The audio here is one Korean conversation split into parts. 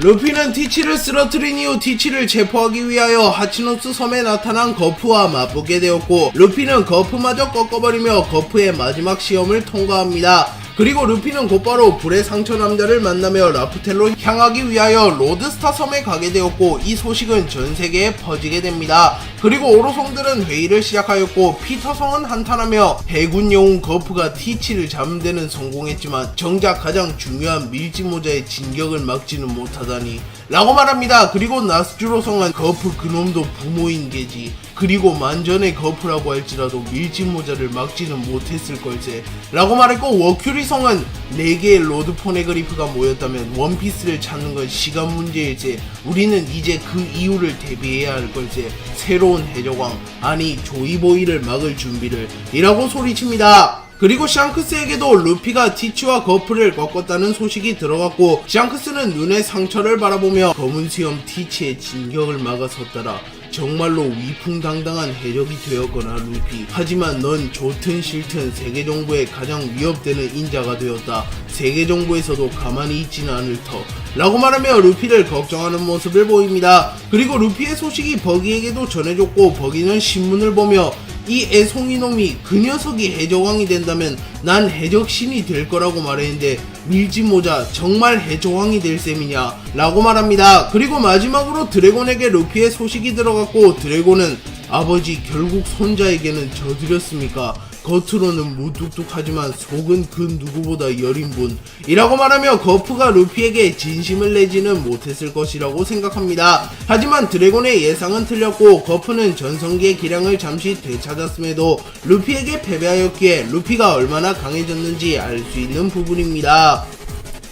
루피는 티치를 쓰러뜨린 이후 티치를 체포하기 위하여 하치노스 섬에 나타난 거프와 맞붙게 되었고, 루피는 거프마저 꺾어버리며 거프의 마지막 시험을 통과합니다. 그리고 루피는 곧바로 불의 상처 남자를 만나며 라프텔로 향하기 위하여 로드스타 섬에 가게 되었고, 이 소식은 전세계에 퍼지게 됩니다. 그리고 오로성들은 회의를 시작하였고, 피터성은 한탄하며 해군 영웅 거프가 티치를 잡는 데는 성공했지만 정작 가장 중요한 밀짚모자의 진격을 막지는 못하다니 라고 말합니다. 그리고 나스주로성은 거프 그놈도 부모인 게지, 그리고 만전의 거프라고 할지라도 밀짚모자를 막지는 못했을 걸세 라고 말했고, 워큐리성은 4개의 로드 포네그리프가 모였다면 원피스를 찾는 건 시간 문제일세, 우리는 이제 그 이유를 대비해야 할 걸세, 새로운 해적왕 아니 조이보이를 막을 준비를 이라고 소리칩니다. 그리고 샹크스에게도 루피가 티치와 거프를 꺾었다는 소식이 들어갔고, 샹크스는 눈에 상처를 바라보며 검은 수염 티치의 진격을 막아섰더라. 정말로 위풍당당한 해적이 되었거나 루피, 하지만 넌 좋든 싫든 세계정부의 가장 위협되는 인자가 되었다. 세계정부에서도 가만히 있지는 않을 터 라고 말하며 루피를 걱정하는 모습을 보입니다. 그리고 루피의 소식이 버기에게도 전해졌고, 버기는 신문을 보며 이 애송이놈이 그 녀석이 해적왕이 된다면 난 해적신이 될 거라고 말했는데 밀짚모자 정말 해적왕이 될 셈이냐 라고 말합니다. 그리고 마지막으로 드래곤에게 루피의 소식이 들어갔고, 드래곤은 아버지 결국 손자에게는 져드렸습니까? 겉으로는 무뚝뚝하지만 속은 그 누구보다 여린 분이라고 말하며 거프가 루피에게 진심을 내지는 못했을 것이라고 생각합니다. 하지만 드래곤의 예상은 틀렸고, 거프는 전성기의 기량을 잠시 되찾았음에도 루피에게 패배하였기에 루피가 얼마나 강해졌는지 알 수 있는 부분입니다.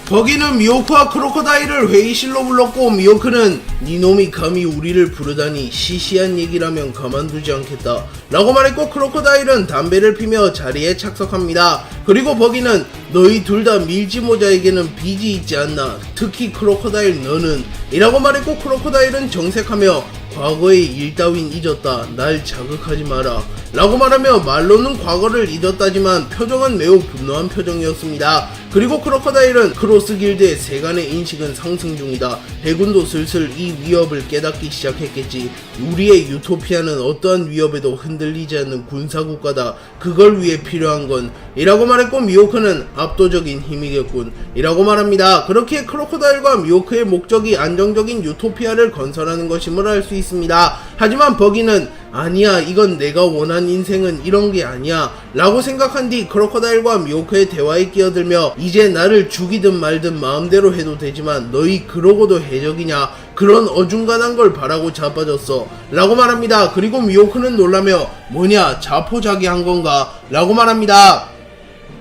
버기는 미호크와 크로커다일을 회의실로 불렀고, 미호크는 니놈이 감히 우리를 부르다니 시시한 얘기라면 가만두지 않겠다 라고 말했고, 크로커다일은 담배를 피며 자리에 착석합니다. 그리고 버기는 너희 둘 다 밀짚모자에게는 빚이 있지 않나, 특히 크로커다일 너는 이라고 말했고, 크로커다일은 정색하며 과거의 일 따윈 잊었다, 날 자극하지 마라 라고 말하며 말로는 과거를 잊었다지만 표정은 매우 분노한 표정이었습니다. 그리고 크로커다일은 크로스 길드의 세간의 인식은 상승 중이다. 해군도 슬슬 이 위협을 깨닫기 시작했겠지. 우리의 유토피아는 어떠한 위협에도 흔들리지 않는 군사국가다. 그걸 위해 필요한 건 이라고 말했고, 미호크는 압도적인 힘이겠군 이라고 말합니다. 그렇게 크로커다일과 미호크의 목적이 안정적인 유토피아를 건설하는 것임을 알 수 있습니다. 하지만 버기는 아니야, 이건 내가 원한 인생은 이런 게 아니야 라고 생각한 뒤 크로커다일과 미호크의 대화에 끼어들며 이제 나를 죽이든 말든 마음대로 해도 되지만 너희 그러고도 해적이냐, 그런 어중간한 걸 바라고 자빠졌어 라고 말합니다. 그리고 미호크는 놀라며 뭐냐, 자포자기한 건가 라고 말합니다.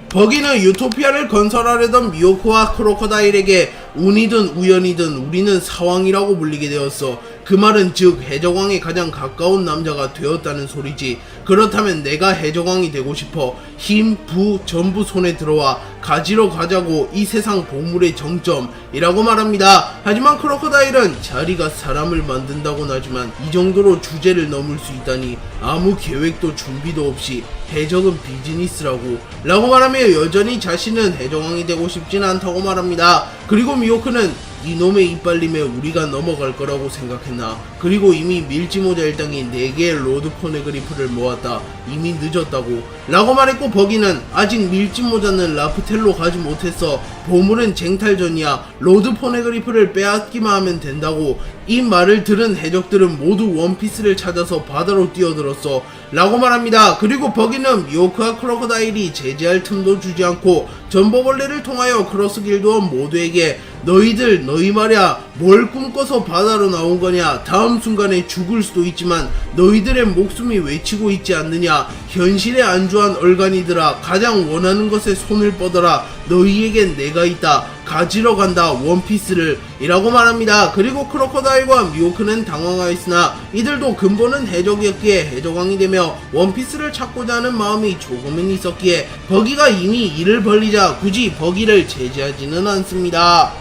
버기는 유토피아를 건설하려던 미호크와 크로커다일에게 운이든 우연이든 우리는 사왕이라고 불리게 되었어. 그 말은 즉 해적왕에 가장 가까운 남자가 되었다는 소리지. 그렇다면 내가 해적왕이 되고 싶어. 힘, 부 전부 손에 들어와 가지러 가자고, 이 세상 보물의 정점이라고 말합니다. 하지만 크로커다일은 자리가 사람을 만든다고는 하지만 이 정도로 주제를 넘을 수 있다니, 아무 계획도 준비도 없이 해적은 비즈니스라고 라고 말하며 여전히 자신은 해적왕이 되고 싶진 않다고 말합니다. 그리고 미호크는 이놈의 이빨림에 우리가 넘어갈 거라고 생각했나? 그리고 이미 밀짚모자 일당이 4개의 로드 포네그리프를 모았다. 이미 늦었다고 라고 말했고, 버기는 아직 밀짚모자는 라프텔로 가지 못했어. 보물은 쟁탈전이야. 로드 포네그리프를 빼앗기만 하면 된다고. 이 말을 들은 해적들은 모두 원피스를 찾아서 바다로 뛰어들었어 라고 말합니다. 그리고 버기는 미호크와 크로커다일이 제지할 틈도 주지 않고 전보벌레를 통하여 크로스 길드원 모두에게 너희 말야 뭘 꿈꿔서 바다로 나온 거냐, 다음 순간에 죽을 수도 있지만 너희들의 목숨이 외치고 있지 않느냐, 현실에 안주한 얼간이들아 가장 원하는 것에 손을 뻗어라, 너희에겐 내가 있다, 가지러 간다 원피스를 이라고 말합니다. 그리고 크로커다일과 미호크는 당황하였으나 이들도 근본은 해적이었기에 해적왕이 되며 원피스를 찾고자 하는 마음이 조금은 있었기에 버기가 이미 이를 벌리자 굳이 버기를 제지하지는 않습니다.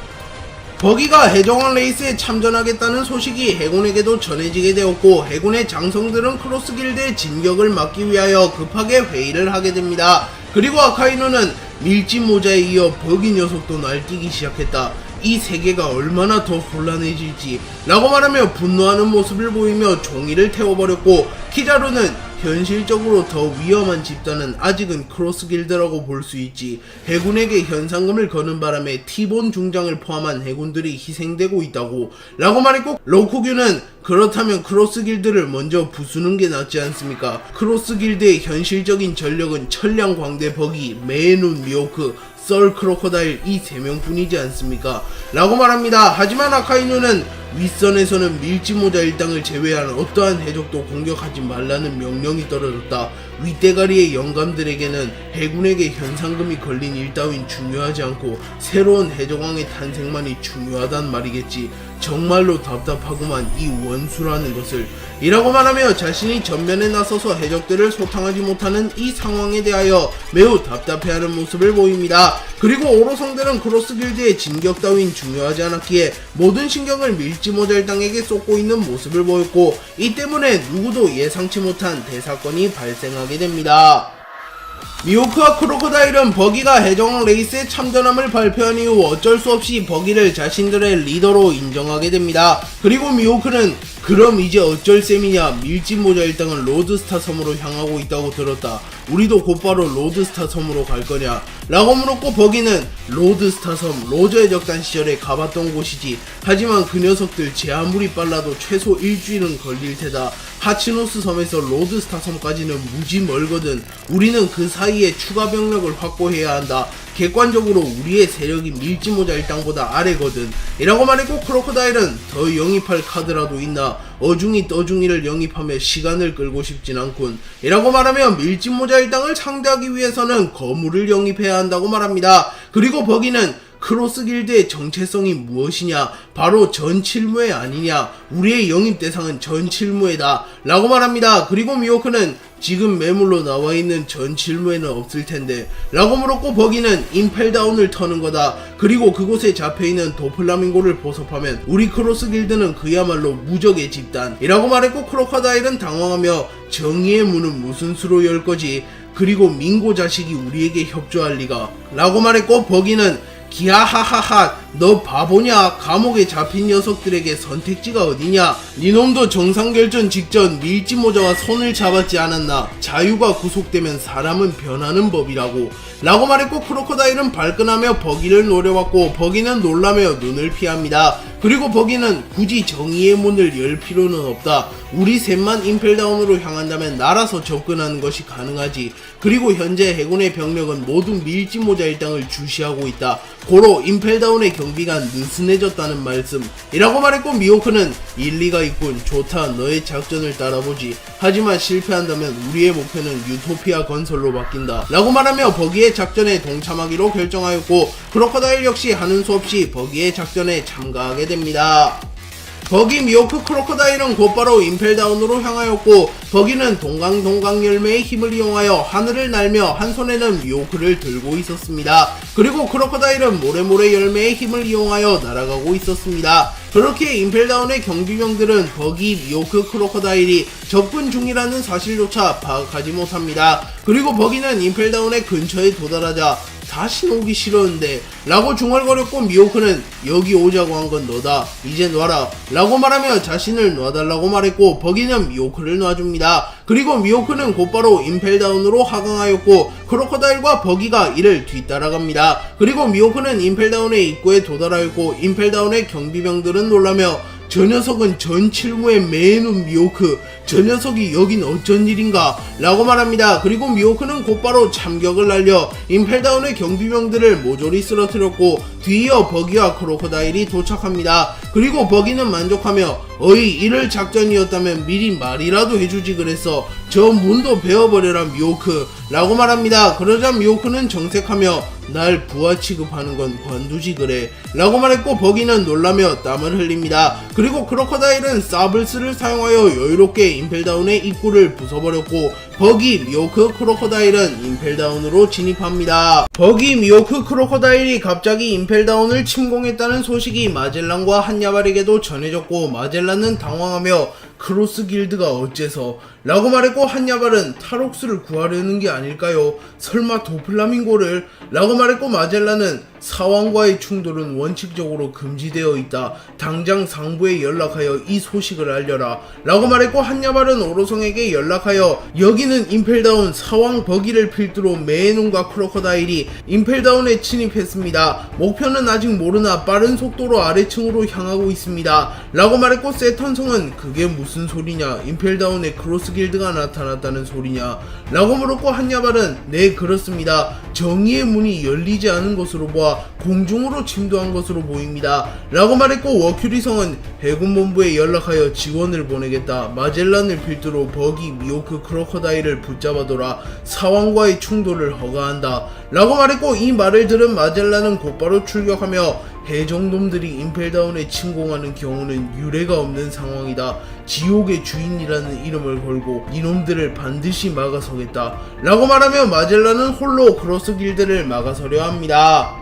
버기가 해적왕 레이스에 참전하겠다는 소식이 해군에게도 전해지게 되었고, 해군의 장성들은 크로스 길드의 진격을 막기 위하여 급하게 회의를 하게 됩니다. 그리고 아카이누는 밀짚모자에 이어 버기 녀석도 날뛰기 시작했다. 이 세계가 얼마나 더 혼란해질지 라고 말하며 분노하는 모습을 보이며 종이를 태워버렸고, 키자루는 현실적으로 더 위험한 집단은 아직은 크로스 길드라고 볼 수 있지, 해군에게 현상금을 거는 바람에 티본 중장을 포함한 해군들이 희생되고 있다고 라고 말했고, 로쿠규는 그렇다면 크로스 길드를 먼저 부수는 게 낫지 않습니까? 크로스 길드의 현실적인 전력은 천량 광대 버기, 매눈 미호크, 썰 크로커다일 이 3명뿐이지 않습니까? 라고 말합니다. 하지만 아카이누는 윗선에서는 밀짚모자 일당을 제외한 어떠한 해적도 공격하지 말라는 명령이 떨어졌다. 윗대가리의 영감들에게는 해군에게 현상금이 걸린 일 따윈 중요하지 않고 새로운 해적왕의 탄생만이 중요하단 말이겠지. 정말로 답답하구만 이 원수라는 것을. 이라고 말하며 자신이 전면에 나서서 해적들을 소탕하지 못하는 이 상황에 대하여 매우 답답해하는 모습을 보입니다. 그리고 오로성들은 크로스 길드의 진격 따윈 중요하지 않았기에 모든 신경을 밀짚모자 일당에게 쏟고 있는 모습을 보였고, 이 때문에 누구도 예상치 못한 대사건이 발생하게 됩니다. 미호크와 크로커다일은 버기가 해적왕 레이스에 참전함을 발표한 이후 어쩔 수 없이 버기를 자신들의 리더로 인정하게 됩니다. 그리고 미호크는 그럼 이제 어쩔 셈이냐, 밀짚모자 일당은 로드스타 섬으로 향하고 있다고 들었다. 우리도 곧바로 로드스타 섬으로 갈 거냐? 라고 물었고, 버기는 로드스타 섬, 로저 해적단 시절에 가봤던 곳이지. 하지만 그 녀석들 제 아무리 빨라도 최소 일주일은 걸릴 테다. 하치노스 섬에서 로드스타 섬까지는 무지 멀거든. 우리는 그 사이에 추가 병력을 확보해야 한다. 객관적으로 우리의 세력이 밀짚모자 일당보다 아래거든. 이라고 말했고, 크로커다일은 더 영입할 카드라도 있나? 어중이 떠중이를 영입하며 시간을 끌고 싶진 않군. 이라고 말하며 밀짚모자 일당을 상대하기 위해서는 거물을 영입해야 한다고 말합니다. 그리고 버기는 크로스 길드의 정체성이 무엇이냐? 바로 전칠무회 아니냐? 우리의 영입 대상은 전칠무회다 라고 말합니다. 그리고 미호크는 지금 매물로 나와있는 전칠무회는 없을 텐데 라고 물었고, 버기는 임펠다운을 터는 거다. 그리고 그곳에 잡혀있는 도플라밍고를 보섭하면 우리 크로스 길드는 그야말로 무적의 집단 이라고 말했고, 크로커다일은 당황하며 정의의 문은 무슨 수로 열 거지? 그리고 민고 자식이 우리에게 협조할 리가 라고 말했고, 버기는 기하하하하 너 바보냐? 감옥에 잡힌 녀석들에게 선택지가 어디냐? 니놈도 정상결전 직전 밀짚모자와 손을 잡았지 않았나? 자유가 구속되면 사람은 변하는 법이라고 라고 말했고, 크로커다일은 발끈하며 버기를 노려봤고, 버기는 놀라며 눈을 피합니다. 그리고 버기는 굳이 정의의 문을 열 필요는 없다. 우리 셋만 임펠다운으로 향한다면 날아서 접근하는 것이 가능하지. 그리고 현재 해군의 병력은 모두 밀짚모자 일당을 주시하고 있다. 고로 임펠다운의 경비가 느슨해졌다는 말씀 이라고 말했고, 미호크는 일리가 있군. 좋다. 너의 작전을 따라보지. 하지만 실패한다면 우리의 목표는 유토피아 건설로 바뀐다 라고 말하며 버기의 작전에 동참하기로 결정하였고, 크로커다일 역시 하는 수 없이 버기의 작전에 참가하게 됩니다. 버기, 미호크, 크로커다일은 곧바로 임펠다운으로 향하였고, 버기는 동강 열매의 힘을 이용하여 하늘을 날며 한 손에는 미호크를 들고 있었습니다. 그리고 크로커다일은 모래모래 열매의 힘을 이용하여 날아가고 있었습니다. 그렇게 임펠다운의 경비병들은 버기, 미호크, 크로커다일이 접근 중이라는 사실조차 파악하지 못합니다. 그리고 버기는 임펠다운의 근처에 도달하자 다시 오기 싫었는데 라고 중얼거렸고, 미호크는 여기 오자고 한 건 너다. 이제 놔라 라고 말하며 자신을 놔달라고 말했고, 버기는 미호크를 놔줍니다. 그리고 미호크는 곧바로 임펠다운으로 하강하였고, 크로커다일과 버기가 이를 뒤따라갑니다. 그리고 미호크는 임펠다운의 입구에 도달하였고, 임펠다운의 경비병들은 놀라며 저 녀석은 전칠무의 매눈 미호크, 저 녀석이 여긴 어쩐 일인가 라고 말합니다. 그리고 미호크는 곧바로 참격을 날려 임펠다운의 경비병들을 모조리 쓰러뜨렸고, 뒤이어 버기와 크로커다일이 도착합니다. 그리고 버기는 만족하며 어이 이럴 작전이었다면 미리 말이라도 해주지 그랬어. 저 문도 베어버려라 미호크 라고 말합니다. 그러자 미호크는 정색하며 날 부하 취급하는 건 관두지 그래 라고 말했고, 버기는 놀라며 땀을 흘립니다. 그리고 크로커다일은 사블스를 사용하여 여유롭게 임펠다운의 입구를 부숴버렸고, 버기, 미호크, 크로커다일은 임펠다운으로 진입합니다. 버기, 미호크, 크로커다일이 갑자기 임펠다운을 침공했다는 소식이 마젤란과 한야발에게도 전해졌고, 마젤란은 당황하며 크로스 길드가 어째서 라고 말했고, 한야발은 타록스를 구하려는 게 아닐까요? 설마 도플라밍고를? 라고 말했고, 마젤란은 사왕과의 충돌은 원칙적으로 금지되어 있다. 당장 상부에 연락하여 이 소식을 알려라. 라고 말했고, 한야발은 오로성에게 연락하여 여기는 임펠다운 사왕 버기를 필두로 메에눈과 크로커다일이 임펠다운에 침입했습니다. 목표는 아직 모르나 빠른 속도로 아래층으로 향하고 있습니다. 라고 말했고, 세턴성은 그게 무슨 소리냐? 임펠다운에 크로스 길드가 나타났다는 소리냐? 라고 물었고, 한야발은 네 그렇습니다. 정의의 문이 열리지 않은 것으로 보아 공중으로 침투한 것으로 보입니다. 라고 말했고, 워큐리성은 해군본부에 연락하여 지원을 보내겠다. 마젤란을 필두로 버기, 미오크, 크로커다일을 붙잡아둬라. 사왕과의 충돌을 허가한다. 라고 말했고, 이 말을 들은 마젤란은 곧바로 출격하며 해적놈들이 임펠다운에 침공하는 경우는 유례가 없는 상황이다. 지옥의 주인이라는 이름을 걸고 이놈들을 반드시 막아서겠다. 라고 말하며 마젤란은 홀로 크로스 길드를 막아서려 합니다.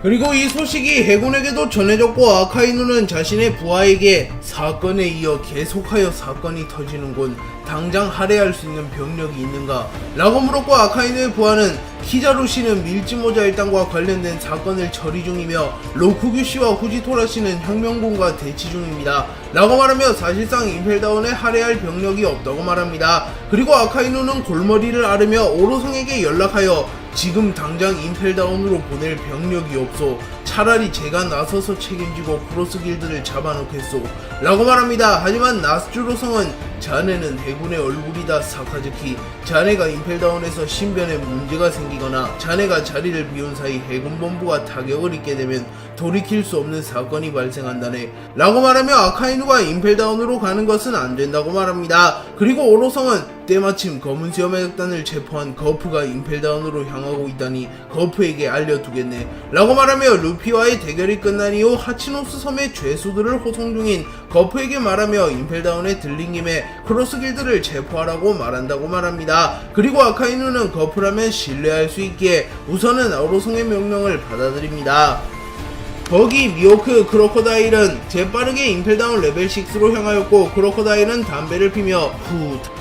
그리고 이 소식이 해군에게도 전해졌고, 아카이누는 자신의 부하에게 사건에 이어 계속하여 사건이 터지는군. 당장 할애할 수 있는 병력이 있는가? 라고 물었고, 아카이누의 부하는 키자루 씨는 밀지모자 일당과 관련된 사건을 처리 중이며 로쿠규 씨와 후지토라 씨는 혁명군과 대치 중입니다. 라고 말하며 사실상 임펠다운에 할애할 병력이 없다고 말합니다. 그리고 아카이누는 골머리를 앓으며 오로성에게 연락하여 지금 당장 임펠다운으로 보낼 병력이 없소. 차라리 제가 나서서 책임지고 크로스 길드를 잡아놓겠소. 라고 말합니다. 하지만 나스주로성은 자네는 해군의 얼굴이다 사카즈키. 자네가 임펠다운에서 신변에 문제가 생기거나 자네가 자리를 비운 사이 해군본부가 타격을 입게 되면 돌이킬 수 없는 사건이 발생한다네. 라고 말하며 아카이누가 임펠다운으로 가는 것은 안 된다고 말합니다. 그리고 오로성은 때마침 검은 수염 해적단을 체포한 거프가 임펠다운으로 향하고 있다니 거프에게 알려두겠네. 라고 말하며 루피와의 대결이 끝난 이후 하치노스 섬의 죄수들을 호송 중인 거프에게 말하며 임펠다운에 들린 김에 크로스 길드를 체포하라고 말한다고 말합니다. 그리고 아카이누는 거프라면 신뢰할 수 있기에 우선은 오로성의 명령을 받아들입니다. 버기, 미오크, 크로커다일은 재빠르게 임펠다운 레벨 6로 향하였고, 크로커다일은 담배를 피며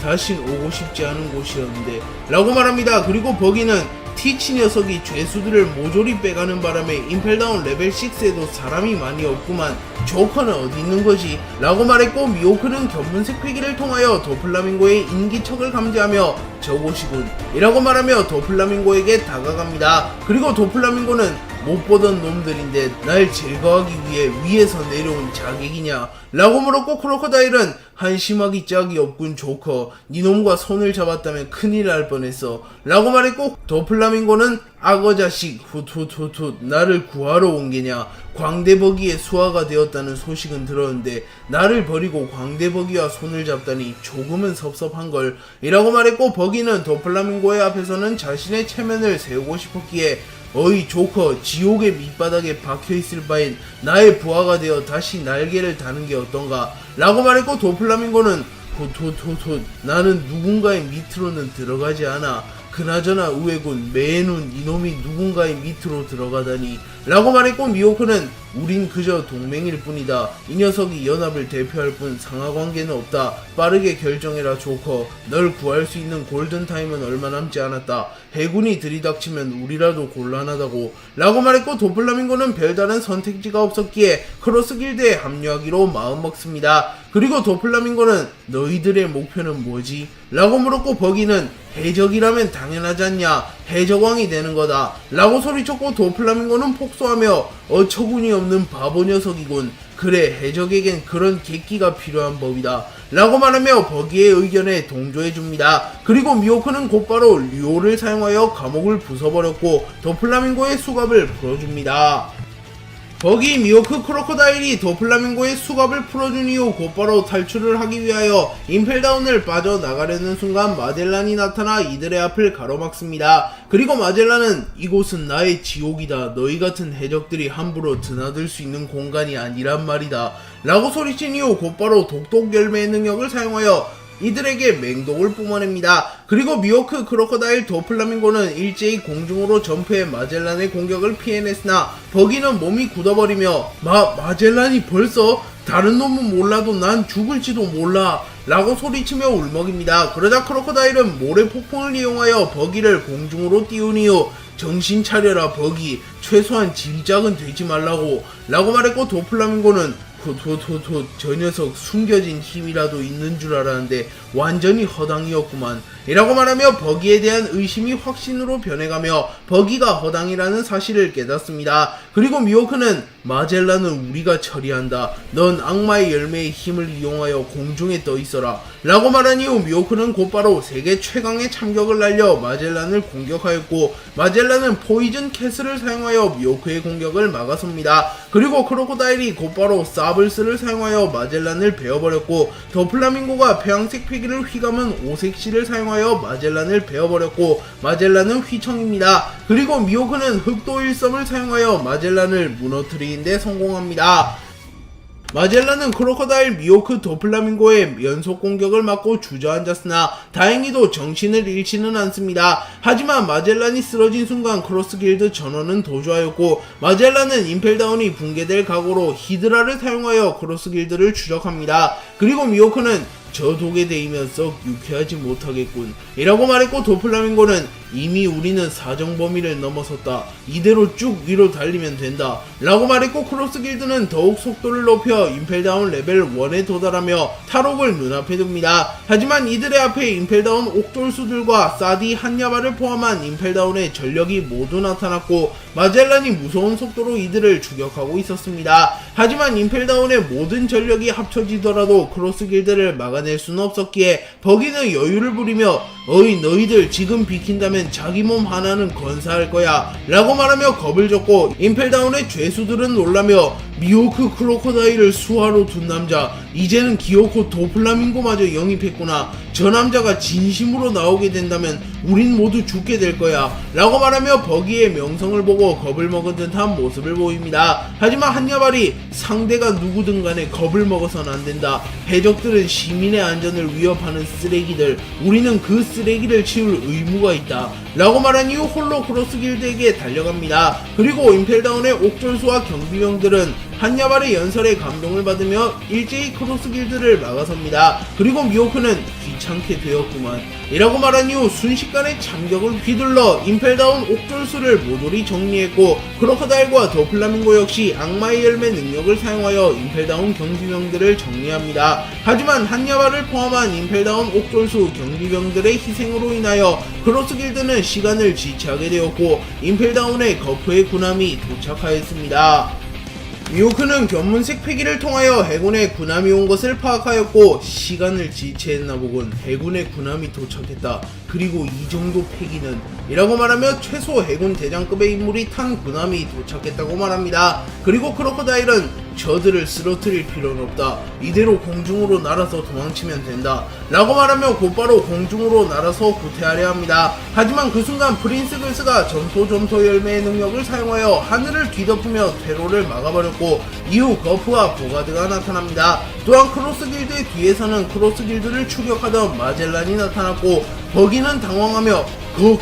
다신 오고 싶지 않은 곳이었는데 라고 말합니다. 그리고 버기는 티치 녀석이 죄수들을 모조리 빼가는 바람에 임펠다운 레벨 6에도 사람이 많이 없구만. 조커는 어디 있는 거지? 라고 말했고, 미오크는 견문색 패기를 통하여 도플라밍고의 인기척을 감지하며 저곳이군 이라고 말하며 도플라밍고에게 다가갑니다. 그리고 도플라밍고는 못 보던 놈들인데 날 제거하기 위해 위에서 내려온 자객이냐? 라고 물었고, 크로커다일은 한심하기 짝이 없군 조커. 니놈과 손을 잡았다면 큰일 날 뻔했어. 라고 말했고, 도플라밍고는 악어자식 훗훗훗훗 나를 구하러 온 게냐? 광대버기의 수하가 되었다는 소식은 들었는데 나를 버리고 광대버기와 손을 잡다니 조금은 섭섭한걸 이라고 말했고, 버기는 도플라밍고의 앞에서는 자신의 체면을 세우고 싶었기에 어이 조커, 지옥의 밑바닥에 박혀있을 바엔 나의 부하가 되어 다시 날개를 다는 게 어떤가? 라고 말했고, 도플라밍고는 훗훗훗훗 나는 누군가의 밑으로는 들어가지 않아. 그나저나 의외군. 메에눈 이놈이 누군가의 밑으로 들어가다니 라고 말했고, 미오크는 우린 그저 동맹일 뿐이다. 이 녀석이 연합을 대표할 뿐 상하관계는 없다. 빠르게 결정해라 조커. 널 구할 수 있는 골든타임은 얼마 남지 않았다. 해군이 들이닥치면 우리라도 곤란하다고 라고 말했고, 도플라밍고는 별다른 선택지가 없었기에 크로스 길드에 합류하기로 마음먹습니다. 그리고 도플라밍고는 너희들의 목표는 뭐지? 라고 물었고, 버기는 해적이라면 당연하지 않냐? 해적왕이 되는 거다 라고 소리쳤고, 도플라밍고는 폭소하며 어처구니 없는 바보 녀석이군. 그래, 해적에겐 그런 객기가 필요한 법이다 라고 말하며 버기의 의견에 동조해줍니다. 그리고 미오크는 곧바로 류오를 사용하여 감옥을 부숴버렸고 도플라밍고의 수갑을 풀어줍니다. 버기, 미오크, 크로커다일이 도플라밍고의 수갑을 풀어준 이후 곧바로 탈출을 하기 위하여 임펠다운을 빠져나가려는 순간 마젤란이 나타나 이들의 앞을 가로막습니다. 그리고 마젤란은 이곳은 나의 지옥이다. 너희 같은 해적들이 함부로 드나들 수 있는 공간이 아니란 말이다 라고 소리친 이후 곧바로 독독 열매의 능력을 사용하여 이들에게 맹독을 뿜어냅니다. 그리고 미오크, 크로커다일, 도플라밍고는 일제히 공중으로 점프해 마젤란의 공격을 피해냈으나 버기는 몸이 굳어버리며 마젤란이 벌써? 다른 놈은 몰라도 난 죽을지도 몰라 라고 소리치며 울먹입니다. 그러자 크로커다일은 모래 폭풍을 이용하여 버기를 공중으로 띄운 이후 정신 차려라 버기, 최소한 짐작은 되지 말라고 라고 말했고, 도플라밍고는 저 녀석 숨겨진 힘이라도 있는 줄 알았는데 완전히 허당이었구만 이라고 말하며 버기에 대한 의심이 확신으로 변해가며 버기가 허당이라는 사실을 깨닫습니다. 그리고 미호크는 마젤란은 우리가 처리한다. 넌 악마의 열매의 힘을 이용하여 공중에 떠 있어라 라고 말한 이후 미호크는 곧바로 세계 최강의 참격을 날려 마젤란을 공격하였고, 마젤란은 포이즌 캐슬을 사용하여 미호크의 공격을 막아섭니다. 그리고 크로코다일이 곧바로 사블스를 사용하여 마젤란을 베어버렸고, 더플라밍고가 폐양색 패기를 휘감은 오색실을 사용하여 마젤란을 베어버렸고, 마젤란은 휘청입니다. 그리고 미호크는 흑도 일섬을 사용하여 마젤란을 무너뜨리는데 성공합니다. 마젤란은 크로커다일, 미호크, 더플라밍고의 연속 공격을 맞고 주저앉았으나 다행히도 정신을 잃지는 않습니다. 하지만 마젤란이 쓰러진 순간 크로스길드 전원은 도주하였고, 마젤란은 임펠다운이 붕괴될 각오로 히드라를 사용하여 크로스길드를 추적합니다. 그리고 미호크는 저 독에 대이면 썩 유쾌하지 못하겠군 이라고 말했고, 도플라밍고는 이미 우리는 사정 범위를 넘어섰다. 이대로 쭉 위로 달리면 된다 라고 말했고, 크로스길드는 더욱 속도를 높여 임펠다운 레벨 1에 도달하며 탈옥을 눈앞에 둡니다. 하지만 이들의 앞에 임펠다운 옥졸수들과 사디 한야바를 포함한 임펠다운의 전력이 모두 나타났고, 마젤란이 무서운 속도로 이들을 추격하고 있었습니다. 하지만 임펠다운의 모든 전력이 합쳐지더라도 크로스길드를 막아낼 수는 없었기에 버기는 여유를 부리며 어이 너희들 지금 비킨다면 자기 몸 하나는 건사할 거야 라고 말하며 겁을 줬고, 임펠다운의 죄수들은 놀라며 미호크 크로커다일을 수하로 둔 남자, 이제는 기어코 도플라밍고마저 영입했구나. 저 남자가 진심으로 나오게 된다면 우린 모두 죽게 될 거야 라고 말하며 버기의 명성을 보고 겁을 먹은 듯한 모습을 보입니다. 하지만 한야발이 상대가 누구든 간에 겁을 먹어서는 안된다. 해적들은 시민의 안전을 위협하는 쓰레기들, 우리는 그 쓰레기를 치울 의무가 있다 라고 말한 이후 홀로 크로스길드에게 달려갑니다. 그리고 임펠다운의 옥졸수와 경비병들은 한야발의 연설에 감동을 받으며 일제히 크로스길드를 막아섭니다. 그리고 미호크는 귀찮게 되었구만 이라고 말한 이후 순식간에 참격을 휘둘러 임펠다운 옥졸수를 모조리 정리했고, 크로커다일과 더플라밍고 역시 악마의 열매 능력을 사용하여 임펠다운 경비병들을 정리합니다. 하지만 한야발을 포함한 임펠다운 옥졸수 경비병들의 희생으로 인하여 크로스길드는 시간을 지체하게 되었고, 임펠다운의 거프의 군함이 도착하였습니다. 미호크는 견문색 패기를 통하여 해군의 군함이 온 것을 파악하였고, 시간을 지체했나 보군. 해군의 군함이 도착했다. 그리고 이 정도 패기는 이라고 말하며 최소 해군 대장급의 인물이 탄 군함이 도착했다고 말합니다. 그리고 크로커다일은 저들을 쓰러뜨릴 필요는 없다. 이대로 공중으로 날아서 도망치면 된다 라고 말하며 곧바로 공중으로 날아서 구태하려 합니다. 하지만 그 순간 프린스 글스가 점토 열매의 능력을 사용하여 하늘을 뒤덮으며 퇴로를 막아버렸고, 이후 거프와 보가드가 나타납니다. 또한 크로스길드의 뒤에서는 크로스길드를 추격하던 마젤란이 나타났고, 버기는 당황하며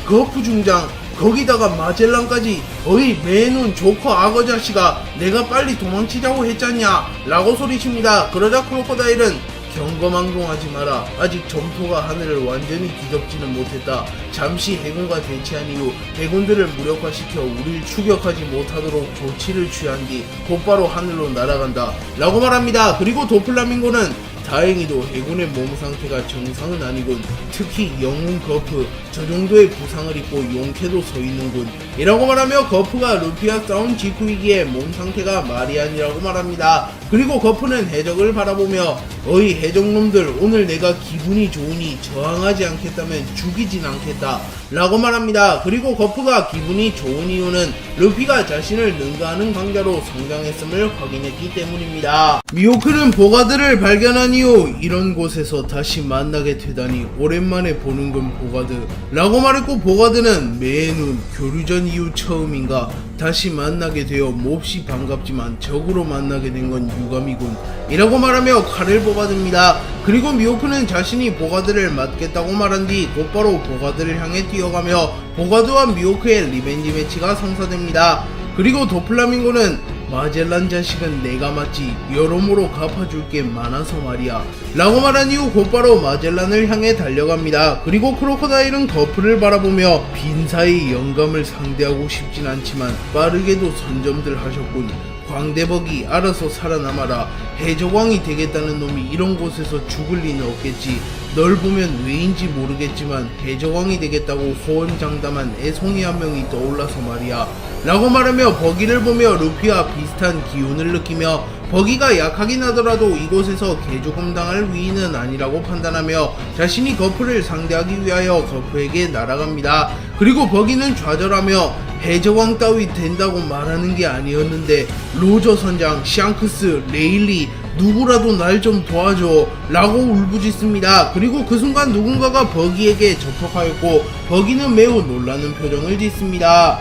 거프 중장, 거기다가 마젤란까지, 어이 매눈 조커 악어 자식아, 내가 빨리 도망치자고 했잖냐 라고 소리칩니다. 그러자 크로커다일은 경거망동하지 마라. 아직 점토가 하늘을 완전히 뒤덮지는 못했다. 잠시 해군과 대치한 이후 해군들을 무력화시켜 우리를 추격하지 못하도록 조치를 취한 뒤 곧바로 하늘로 날아간다 라고 말합니다. 그리고 도플라밍고는 다행히도 해군의 몸 상태가 정상은 아니군. 특히 영웅 거프, 저 정도의 부상을 입고 용케도 서 있는군 이라고 말하며 거프가 루피와 싸운 직후이기에 몸 상태가 말이 아니라고 말합니다. 그리고 거프는 해적을 바라보며 어이 해적놈들, 오늘 내가 기분이 좋으니 저항하지 않겠다면 죽이진 않겠다 라고 말합니다. 그리고 거프가 기분이 좋은 이유는 루피가 자신을 능가하는 강자로 성장했음을 확인했기 때문입니다. 미호크는 보가드를 발견한 이후 이런 곳에서 다시 만나게 되다니 오랜만에 보는군 보가드 라고 말했고, 보가드는 매눈 교류전 이후 처음인가 다시 만나게 되어 몹시 반갑지만 적으로 만나게 된 건 유감이군 이라고 말하며 칼을 뽑아듭니다. 그리고 미호크는 자신이 보가드를 맞겠다고 말한 뒤 곧바로 보가드를 향해 뛰어가며 보가드와 미호크의 리벤지 매치가 성사됩니다. 그리고 도플라밍고는 마젤란 자식은 내가 맞지 여러모로 갚아줄 게 많아서 말이야 라고 말한 이후 곧바로 마젤란을 향해 달려갑니다. 그리고 크로커다일은 거프를 바라보며 빈사의 영감을 상대하고 싶진 않지만 빠르게도 선점들 하셨군. 광대벅이 알아서 살아남아라. 해적왕이 되겠다는 놈이 이런 곳에서 죽을 리는 없겠지. 널 보면 왜인지 모르겠지만 해적왕이 되겠다고 호언장담한 애송이 한 명이 떠올라서 말이야 라고 말하며 버기를 보며 루피와 비슷한 기운을 느끼며 버기가 약하긴 하더라도 이곳에서 개죽음당할 위인은 아니라고 판단하며 자신이 거프를 상대하기 위하여 거프에게 날아갑니다. 그리고 버기는 좌절하며 해적왕 따위 된다고 말하는 게 아니었는데 로저 선장, 샹크스, 레일리 누구라도 날 좀 도와줘 라고 울부짖습니다. 그리고 그 순간 누군가가 버기에게 접촉하였고 버기는 매우 놀라는 표정을 짓습니다.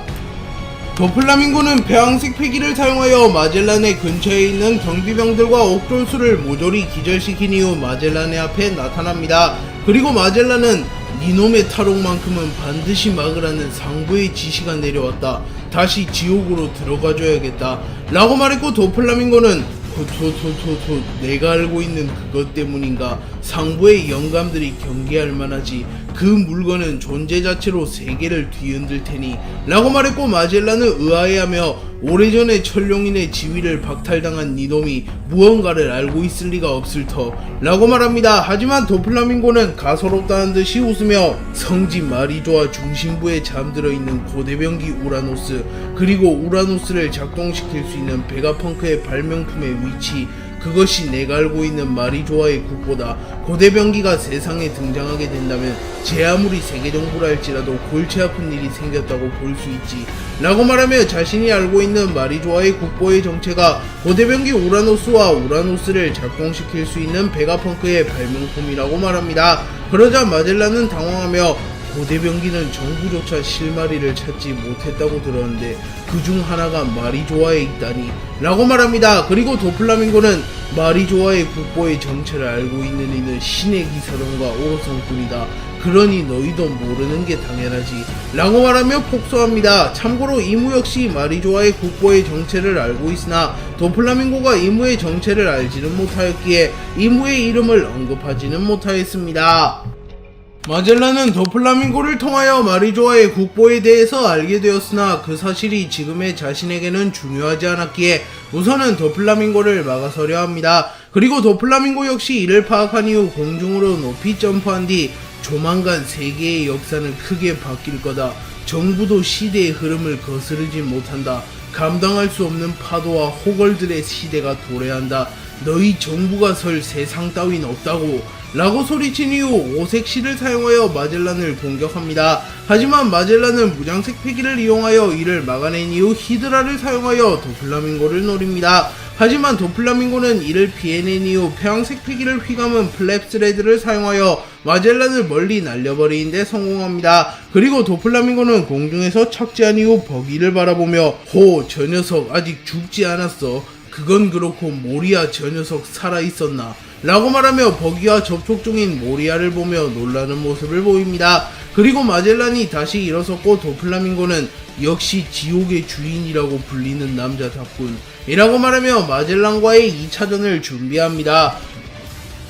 도플라밍고는 배황색 패기를 사용하여 마젤란의 근처에 있는 경비병들과 옥졸수를 모조리 기절시킨 이후 마젤란의 앞에 나타납니다. 그리고 마젤란은 니놈의 탈옥만큼은 반드시 막으라는 상부의 지시가 내려왔다. 다시 지옥으로 들어가줘야겠다 라고 말했고 도플라밍고는 내가 알고 있는 그것 때문인가? 상부의 영감들이 경계할 만하지. 그 물건은 존재 자체로 세계를 뒤흔들 테니 라고 말했고 마젤란은 의아해하며 오래전에 천룡인의 지위를 박탈당한 니놈이 무언가를 알고 있을 리가 없을 터 라고 말합니다. 하지만 도플라밍고는 가소롭다는 듯이 웃으며 성지 마리조아 중심부에 잠들어 있는 고대병기 우라노스 그리고 우라노스를 작동시킬 수 있는 베가펑크의 발명품의 위치 그것이 내가 알고 있는 마리조아의 국보다 고대병기가 세상에 등장하게 된다면 제 아무리 세계정부라 할지라도 골치 아픈 일이 생겼다고 볼 수 있지 라고 말하며 자신이 알고 있는 마리조아의 국보의 정체가 고대병기 우라노스와 우라노스를 작동시킬 수 있는 베가펑크의 발명품이라고 말합니다. 그러자 마젤란은 당황하며 고대병기는 정부조차 실마리를 찾지 못했다고 들었는데 그중 하나가 마리조아에 있다니 라고 말합니다. 그리고 도플라밍고는 마리조아의 국보의 정체를 알고 있는 이는 신의 기사론과 오성뿐이다. 그러니 너희도 모르는 게 당연하지 라고 말하며 폭소합니다. 참고로 이무 역시 마리조아의 국보의 정체를 알고 있으나 도플라밍고가 이무의 정체를 알지는 못하였기에 이무의 이름을 언급하지는 못하였습니다. 마젤란은 도플라밍고를 통하여 마리조아의 국보에 대해서 알게 되었으나 그 사실이 지금의 자신에게는 중요하지 않았기에 우선은 도플라밍고를 막아서려 합니다. 그리고 도플라밍고 역시 이를 파악한 이후 공중으로 높이 점프한 뒤 조만간 세계의 역사는 크게 바뀔 거다. 정부도 시대의 흐름을 거스르지 못한다. 감당할 수 없는 파도와 호걸들의 시대가 도래한다. 너희 정부가 설 세상 따윈 없다고 라고 소리친 이후 오색실을 사용하여 마젤란을 공격합니다. 하지만 마젤란은 무장색 패기를 이용하여 이를 막아낸 이후 히드라를 사용하여 도플라밍고를 노립니다. 하지만 도플라밍고는 이를 피해낸 이후 폐왕색 패기를 휘감은 플랩스레드를 사용하여 마젤란을 멀리 날려버리는 데 성공합니다. 그리고 도플라밍고는 공중에서 착지한 이후 버기를 바라보며 저 녀석 아직 죽지 않았어. 그건 그렇고 모리아 저 녀석 살아있었나? 라고 말하며 버기와 접촉 중인 모리아를 보며 놀라는 모습을 보입니다. 그리고 마젤란이 다시 일어섰고 도플라밍고는 역시 지옥의 주인이라고 불리는 남자답군 이라고 말하며 마젤란과의 2차전을 준비합니다.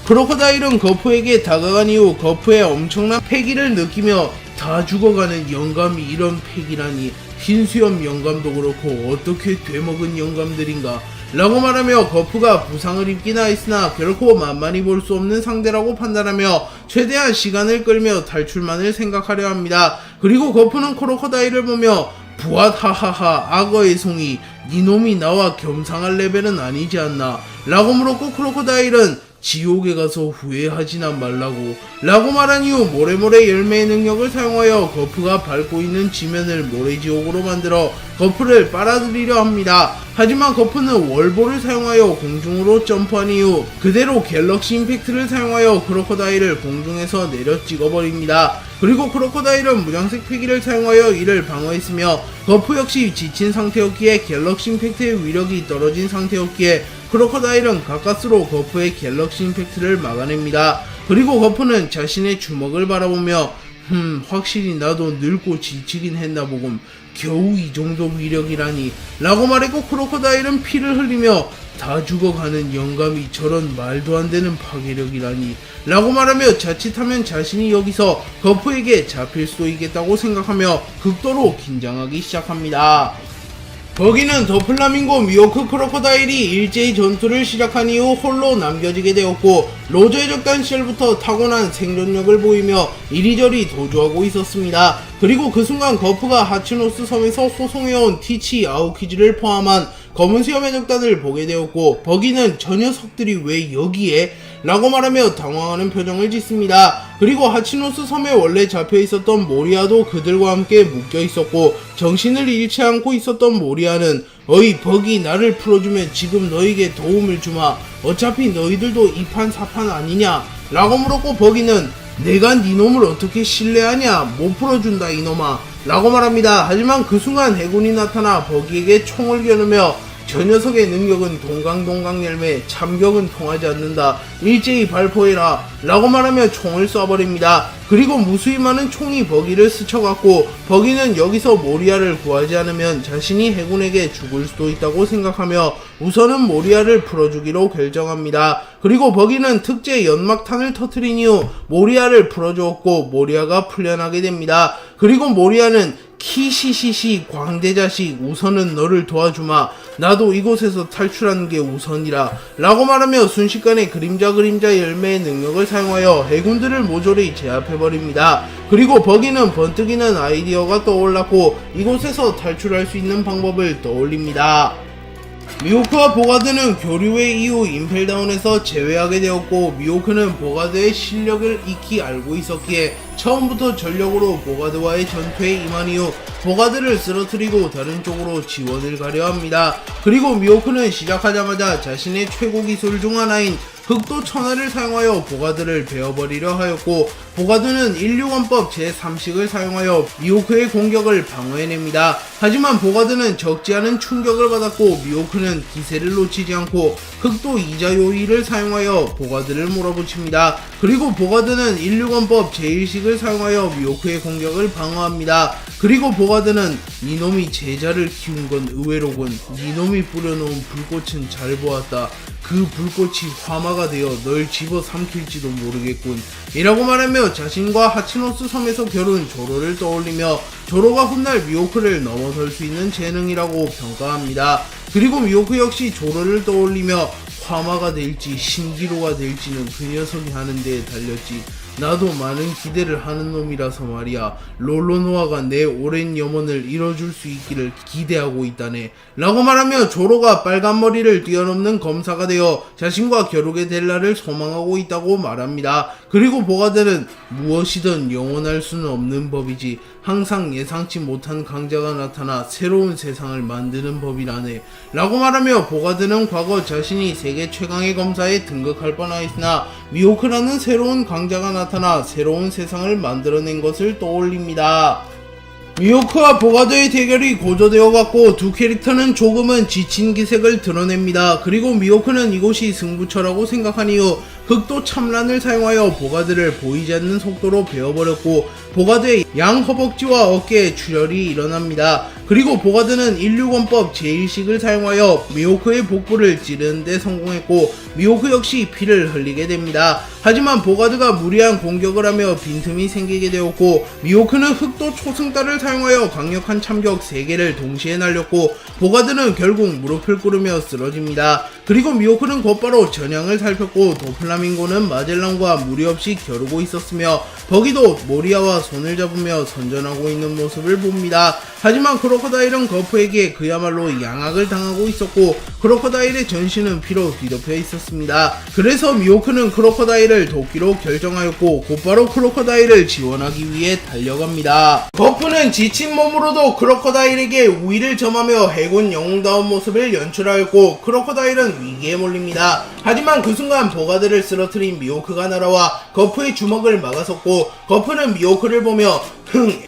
크로커다일은 거프에게 다가간 이후 거프의 엄청난 패기를 느끼며 다 죽어가는 영감이 이런 패기라니 흰수염 영감도 그렇고 어떻게 되먹은 영감들인가 라고 말하며 거프가 부상을 입긴 하였으나 결코 만만히 볼 수 없는 상대라고 판단하며 최대한 시간을 끌며 탈출만을 생각하려 합니다. 그리고 거프는 크로커다일을 보며 부앗 하하하 악어의 송이 니놈이 나와 겸상할 레벨은 아니지 않나 라고 물었고 크로커다일은 지옥에 가서 후회하지나 말라고 라고 말한 이후 모래모래 열매의 능력을 사용하여 거프가 밟고 있는 지면을 모래지옥으로 만들어 거프를 빨아들이려 합니다. 하지만 거프는 월보를 사용하여 공중으로 점프한 이후 그대로 갤럭시 임팩트를 사용하여 크로커다일을 공중에서 내려 찍어버립니다. 그리고 크로커다일은 무장색 패기를 사용하여 이를 방어했으며 거프 역시 지친 상태였기에 갤럭시 임팩트의 위력이 떨어진 상태였기에 크로커다일은 가까스로 거프의 갤럭시 임팩트를 막아냅니다. 그리고 거프는 자신의 주먹을 바라보며 확실히 나도 늙고 지치긴 했나 보군. 겨우 이 정도 위력이라니 라고 말했고, 크로커다일은 피를 흘리며 다 죽어가는 영감이 저런 말도 안 되는 파괴력이라니 라고 말하며 자칫하면 자신이 여기서 거프에게 잡힐 수도 있겠다고 생각하며 극도로 긴장하기 시작합니다. 버기는 더플라밍고 미호크 크로커다일이 일제히 전투를 시작한 이후 홀로 남겨지게 되었고, 로저의 적단 시절부터 타고난 생존력을 보이며 이리저리 도주하고 있었습니다. 그리고 그 순간 거프가 하치노스 섬에서 호송해온 티치 아오키즈를 포함한 검은 수염의 적단을 보게 되었고, 버기는 저 녀석들이 왜 여기에? 라고 말하며 당황하는 표정을 짓습니다. 그리고 하치노스 섬에 원래 잡혀 있었던 모리아도 그들과 함께 묶여 있었고, 정신을 잃지 않고 있었던 모리아는 어이 버기, 나를 풀어주면 지금 너에게 도움을 주마. 어차피 너희들도 이판사판 아니냐? 라고 물었고, 버기는 내가 네 놈을 어떻게 신뢰하냐? 못 풀어준다 이놈아 라고 말합니다. 하지만 그 순간 해군이 나타나 버기에게 총을 겨누며 저 녀석의 능력은 동강동강 열매, 참격은 통하지 않는다. 일제히 발포해라 라고 말하며 총을 쏴버립니다. 그리고 무수히 많은 총이 버기를 스쳐갔고, 버기는 여기서 모리아를 구하지 않으면 자신이 해군에게 죽을 수도 있다고 생각하며 우선은 모리아를 풀어주기로 결정합니다. 그리고 버기는 특제 연막탄을 터뜨린 이후 모리아를 풀어주었고, 모리아가 풀려나게 됩니다. 그리고 모리아는 키시시시 광대자식, 우선은 너를 도와주마. 나도 이곳에서 탈출하는 게 우선이라 라고 말하며 순식간에 그림자 열매의 능력을 사용하여 해군들을 모조리 제압해버립니다. 그리고 버기는 번뜩이는 아이디어가 떠올랐고 이곳에서 탈출할 수 있는 방법을 떠올립니다. 미호크와 보가드는 교류회 이후 임펠다운에서 제외하게 되었고, 미호크는 보가드의 실력을 익히 알고 있었기에 처음부터 전력으로 보가드와의 전투에 임한 이후 보가드를 쓰러뜨리고 다른 쪽으로 지원을 가려 합니다. 그리고 미호크는 시작하자마자 자신의 최고 기술 중 하나인 흑도 천하를 사용하여 보가드를 베어버리려 하였고, 보가드는 인류관법 제3식을 사용하여 미호크의 공격을 방어해냅니다. 하지만 보가드는 적지 않은 충격을 받았고, 미호크는 기세를 놓치지 않고 흑도 이자요리를 사용하여 보가드를 몰아붙입니다. 그리고 보가드는 인류관법 제1식을 사용하여 미호크의 공격을 방어합니다. 그리고 보가드는 이놈이 제자를 키운 건 의외로군. 이놈이 뿌려놓은 불꽃은 잘 보았다. 그 불꽃이 화마가 되어 널 집어삼킬지도 모르겠군 이라고 말하며 자신과 하치노스 섬에서 겨룬 조로를 떠올리며 조로가 훗날 미호크를 넘어설 수 있는 재능이라고 평가합니다. 그리고 미호크 역시 조로를 떠올리며 화마가 될지 신기로가 될지는 그 녀석이 하는 데에 달렸지. 나도 많은 기대를 하는 놈이라서 말이야. 롤로노아가 내 오랜 염원을 이뤄줄 수 있기를 기대하고 있다네 라고 말하며 조로가 빨간 머리를 뛰어넘는 검사가 되어 자신과 겨루게 될 날을 소망하고 있다고 말합니다. 그리고 보가드는 무엇이든 영원할 수는 없는 법이지, 항상 예상치 못한 강자가 나타나 새로운 세상을 만드는 법이라네 라고 말하며, 보가드는 과거 자신이 세계 최강의 검사에 등극할 뻔하였으나 미호크라는 새로운 강자가 나타나 새로운 세상을 만들어낸 것을 떠올립니다. 미호크와 보가드의 대결이 고조되어 갔고 두 캐릭터는 조금은 지친 기색을 드러냅니다. 그리고 미호크는 이곳이 승부처라고 생각한 이후 흑도 참란을 사용하여 보가드를 보이지 않는 속도로 베어버렸고, 보가드의 양 허벅지와 어깨에 출혈이 일어납니다. 그리고 보가드는 인류권법 제1식을 사용하여 미호크의 복부를 찌르는 데 성공했고, 미호크 역시 피를 흘리게 됩니다. 하지만 보가드가 무리한 공격을 하며 빈틈이 생기게 되었고, 미호크는 흑도 초승달을 사용하여 강력한 참격 3개를 동시에 날렸고, 보가드는 결국 무릎을 꿇으며 쓰러집니다. 그리고 미호크는 곧바로 전향을 살폈고, 도플라밍고는 마젤란과 무리 없이 겨루고 있었으며, 버기도 모리아와 손을 잡으며 선전하고 있는 모습을 봅니다. 하지만 크로커다일은 거프에게 그야말로 양악을 당하고 있었고, 크로커다일의 전신은 피로 뒤덮여 있었습니다. 그래서 미호크는 크로커다일을 돕기로 결정하였고, 곧바로 크로커다일을 지원하기 위해 달려갑니다. 거프는 지친 몸으로도 크로커다일에게 우위를 점하며 해군 영웅다운 모습을 연출하였고, 크로커다일은 위기에 몰립니다. 하지만 그 순간 보가드를 쓰러뜨린 미호크가 날아와 거프의 주먹을 막아섰고, 거프는 미호크를 보며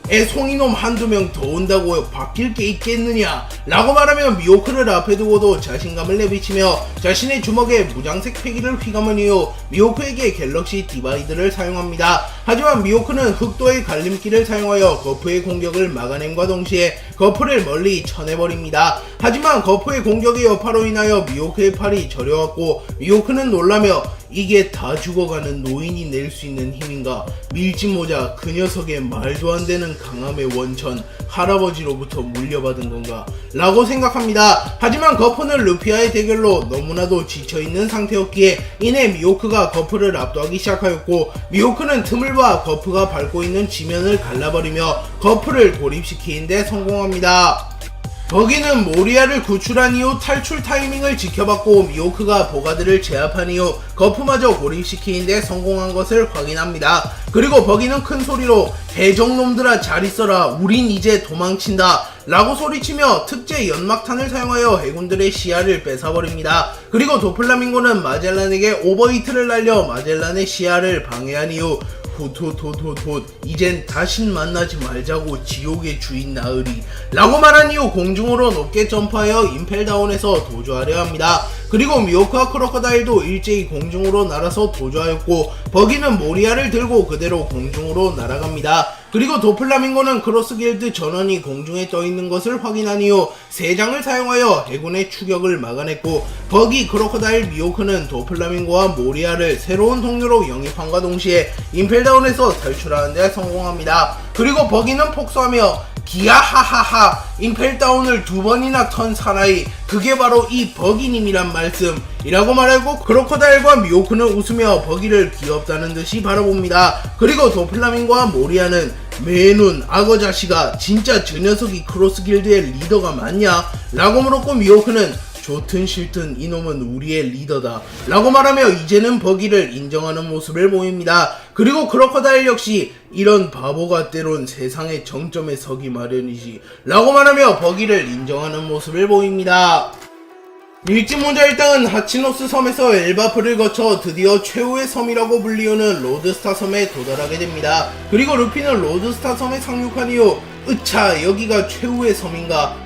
애 송이놈 한두 명 더 온다고 바뀔 게 있겠느냐 라고 말하며 미호크를 앞에 두고도 자신감을 내비치며 자신의 주먹에 무장색 패기를 휘감은 이후 미호크에게 갤럭시 디바이드를 사용합니다. 하지만 미호크는 흑도의 갈림길을 사용하여 거프의 공격을 막아냄과 동시에 거프를 멀리 쳐내버립니다. 하지만 거프의 공격의 여파로 인하여 미호크의 팔이 저려왔고, 미호크는 놀라며 이게 다 죽어가는 노인이 낼 수 있는 힘인가? 밀짚모자 그 녀석의 말도 안 되는 강함의 원천 할아버지로부터 물려받은 건가? 라고 생각합니다. 하지만 거프는 루피와의 대결로 너무나도 지쳐있는 상태였기에 이내 미호크가 거프를 압도하기 시작하였고, 미호크는 틈을 봐 거프가 밟고 있는 지면을 갈라버리며 거프를 고립시키는 데 성공합니다. 버기는 모리아를 구출한 이후 탈출 타이밍을 지켜봤고, 미호크가 보가드를 제압한 이후 거프마저 고립시키는데 성공한 것을 확인합니다. 그리고 버기는 큰 소리로 해적놈들아 잘 있어라, 우린 이제 도망친다 라고 소리치며 특제 연막탄을 사용하여 해군들의 시야를 뺏어버립니다. 그리고 도플라밍고는 마젤란에게 오버히트를 날려 마젤란의 시야를 방해한 이후 훗 이젠 다신 만나지 말자고 지옥의 주인 나으리 라고 말한 이후 공중으로 높게 점프하여 임펠다운에서 도주하려 합니다. 그리고 미호크와 크로커다일도 일제히 공중으로 날아서 도주하였고, 버기는 모리아를 들고 그대로 공중으로 날아갑니다. 그리고 도플라밍고는 크로스길드 전원이 공중에 떠있는 것을 확인한 이후 3장을 사용하여 해군의 추격을 막아냈고, 버기, 크로커다일, 미호크는 도플라밍고와 모리아를 새로운 동료로 영입함과 동시에 임펠다운에서 탈출하는 데 성공합니다. 그리고 버기는 폭소하며 기야하하하, 임펠다운을 2번이나 턴 사나이, 그게 바로 이 버기님이란 말씀 이라고 말하고, 크로커다일과 미호크는 웃으며 버기를 귀엽다는 듯이 바라봅니다. 그리고 도플라밍고와 모리아는 매눈 악어자식아, 진짜 저 녀석이 크로스길드의 리더가 맞냐? 라고 물었고, 미호크는 좋든 싫든 이놈은 우리의 리더다 라고 말하며 이제는 버기를 인정하는 모습을 보입니다. 그리고 크로커다일 역시 이런 바보가 때론 세상의 정점에 서기 마련이지 라고 말하며 버기를 인정하는 모습을 보입니다. 밀짚모자 일당은 하치노스 섬에서 엘바프를 거쳐 드디어 최후의 섬이라고 불리우는 로드스타 섬에 도달하게 됩니다. 그리고 루피는 로드스타 섬에 상륙한 이후 으차, 여기가 최후의 섬인가?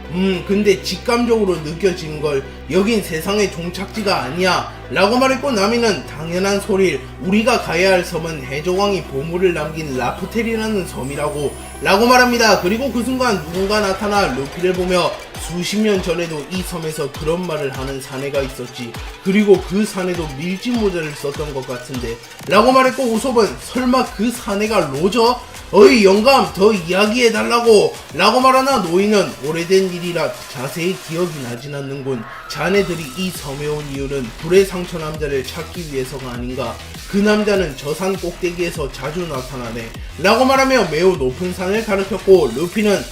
근데 직감적으로 느껴지는걸, 여긴 세상의 종착지가 아니야 라고 말했고, 나미는 당연한 소릴, 우리가 가야 할 섬은 해적왕이 보물을 남긴 라프텔이라는 섬이라고 라고 말합니다. 그리고 그 순간 누군가 나타나 루피를 보며 수십 년 전에도 이 섬에서 그런 말을 하는 사내가 있었지, 그리고 그 사내도 밀짚모자를 썼던 것 같은데 라고 말했고, 우섭은 설마 그 사내가 로저? 어이 영감, 더 이야기해달라고 라고 말하나 노인은 오래된 일이라 자세히 기억이 나진 않는군. 자네들이 이 섬에 온 이유는 불의 상처 남자를 찾기 위해서가 아닌가? 그 남자는 저 산 꼭대기에서 자주 나타나네 라고 말하며 매우 높은 산을 가리켰고, 루피는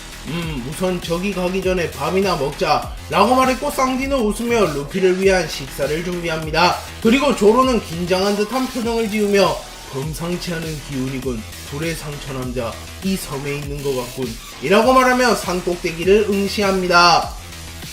우선 저기 가기 전에 밥이나 먹자 라고 말했고, 쌍디는 웃으며 루피를 위한 식사를 준비합니다. 그리고 조로는 긴장한 듯한 표정을 지으며 범상치 않은 기운이군, 불의 상처 남자 이 섬에 있는 것 같군 이라고 말하며 산 꼭대기를 응시합니다.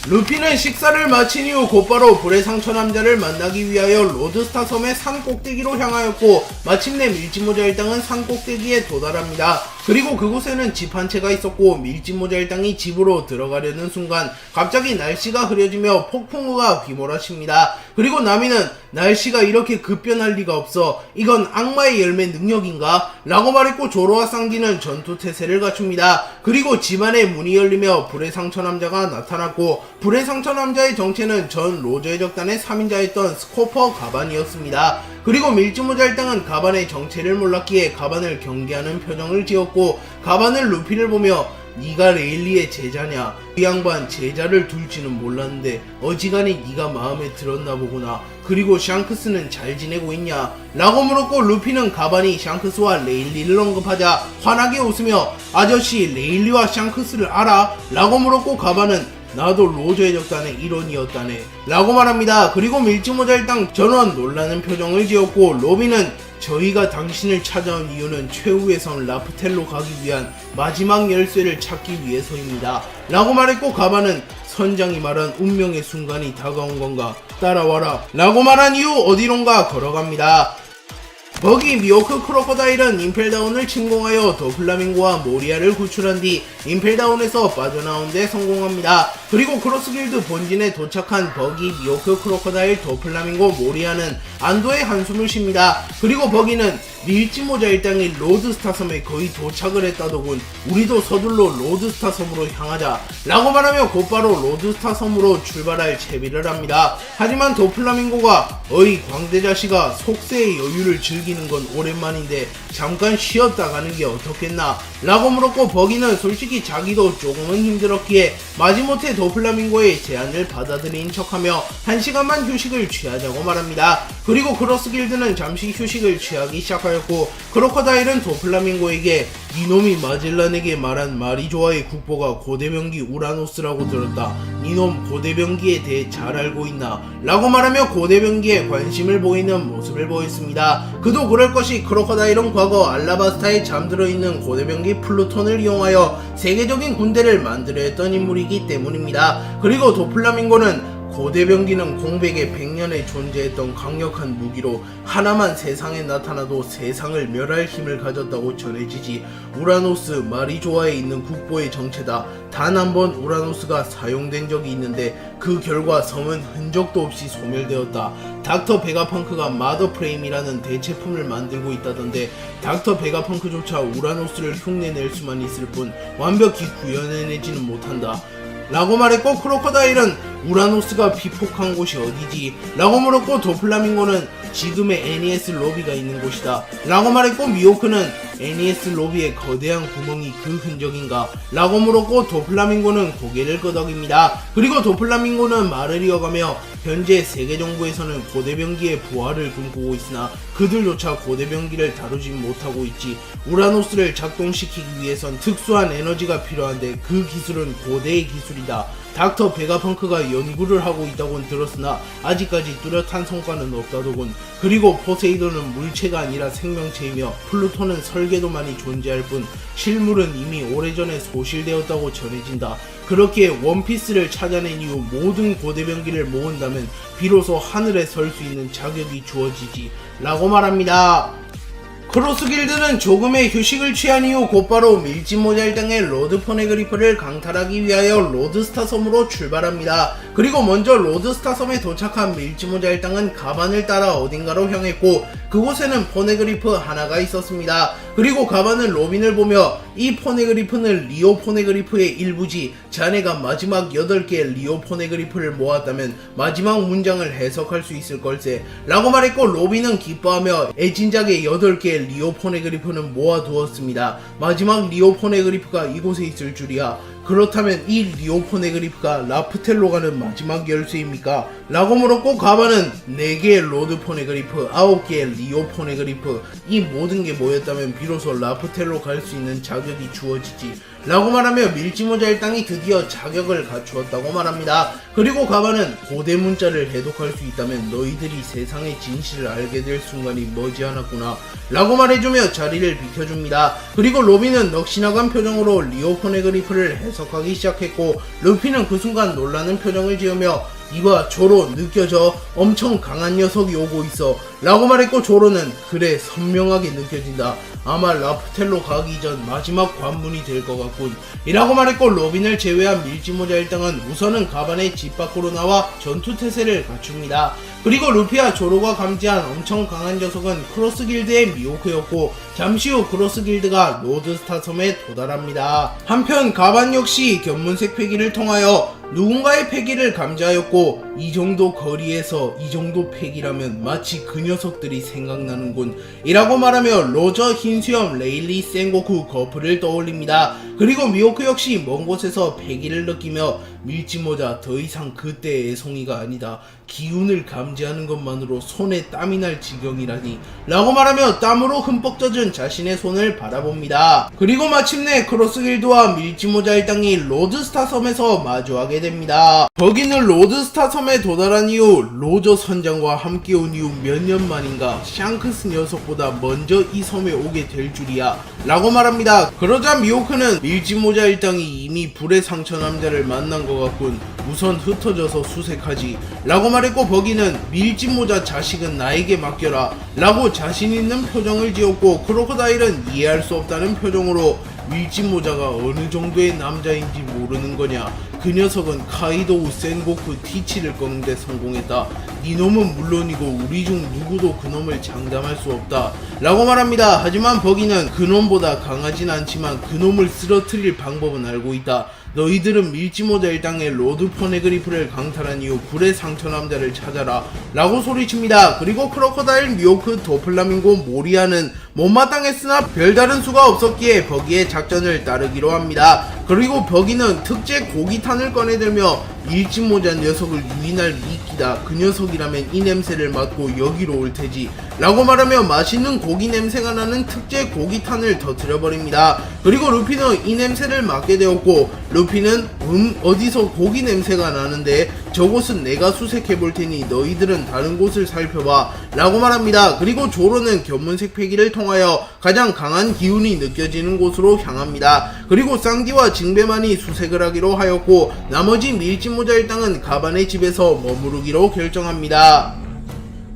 루피는 식사를 마친 이후 곧바로 불의 상처 남자를 만나기 위하여 로드스타 섬의 산 꼭대기로 향하였고, 마침내 밀짚모자 일당은 산 꼭대기에 도달합니다. 그리고 그곳에는 집 한 채가 있었고, 밀짚모자 일당이 집으로 들어가려는 순간 갑자기 날씨가 흐려지며 폭풍우가 휘몰아칩니다. 그리고 나미는 날씨가 이렇게 급변할 리가 없어, 이건 악마의 열매 능력인가? 라고 말했고, 조로와 쌍디는 전투 태세를 갖춥니다. 그리고 집안의 문이 열리며 불의 상처 남자가 나타났고, 불의 상처 남자의 정체는 전 로저의 적단의 3인자였던 스코퍼 가반이었습니다. 그리고 밀짚모자 일당은 가반의 정체를 몰랐기에 가반을 경계하는 표정을 지었고, 가반은 루피를 보며 네가 레일리의 제자냐? 이 양반 제자를 둘지는 몰랐는데 어지간히 네가 마음에 들었나 보구나. 그리고 샹크스는 잘 지내고 있냐? 라고 물었고, 루피는 가반이 샹크스와 레일리를 언급하자 환하게 웃으며 아저씨 레일리와 샹크스를 알아? 라고 물었고, 가반은 나도 로저의 적단의 일원이었다네 라고 말합니다. 그리고 밀짚모자 일당 전원 놀라는 표정을 지었고, 로비는 저희가 당신을 찾아온 이유는 최후의 성 라프텔로 가기 위한 마지막 열쇠를 찾기 위해서입니다. 라고 말했고 가바는 선장이 말한 운명의 순간이 다가온 건가 따라와라 라고 말한 이후 어디론가 걸어갑니다. 버기, 미호크, 크로커다일은 임펠다운을 침공하여 더 플라밍고와 모리아를 구출한 뒤 임펠다운에서 빠져나온 데 성공합니다. 그리고 크로스길드 본진에 도착한 버기, 미호크, 크로커다일, 더 플라밍고, 모리아는 안도의 한숨을 쉽니다. 그리고 버기는 밀지모자 일당인 로드스타 섬에 거의 도착을 했다더군. 우리도 서둘러 로드스타 섬으로 향하자 라고 말하며 곧바로 로드스타 섬으로 출발할 채비를 합니다. 하지만 더 플라밍고가 어이 광대자식아, 속세의 여유를 즐기는 건 오랜만인데 잠깐 쉬었다 가는 게 어떻겠나 라고 물었고 버기는 솔직히 자기도 조금은 힘들었기에 마지못해 더 플라밍고의 제안을 받아들인 척하며 1시간만 휴식을 취하자고 말합니다. 그리고 크로스길드는 잠시 휴식을 취하기 시작하였고 크로커다일은 더 플라밍고에게 니놈이 마젤란에게 말한 마리조아의 국보가 고대병기 우라노스라고 들었다. 니놈 고대병기에 대해 잘 알고 있나? 라고 말하며 고대병기에 관심을 보이는 모습을 보였습니다. 그도 그럴 것이 크로커다일은 과거 알라바스타에 잠들어 있는 고대병기 플루톤을 이용하여 세계적인 군대를 만들어 했던 인물이기 때문입니다. 그리고 더 플라밍고는 고대병기는 공백의 100년에 존재했던 강력한 무기로 하나만 세상에 나타나도 세상을 멸할 힘을 가졌다고 전해지지 우라노스 마리조아에 있는 국보의 정체다. 단 한 번 우라노스가 사용된 적이 있는데 그 결과 섬은 흔적도 없이 소멸되었다. 닥터 베가펑크가 마더프레임이라는 대체품을 만들고 있다던데 닥터 베가펑크조차 우라노스를 흉내낼 수만 있을 뿐 완벽히 구현해내지는 못한다. 라고 말했고 크로커다일은 우라노스가 비폭한 곳이 어디지? 라고 물었고 더 플라밍고는 지금의 NES 로비가 있는 곳이다 라고 말했고 미호크는 NES 로비에 거대한 구멍이 그 흔적인가? 라고 물었고 더 플라밍고는 고개를 끄덕입니다. 그리고 더 플라밍고는 말을 이어가며 현재 세계 정부에서는 고대병기의 부활을 꿈꾸고 있으나 그들조차 고대병기를 다루지 못하고 있지. 우라노스를 작동시키기 위해선 특수한 에너지가 필요한데 그 기술은 고대의 기술이다. 닥터 베가펑크가 연구를 하고 있다곤 들었으나 아직까지 뚜렷한 성과는 없다더군. 그리고 포세이돈은 물체가 아니라 생명체이며 플루톤은 설계도만이 존재할 뿐 실물은 이미 오래전에 소실되었다고 전해진다. 그렇기에 원피스를 찾아낸 이후 모든 고대병기를 모은다면 비로소 하늘에 설 수 있는 자격이 주어지지 라고 말합니다. 크로스길드는 조금의 휴식을 취한 이후 곧바로 밀지모잘당의 로드 포네그리프를 강탈하기 위하여 로드스타 섬으로 출발합니다. 그리고 먼저 로드스타 섬에 도착한 밀지모잘당은 가반을 따라 어딘가로 향했고 그곳에는 포네그리프 하나가 있었습니다. 그리고 가반은 로빈을 보며 이 포네그리프는 리오 포네그리프의 일부지. 자네가 마지막 8개의 리오 포네그리프를 모았다면 마지막 문장을 해석할 수 있을 걸세 라고 말했고 로빈은 기뻐하며 애진작의 8개의 리오 포네그리프는 모아두었습니다. 마지막 리오 포네그리프가 이곳에 있을 줄이야. 그렇다면 이 리오 포네그리프가 라프텔로 가는 마지막 열쇠입니까? 라고 물었고 가바는 4개의 로드 포네그리프, 9개의 리오 포네그리프, 이 모든 게 모였다면 비로소 라프텔로 갈 수 있는 자격이 주어지지 라고 말하며 밀지모자 일당이 드디어 자격을 갖추었다고 말합니다. 그리고 가바는 고대 문자를 해독할 수 있다면 너희들이 세상의 진실을 알게 될 순간이 머지않았구나 라고 말해주며 자리를 비켜줍니다. 그리고 로빈은 넋이나간 표정으로 리오 포네그리프를 해석하기 시작했고 루피는 그 순간 놀라는 표정을 지으며 이봐 조로 느껴져? 엄청 강한 녀석이 오고 있어 라고 말했고 조로는 그래 선명하게 느껴진다. 아마 라프텔로 가기 전 마지막 관문이 될 것 같군 이라고 말했고 로빈을 제외한 밀지모자 일당은 우선은 가반의 집 밖으로 나와 전투태세를 갖춥니다. 그리고 루피와 조로가 감지한 엄청 강한 녀석은 크로스길드의 미호크였고 잠시 후 크로스길드가 로드스타 섬에 도달합니다. 한편 가반 역시 견문색 패기를 통하여 누군가의 패기를 감지하였고 이 정도 거리에서 이 정도 패기라면 마치 그 녀석들이 생각나는군 이라고 말하며 로저, 흰수염, 레일리, 센고쿠, 거프를 떠올립니다. 그리고 미호크 역시 먼 곳에서 패기를 느끼며 밀짚모자 더 이상 그때의 애송이가 아니다. 기운을 감지하는 것만으로 손에 땀이 날 지경이라니 라고 말하며 땀으로 흠뻑 젖은 자신의 손을 바라봅니다. 그리고 마침내 크로스길드와 밀짚모자 일당이 로드스타 섬에서 마주하게 됩니다. 버기는 로드스타 섬에 도달한 이후 로저 선장과 함께 온 이후 몇 년 만인가 샹크스 녀석보다 먼저 이 섬에 오게 될 줄이야 라고 말합니다. 그러자 미호크는 밀짚모자 일당이 이미 불의 상처 남자를 만난 것 같군. 우선 흩어져서 수색하지 라고 말했고 버기는 밀짚모자 자식은 나에게 맡겨라 라고 자신 있는 표정을 지었고 크로커다일은 이해할 수 없다는 표정으로 밀짚모자가 어느 정도의 남자인지 모르는 거냐. 그 녀석은 카이도우 센고쿠 티치를 꺾는데 성공했다. 니놈은 물론이고 우리 중 누구도 그놈을 장담할 수 없다 라고 말합니다. 하지만 버기는 그놈보다 강하진 않지만 그놈을 쓰러뜨릴 방법은 알고 있다. 너희들은 밀짚모자 일당의 로드 포네그리프를 강탈한 이후 불의 상처 남자를 찾아라 라고 소리칩니다. 그리고 크로커다일, 미호크, 도플라밍고, 모리아는 못마땅했으나 별다른 수가 없었기에 버기의 작전을 따르기로 합니다. 그리고 버기는 특제 고기탄을 꺼내들며 밀짚모자 녀석을 유인할 미끼다. 그 녀석이라면 이 냄새를 맡고 여기로 올 테지 라고 말하며 맛있는 고기 냄새가 나는 특제 고기탄을 터뜨려버립니다. 그리고 루피는 이 냄새를 맡게 되었고 루피는 어디서 고기 냄새가 나는데 저곳은 내가 수색해볼 테니 너희들은 다른 곳을 살펴봐 라고 말합니다. 그리고 조로는 견문색 패기를 통하여 가장 강한 기운이 느껴지는 곳으로 향합니다. 그리고 쌍디와 징베만이 수색을 하기로 하였고 나머지 밀짚모자 일당은 가반의 집에서 머무르기로 결정합니다.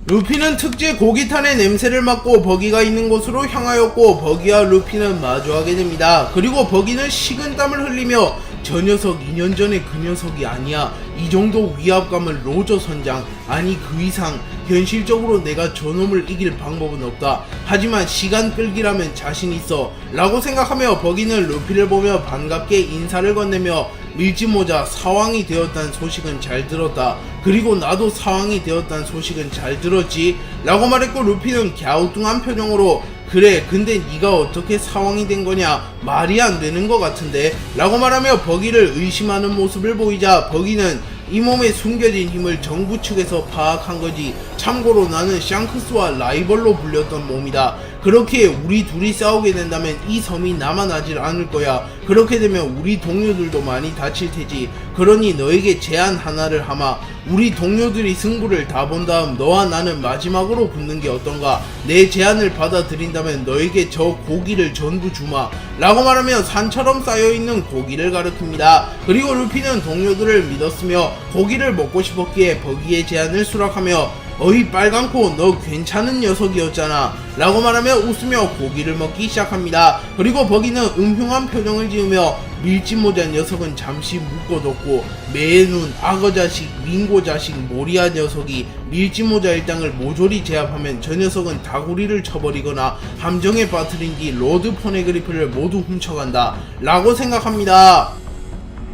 루피는 특제 고기탄의 냄새를 맡고 버기가 있는 곳으로 향하였고 버기와 루피는 마주하게 됩니다. 그리고 버기는 식은땀을 흘리며 저 녀석 2년 전에 그 녀석이 아니야. 이 정도 위압감은 로저 선장, 아니 그 이상 현실적으로 내가 저놈을 이길 방법은 없다. 하지만 시간 끌기라면 자신 있어 라고 생각하며 버기는 루피를 보며 반갑게 인사를 건네며 밀짚모자 사왕이 되었다는 소식은 잘 들었다. 그리고 나도 사왕이 되었다는 소식은 잘 들었지 라고 말했고 루피는 갸우뚱한 표정으로 그래 근데 네가 어떻게 사왕이 된 거냐 말이 안 되는 것 같은데 라고 말하며 버기를 의심하는 모습을 보이자 버기는 이 몸에 숨겨진 힘을 정부 측에서 파악한 거지. 참고로 나는 샹크스와 라이벌로 불렸던 몸이다. 그렇게 우리 둘이 싸우게 된다면 이 섬이 남아나질 않을 거야. 그렇게 되면 우리 동료들도 많이 다칠 테지. 그러니 너에게 제안 하나를 하마. 우리 동료들이 승부를 다 본 다음 너와 나는 마지막으로 붙는 게 어떤가. 내 제안을 받아들인다면 너에게 저 고기를 전부 주마 라고 말하며 산처럼 쌓여있는 고기를 가리킵니다. 그리고 루피는 동료들을 믿었으며 고기를 먹고 싶었기에 버기의 제안을 수락하며 어이 빨강코 너 괜찮은 녀석이었잖아 라고 말하며 웃으며 고기를 먹기 시작합니다. 그리고 버기는 음흉한 표정을 지으며 밀짚모자 녀석은 잠시 묶어뒀고 매눈, 악어자식, 윙고자식, 모리아 녀석이 밀짚모자 일당을 모조리 제압하면 저 녀석은 다구리를 쳐버리거나 함정에 빠뜨린 뒤 로드 포네그리프를 모두 훔쳐간다 라고 생각합니다.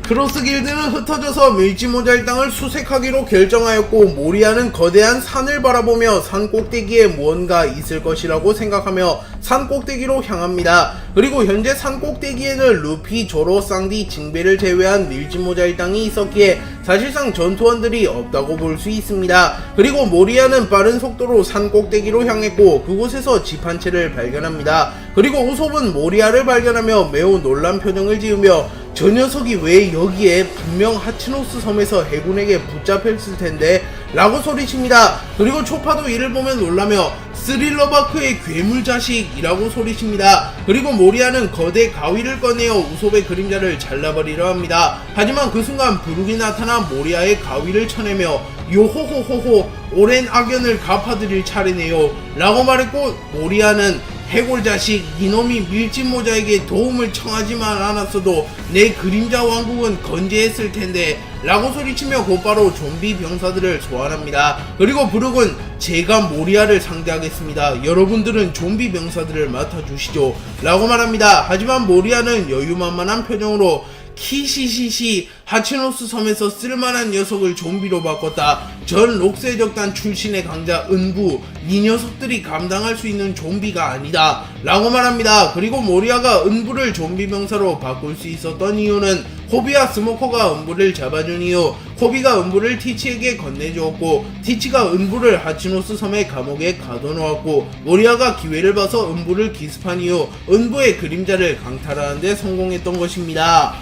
크로스길드는 흩어져서 밀짚모자 일당을 수색하기로 결정하였고 모리아는 거대한 산을 바라보며 산 꼭대기에 무언가 있을 것이라고 생각하며 산 꼭대기로 향합니다. 그리고 현재 산 꼭대기에는 루피, 조로, 쌍디, 징베를 제외한 밀짚모자 일당이 있었기에 사실상 전투원들이 없다고 볼 수 있습니다. 그리고 모리아는 빠른 속도로 산 꼭대기로 향했고 그곳에서 집 한 채를 발견합니다. 그리고 우솝은 모리아를 발견하며 매우 놀란 표정을 지으며 저 녀석이 왜 여기에 분명 하치노스 섬에서 해군에게 붙잡혔을 텐데 라고 소리칩니다. 그리고 초파도 이를 보며 놀라며 스릴러바크의 괴물 자식이라고 소리칩니다. 그리고 모리아는 거대 가위를 꺼내어 우솝의 그림자를 잘라버리려 합니다. 하지만 그 순간 부룩이 나타나 모리아의 가위를 쳐내며 요호호호호 오랜 악연을 갚아드릴 차례네요 라고 말했고 모리아는 해골자식 이놈이 밀짚모자에게 도움을 청하지만 않았어도 내 그림자 왕국은 건재했을 텐데 라고 소리치며 곧바로 좀비 병사들을 소환합니다. 그리고 부룩은 제가 모리아를 상대하겠습니다. 여러분들은 좀비 병사들을 맡아주시죠 라고 말합니다. 하지만 모리아는 여유만만한 표정으로 키시시시 하치노스 섬에서 쓸만한 녀석을 좀비로 바꿨다. 전 록세적단 출신의 강자 은부, 이 녀석들이 감당할 수 있는 좀비가 아니다 라고 말합니다. 그리고 모리아가 은부를 좀비 병사로 바꿀 수 있었던 이유는 코비와 스모커가 은부를 잡아준 이유, 코비가 은부를 티치에게 건네주었고 티치가 은부를 하치노스 섬의 감옥에 가둬놓았고 모리아가 기회를 봐서 은부를 기습한 이유, 은부의 그림자를 강탈하는 데 성공했던 것입니다.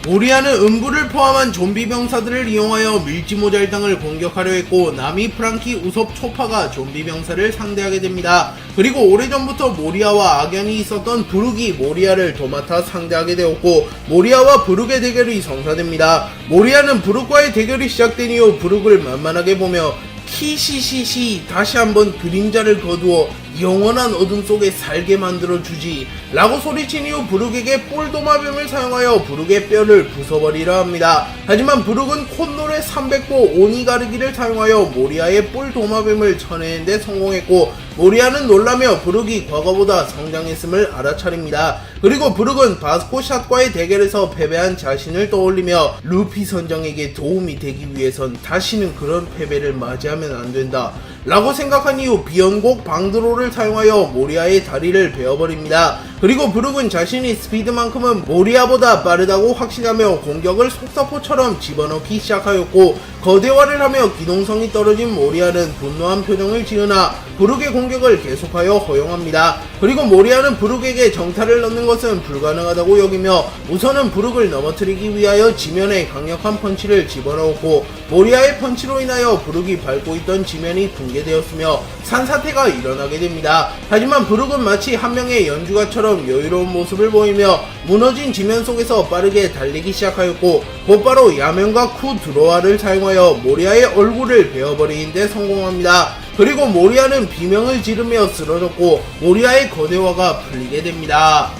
모리아는 은부를 포함한 좀비 병사들을 이용하여 밀지모잘당을 공격하려 했고 나미, 프랑키, 우섭, 초파가 좀비 병사를 상대하게 됩니다. 그리고 오래전부터 모리아와 악연이 있었던 브룩이 모리아를 도맡아 상대하게 되었고 모리아와 브룩의 대결이 성사됩니다. 모리아는 브룩과의 대결이 시작된 이후 브룩을 만만하게 보며 키시시시 다시 한번 그림자를 거두어 영원한 어둠 속에 살게 만들어주지 라고 소리친 이후 브룩에게 뿔도마뱀을 사용하여 브룩의 뼈를 부숴버리려 합니다. 하지만 브룩은 콧노래 300보 오니가르기를 사용하여 모리아의 뿔도마뱀을 쳐내는 데 성공했고 모리아는 놀라며 브룩이 과거보다 성장했음을 알아차립니다. 그리고 브룩은 바스코샷과의 대결에서 패배한 자신을 떠올리며 루피 선장에게 도움이 되기 위해선 다시는 그런 패배를 맞이하면 안된다 라고 생각한 이후 비연곡 방드로를 사용하여 모리아의 다리를 베어버립니다. 그리고 브룩은 자신이 스피드만큼은 모리아보다 빠르다고 확신하며 공격을 속사포처럼 집어넣기 시작하였고 거대화를 하며 기동성이 떨어진 모리아는 분노한 표정을 지으나 브룩의 공격을 계속하여 허용합니다. 그리고 모리아는 브룩에게 정타를 넣는 것은 불가능하다고 여기며 우선은 브룩을 넘어뜨리기 위하여 지면에 강력한 펀치를 집어넣었고 모리아의 펀치로 인하여 브룩이 밟고 있던 지면이 붕괴되었으며 산사태가 일어나게 됩니다. 하지만 브룩은 마치 한 명의 연주가처럼 여유로운 모습을 보이며 무너진 지면 속에서 빠르게 달리기 시작하였고 곧바로 야면과 쿠 드로아를 사용하여 모리아의 얼굴을 베어버리는 데 성공합니다. 그리고 모리아는 비명을 지르며 쓰러졌고 모리아의 거대화가 풀리게 됩니다.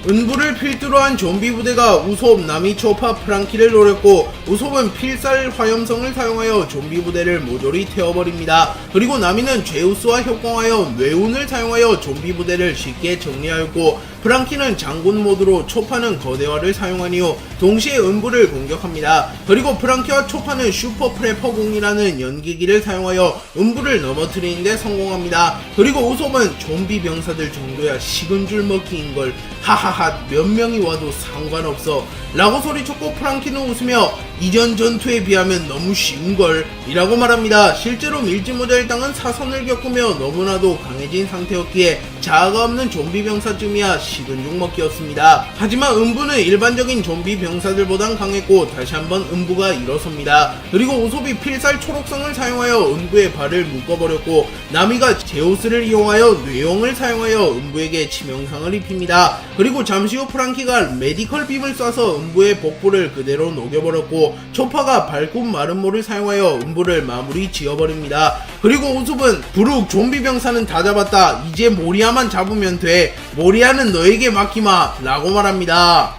은부를 필두로 한 좀비 부대가 우솝, 나미, 초파, 프랑키를 노렸고 우솝은 필살 화염성을 사용하여 좀비 부대를 모조리 태워버립니다. 그리고 나미는 제우스와 협공하여 뇌운을 사용하여 좀비 부대를 쉽게 정리하였고 프랑키는 장군 모드로 초파는 거대화를 사용한 이후 동시에 은부를 공격합니다. 그리고 프랑키와 초파는 슈퍼 프레퍼 공이라는 연기기를 사용하여 은부를 넘어뜨리는 데 성공합니다. 그리고 우솝은 좀비 병사들 정도야 식은 줄 먹기인걸 하하하 몇 명이 와도 상관없어 라고 소리쳤고 프랑키는 웃으며 이전 전투에 비하면 너무 쉬운걸 이라고 말합니다. 실제로 밀지모잘당은 사선을 겪으며 너무나도 강해진 상태였기에 자아가 없는 좀비 병사쯤이야 식은 죽 먹기였습니다. 하지만 은부는 일반적인 좀비 병사들보단 강했고 다시 한번 은부가 일어섭니다. 그리고 우솝이 필살 초록성을 사용하여 은부의 발을 묶어버렸고 나미가 제우스를 이용하여 뇌용을 사용하여 은부에게 치명상을 입힙니다. 그리고 잠시 후 프랑키가 메디컬 빔을 쏴서 은부의 복부를 그대로 녹여버렸고 초파가 발굽 마름모를 사용하여 은부를 마무리 지어버립니다. 그리고 우솝은 브룩 좀비 병사는 다 잡았다. 이제 모리아만 잡으면 돼. 모리아는 너에게 맡기마 라고 말합니다.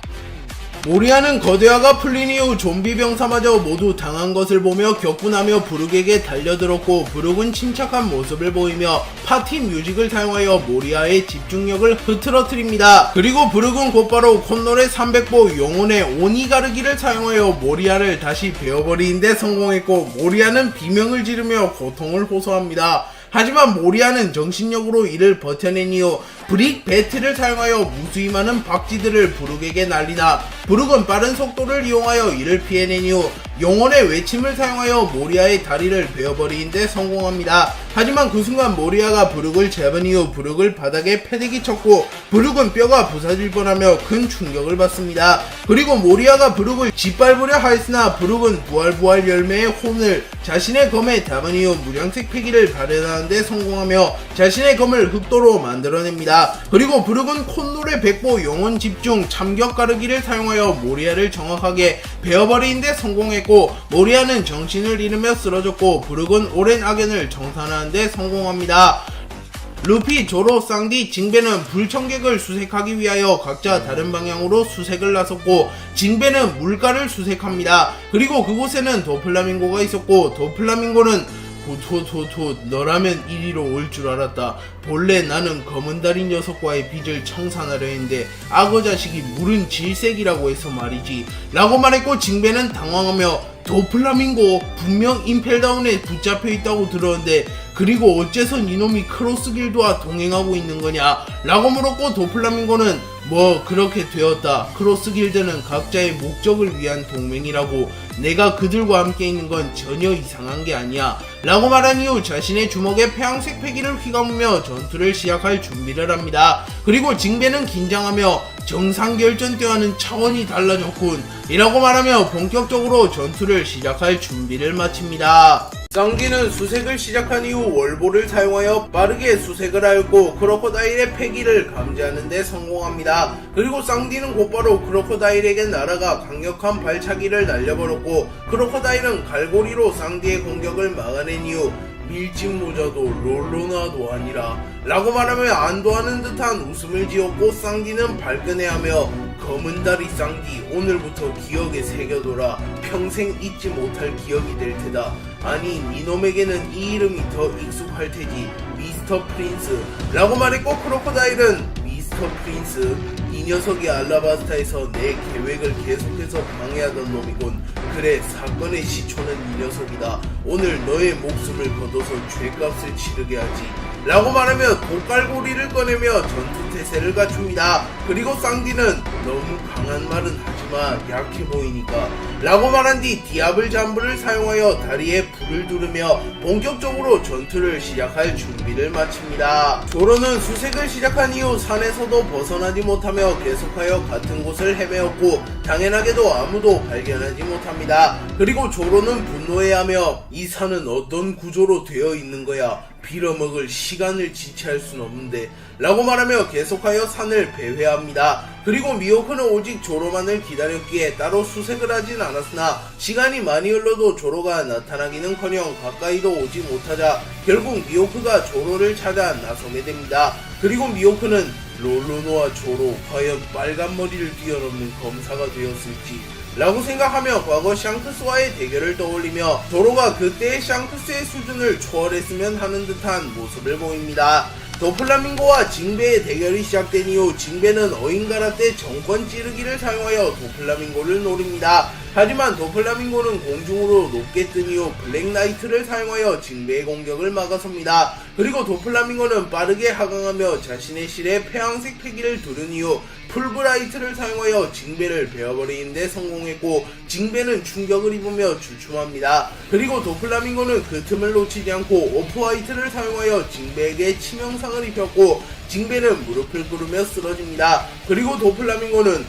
모리아는 거대화가 풀린 이후 좀비 병사마저 모두 당한 것을 보며 격분하며 브룩에게 달려들었고 브룩은 침착한 모습을 보이며 파티 뮤직을 사용하여 모리아의 집중력을 흐트러뜨립니다. 그리고 브룩은 곧바로 콧노래 300보 영혼의 오니가르기를 사용하여 모리아를 다시 베어버리는 데 성공했고 모리아는 비명을 지르며 고통을 호소합니다. 하지만 모리아는 정신력으로 이를 버텨낸 이후 브릭 배트를 사용하여 무수히 많은 박쥐들을 브룩에게 날리나 브룩은 빠른 속도를 이용하여 이를 피해낸 이후 영혼의 외침을 사용하여 모리아의 다리를 베어버리는 데 성공합니다. 하지만 그 순간 모리아가 브룩을 잡은 이후 브룩을 바닥에 패대기 쳤고 브룩은 뼈가 부서질 뻔하며 큰 충격을 받습니다. 그리고 모리아가 브룩을 짓밟으려 하였으나 브룩은 부활 열매의 혼을 자신의 검에 담은 이후 무량색 패기를 발현하는 데 성공하며 자신의 검을 흑도로 만들어냅니다. 그리고 브룩은 콧노래 100보 영혼 집중 참격 가르기를 사용하여 모리아를 정확하게 베어버리는 데 성공했고 모리아는 정신을 잃으며 쓰러졌고 브룩은 오랜 악연을 정산하는 데 성공합니다. 루피, 조로, 쌍디, 징베는 불청객을 수색하기 위하여 각자 다른 방향으로 수색을 나섰고 징베는 물가를 수색합니다. 그리고 그곳에는 도플라밍고가 있었고 도플라밍고는 호토토토 너라면 이리로 올 줄 알았다. 본래 나는 검은다리 녀석과의 빚을 청산하려 했는데 악어 자식이 물은 질색이라고 해서 말이지 라고 말했고, 징베는 당황하며 도플라밍고 분명 임펠다운에 붙잡혀 있다고 들었는데 그리고 어째선 이놈이 크로스 길드와 동행하고 있는 거냐 라고 물었고, 도플라밍고는 뭐 그렇게 되었다. 크로스 길드는 각자의 목적을 위한 동맹이라고, 내가 그들과 함께 있는 건 전혀 이상한 게 아니야 라고 말한 이후 자신의 주먹에 폐양색 패기를 휘감으며 전투를 시작할 준비를 합니다. 그리고 징베는 긴장하며 정상결전 때와는 차원이 달라졌군 이라고 말하며 본격적으로 전투를 시작할 준비를 마칩니다. 쌍디는 수색을 시작한 이후 월보를 사용하여 빠르게 수색을 하였고 크로코다일의 패기를 감지하는 데 성공합니다. 그리고 쌍디는 곧바로 크로코다일에게 날아가 강력한 발차기를 날려버렸고, 크로코다일은 갈고리로 쌍디의 공격을 막아낸 이후 밀짚모자도 롤로나도 아니라 라고 말하며 안도하는 듯한 웃음을 지었고, 쌍디는 발끈해하며 검은다리 쌍디, 오늘부터 기억에 새겨둬라. 평생 잊지 못할 기억이 될 테다. 아니 이놈에게는 이 이름이 더 익숙할 테지. 미스터 프린스 라고 말했고, 크로코다일은 미스터 프린스, 이 녀석이 알라바스타에서 내 계획을 계속해서 방해하던 놈이군. 그래, 사건의 시초는 이 녀석이다. 오늘 너의 목숨을 거둬서 죄값을 치르게 하지 라고 말하며 독갈고리를 꺼내며 전투태세를 갖춥니다. 그리고 쌍디는 너무 강한 말은 하지마, 약해 보이니까 라고 말한 뒤 디아블 잠브를 사용하여 다리에 불을 두르며 본격적으로 전투를 시작할 준비를 마칩니다. 조로는 수색을 시작한 이후 산에서도 벗어나지 못하며 계속하여 같은 곳을 헤매었고 당연하게도 아무도 발견하지 못합니다. 그리고 조로는 분노해하며 이 산은 어떤 구조로 되어 있는 거야, 빌어먹을 시간을 지체할 순 없는데 라고 말하며 계속하여 산을 배회합니다. 그리고 미호크는 오직 조로만을 기다렸기에 따로 수색을 하진 않았으나 시간이 많이 흘러도 조로가 나타나기는커녕 가까이도 오지 못하자 결국 미호크가 조로를 찾아 나서게 됩니다. 그리고 미호크는 롤로노와 조로, 과연 빨간 머리를 뛰어넘는 검사가 되었을지 라고 생각하며 과거 샹크스와의 대결을 떠올리며 조로가 그때의 샹크스의 수준을 초월했으면 하는 듯한 모습을 보입니다. 도플라밍고와 징베의 대결이 시작된 이후 징베는 어인가라 때 정권 찌르기를 사용하여 도플라밍고를 노립니다. 하지만 도플라밍고는 공중으로 높게 뜬 이후 블랙나이트를 사용하여 징베의 공격을 막아섭니다. 그리고 도플라밍고는 빠르게 하강하며 자신의 실에 폐황색 패기를 두른 이후 풀브라이트를 사용하여 징베를 베어버리는 데 성공했고 징베는 충격을 입으며 주춤합니다. 그리고 도플라밍고는 그 틈을 놓치지 않고 오프화이트를 사용하여 징베에게 치명상을 입혔고 징베는 무릎을 꿇으며 쓰러집니다. 그리고 도플라밍고는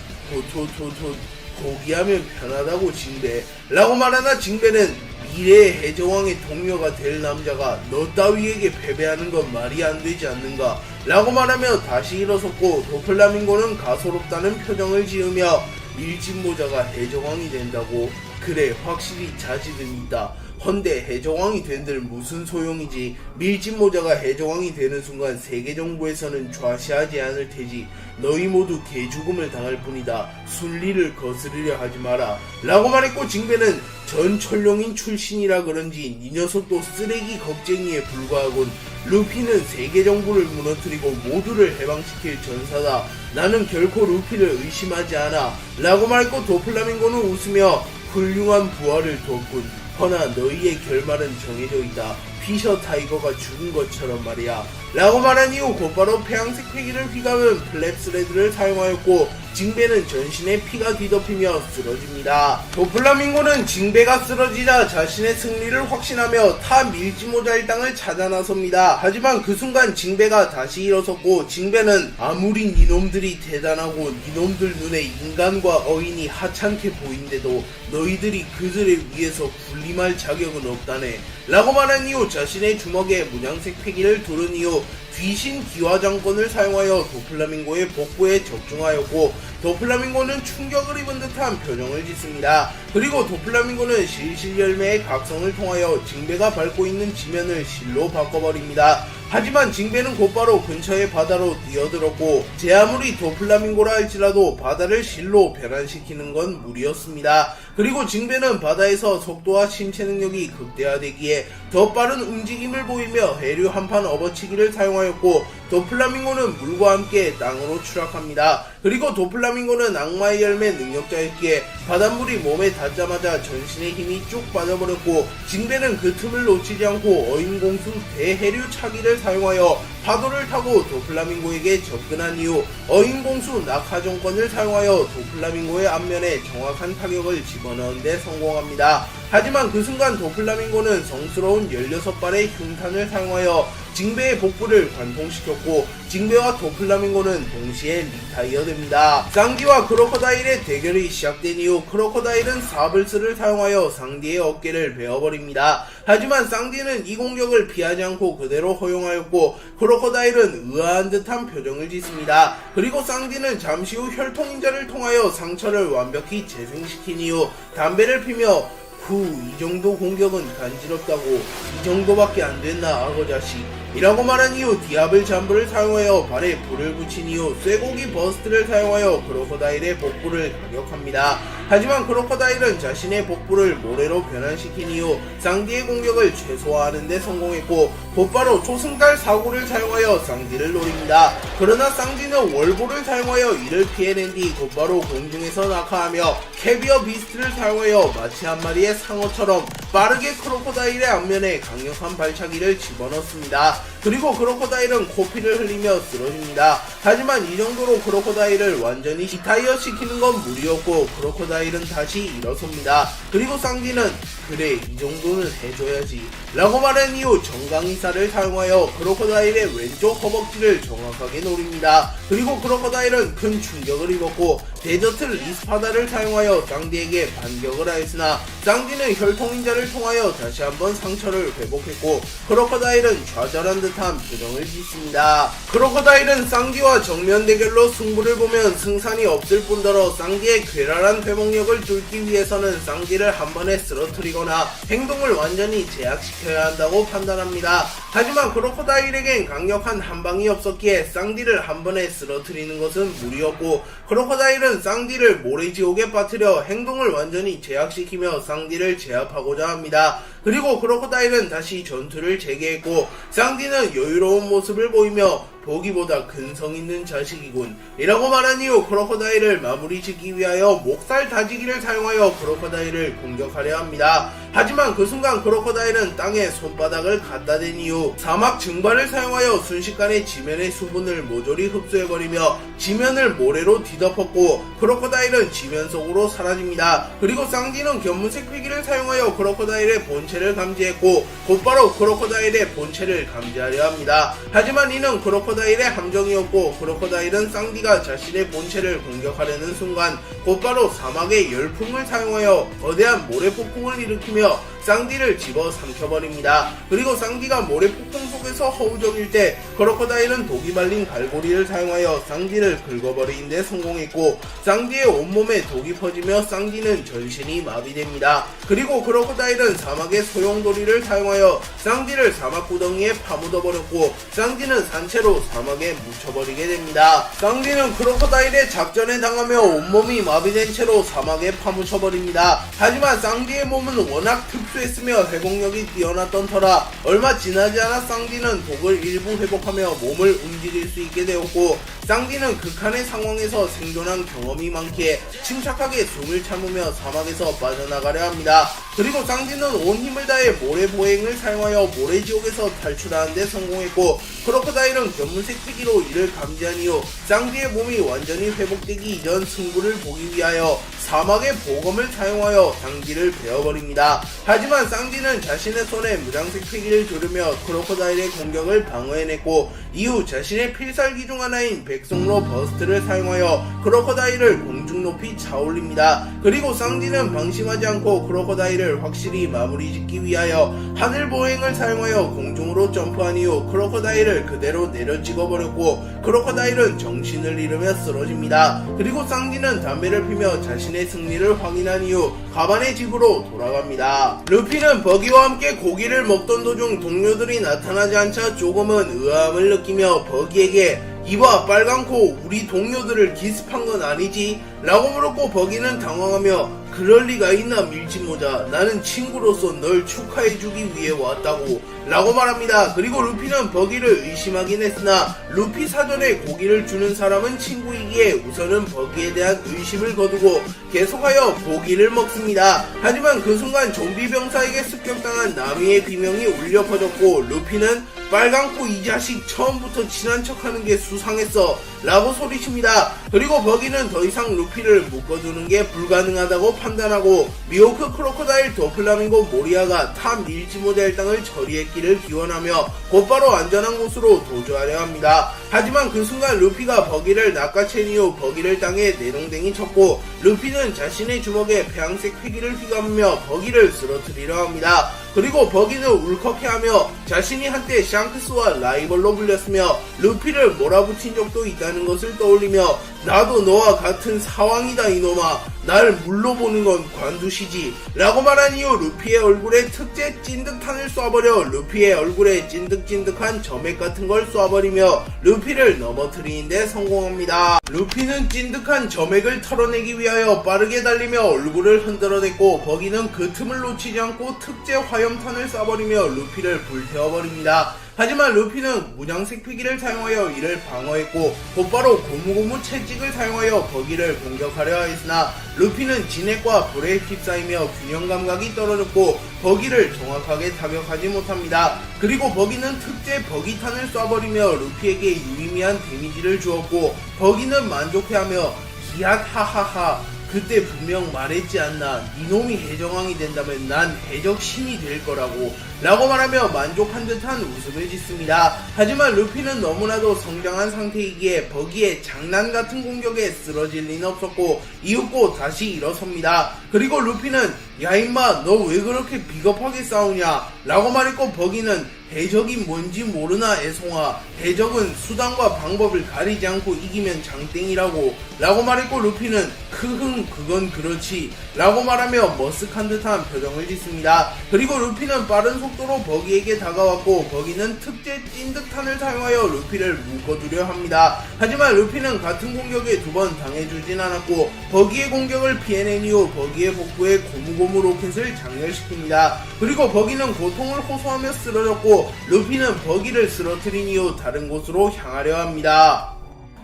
포기하면 편하다고 징베 라고 말하나 징베는 미래의 해적왕의 동료가 될 남자가 너 따위에게 패배하는 건 말이 안 되지 않는가 라고 말하며 다시 일어섰고 도플라밍고는 가소롭다는 표정을 지으며 밀짚모자가 해적왕이 된다고? 그래, 확실히 자질은 있다. 헌데 해적왕이 된들 무슨 소용이지. 밀짚모자가 해적왕이 되는 순간 세계정부에서는 좌시하지 않을 테지. 너희 모두 개죽음을 당할 뿐이다. 순리를 거스르려 하지 마라 라고 말했고 징베는 전철룡인 출신이라 그런지 이 녀석도 쓰레기 겁쟁이에 불과하군. 루피는 세계정부를 무너뜨리고 모두를 해방시킬 전사다. 나는 결코 루피를 의심하지 않아 라고 말했고 도플라밍고는 웃으며 훌륭한 부하를 뒀군. 허나 너희의 결말은 정해져 있다. 피셔 타이거가 죽은 것처럼 말이야 라고 말한 이후 곧바로 폐양색 패기를 휘감은 플랩스레드를 사용하였고 징베는 전신에 피가 뒤덮이며 쓰러집니다. 도플라밍고는 징베가 쓰러지자 자신의 승리를 확신하며 타 밀짚모자 일당을 찾아 나섭니다. 하지만 그 순간 징베가 다시 일어섰고 징베는 아무리 니놈들이 대단하고 니놈들 눈에 인간과 어인이 하찮게 보인데도 너희들이 그들에 의해서 군림할 자격은 없다네 라고 말한 이후 자신의 주먹에 문양색 패기를 두른 이후 귀신 기화장권을 사용하여 도플라밍고의 복부에 적중하였고 도플라밍고는 충격을 입은 듯한 표정을 짓습니다. 그리고 도플라밍고는 실실열매의 각성을 통하여 징베가 밟고 있는 지면을 실로 바꿔버립니다. 하지만 징베는 곧바로 근처의 바다로 뛰어들었고 제 아무리 도플라밍고라 할지라도 바다를 실로 변환시키는 건 무리였습니다. 그리고 징베는 바다에서 속도와 신체 능력이 극대화되기에 더 빠른 움직임을 보이며 해류 한판 업어치기를 사용하였고 도플라밍고는 물과 함께 땅으로 추락합니다. 그리고 도플라밍고는 악마의 열매 능력자였기에 바닷물이 몸에 닿자마자 전신의 힘이 쭉 빠져버렸고 징베는 그 틈을 놓치지 않고 어인공수 대해류 차기를 사용하여 파도를 타고 도플라밍고에게 접근한 이후 어인공수 낙하정권을 사용하여 도플라밍고의 앞면에 정확한 타격을 집어넣은 데 성공합니다. 하지만 그 순간 도플라밍고는 성스러운 16발의 흉탄을 사용하여 징베의 복부를 관통시켰고 징베와 도플라밍고는 동시에 리타이어 됩니다. 쌍디와 크로커다일의 대결이 시작된 이후 크로커다일은 사블스를 사용하여 쌍디의 어깨를 베어버립니다. 하지만 쌍디는 이 공격을 피하지 않고 그대로 허용하였고 크로커다일은 의아한 듯한 표정을 짓습니다. 그리고 쌍디는 잠시 후 혈통인자를 통하여 상처를 완벽히 재생시킨 이후 담배를 피며 이 정도 공격은 간지럽다고 이 정도밖에 안 됐나 악어 자식 이라고 말한 이후 디아블 잠브를 사용하여 발에 불을 붙인 이후 쇠고기 버스트를 사용하여 크로커다일의 복부를 공격합니다. 하지만 크로커다일은 자신의 복부를 모래로 변환시킨 이후 쌍디의 공격을 최소화하는 데 성공했고 곧바로 초승달 사고를 사용하여 쌍디를 노립니다. 그러나 쌍디는 월보를 사용하여 이를 피해낸 뒤 곧바로 공중에서 낙하하며 캐비어 비스트를 사용하여 마치 한 마리의 상어처럼 빠르게 크로커다일의 앞면에 강력한 발차기를 집어넣습니다. 그리고 크로커다일은 코피를 흘리며 쓰러집니다. 하지만 이 정도로 크로커다일을 완전히 리타이어 시키는 건 무리였고 크로커다일은 다시 일어섭니다. 그리고 쌍디는 그래 이 정도는 해줘야지 라고 말한 이후 정강이사를 사용하여 크로커다일의 왼쪽 허벅지를 정확하게 노립니다. 그리고 크로커다일은 큰 충격을 입었고 데저트 리스파다를 사용하여 쌍디에게 반격을 하였으나 쌍디는 혈통인자를 통하여 다시 한번 상처를 회복했고 크로커다일은 좌절한 듯한 표정을 짓습니다. 크로커다일은 쌍디와 정면 대결로 승부를 보면 승산이 없을 뿐더러 쌍디의 괴랄한 회복력을 뚫기 위해서는 쌍디를 한 번에 쓰러뜨리거나 행동을 완전히 제약시켜야 한다고 판단합니다. 하지만 크로커다일에겐 강력한 한방이 없었기에 쌍디를 한 번에 쓰러뜨리는 것은 무리였고 크로커다일은 쌍디를 모래지옥에 빠뜨려 행동을 완전히 제약시키며 쌍디를 제압하고자 합니다. 그리고 크로커다일은 다시 전투를 재개했고 쌍디는 여유로운 모습을 보이며 보기보다 근성 있는 자식이군 이라고 말한 이후 크로커다일을 마무리 짓기 위하여 목살 다지기를 사용하여 크로커다일을 공격하려 합니다. 하지만 그 순간 크로커다일은 땅에 손바닥을 갖다 댄 이후 사막 증발을 사용하여 순식간에 지면의 수분을 모조리 흡수해버리며 지면을 모래로 뒤덮었고 크로커다일은 지면 속으로 사라집니다. 그리고 쌍디는 견문색 필기를 사용하여 크로커다일의 본체를 감지했고 곧바로 크로커다일의 본체를 감지하려 합니다. 하지만 이는 크로커다일의 함정이었고 크로커다일은 쌍디가 자신의 본체를 공격하려는 순간 곧바로 사막의 열풍을 사용하여 거대한 모래폭풍을 일으키며 쌍디를 집어 삼켜버립니다. 그리고 쌍디가 모래폭풍 속에서 허우적일 때 크로커다일은 독이 발린 갈고리를 사용하여 쌍디를 긁어버리는 데 성공했고 쌍디의 온몸에 독이 퍼지며 쌍디는 전신이 마비됩니다. 그리고 크로커다일은 사막의 소용돌이를 사용하여 쌍디를 사막 구덩이에 파묻어버렸고 쌍디는 산채로 사막에 묻혀버리게 됩니다. 쌍디는 크로커다일의 작전에 당하며 온몸이 마비된 채로 사막에 파묻혀버립니다. 하지만 쌍디의 몸은 워낙 흡수했으며 회복력이 뛰어났던 터라 얼마 지나지 않아 쌍디는 독을 일부 회복하며 몸을 움직일 수 있게 되었고 쌍디는 극한의 상황에서 생존한 경험이 많기에 침착하게 숨을 참으며 사막에서 빠져나가려 합니다. 그리고 쌍디는 온 힘을 다해 모래보행을 사용하여 모래지옥에서 탈출하는 데 성공했고 크로커다일은 견문색 피기로 이를 감지한 이후 쌍디의 몸이 완전히 회복되기 이전 승부를 보기 위하여 사막의 보검을 사용하여 쌍디를 베어버립니다. 하지만 쌍디는 자신의 손에 무장색 피기를 두르며 크로커다일의 공격을 방어해냈고 이후 자신의 필살기 중 하나인 백성로 버스트를 사용하여 크로커다일을 공중 높이 차올립니다. 그리고 쌍디는 방심하지 않고 크로커다일을 확실히 마무리 짓기 위하여 하늘 보행을 사용하여 공중으로 점프한 이후 크로커다일을 그대로 내려 찍어버렸고 크로커다일은 정신을 잃으며 쓰러집니다. 그리고 쌍디는 담배를 피며 자신의 승리를 확인한 이후 가반의 집으로 돌아갑니다. 루피는 버기와 함께 고기를 먹던 도중 동료들이 나타나지 않자 조금은 의아함을 느끼며 버기에게 이봐 빨간 코 우리 동료들을 기습한 건 아니지? 라고 물었고 버기는 당황하며 그럴 리가 있나 밀짚모자 나는 친구로서 널 축하해주기 위해 왔다고 라고 말합니다. 그리고 루피는 버기를 의심하긴 했으나 루피 사전에 고기를 주는 사람은 친구이기에 우선은 버기에 대한 의심을 거두고 계속하여 고기를 먹습니다. 하지만 그 순간 좀비 병사에게 습격당한 나미의 비명이 울려 퍼졌고 루피는 빨강코 이 자식 처음부터 친한 척하는 게 수상했어 라고 소리칩니다. 그리고 버기는 더 이상 루피를 묶어두는 게 불가능하다고 판단하고 미호크 크로커다일 더플라밍고 모리아가 탑 밀지모자 일당을 처리했기를 기원하며 곧바로 안전한 곳으로 도주하려 합니다. 하지만 그 순간 루피가 버기를 낚아챈 이후 버기를 땅에 내동댕이 쳤고 루피는 자신의 주먹에 폐양색 회기를 휘감으며 버기를 쓰러뜨리려 합니다. 그리고 버기는 울컥해하며 자신이 한때 샹크스와 라이벌로 불렸으며 루피를 몰아붙인 적도 있다는 것을 떠올리며 나도 너와 같은 사왕이다 이놈아 날 물러보는 건 관두시지 라고 말한 이후 루피의 얼굴에 특제 찐득탄을 쏴버려 루피의 얼굴에 찐득찐득한 점액 같은 걸 쏴버리며 루피를 넘어뜨리는데 성공합니다. 루피는 찐득한 점액을 털어내기 위하여 빠르게 달리며 얼굴을 흔들어댔고 버기는 그 틈을 놓치지 않고 특제 화염탄을 쏴버리며 루피를 불태워버립니다. 하지만 루피는 문양색 피기를 사용하여 이를 방어했고 곧바로 고무고무 채찍을 사용하여 버기를 공격하려 했으나 루피는 진액과 불에 휩싸이며 균형 감각이 떨어졌고 버기를 정확하게 타격하지 못합니다. 그리고 버기는 특제 버기탄을 쏴버리며 루피에게 유의미한 데미지를 주었고 버기는 만족해하며 기앗 하하하 그때 분명 말했지 않나 이놈이 해적왕이 된다면 난 해적 신이 될 거라고 라고 말하며 만족한 듯한 웃음을 짓습니다. 하지만 루피는 너무나도 성장한 상태이기에 버기의 장난 같은 공격에 쓰러질 리는 없었고 이윽고 다시 일어섭니다. 그리고 루피는 야 임마 너 왜 그렇게 비겁하게 싸우냐 라고 말했고 버기는 해적이 뭔지 모르나 애송아 해적은 수단과 방법을 가리지 않고 이기면 장땡이라고 라고 말했고 루피는 크흥 그건 그렇지 라고 말하며 머쓱한 듯한 표정을 짓습니다. 그리고 루피는 빠른 속도로 버기에게 다가왔고 버기는 특제 찐득탄을 사용하여 루피를 묶어두려 합니다. 하지만 루피는 같은 공격에 두 번 당해주진 않았고 버기의 공격을 피해낸 이후 버기의 복부에 고무고무 로켓을 장렬시킵니다. 그리고 버기는 고통을 호소하며 쓰러졌고 루피는 버기를 쓰러뜨린 이후 다른 곳으로 향하려 합니다.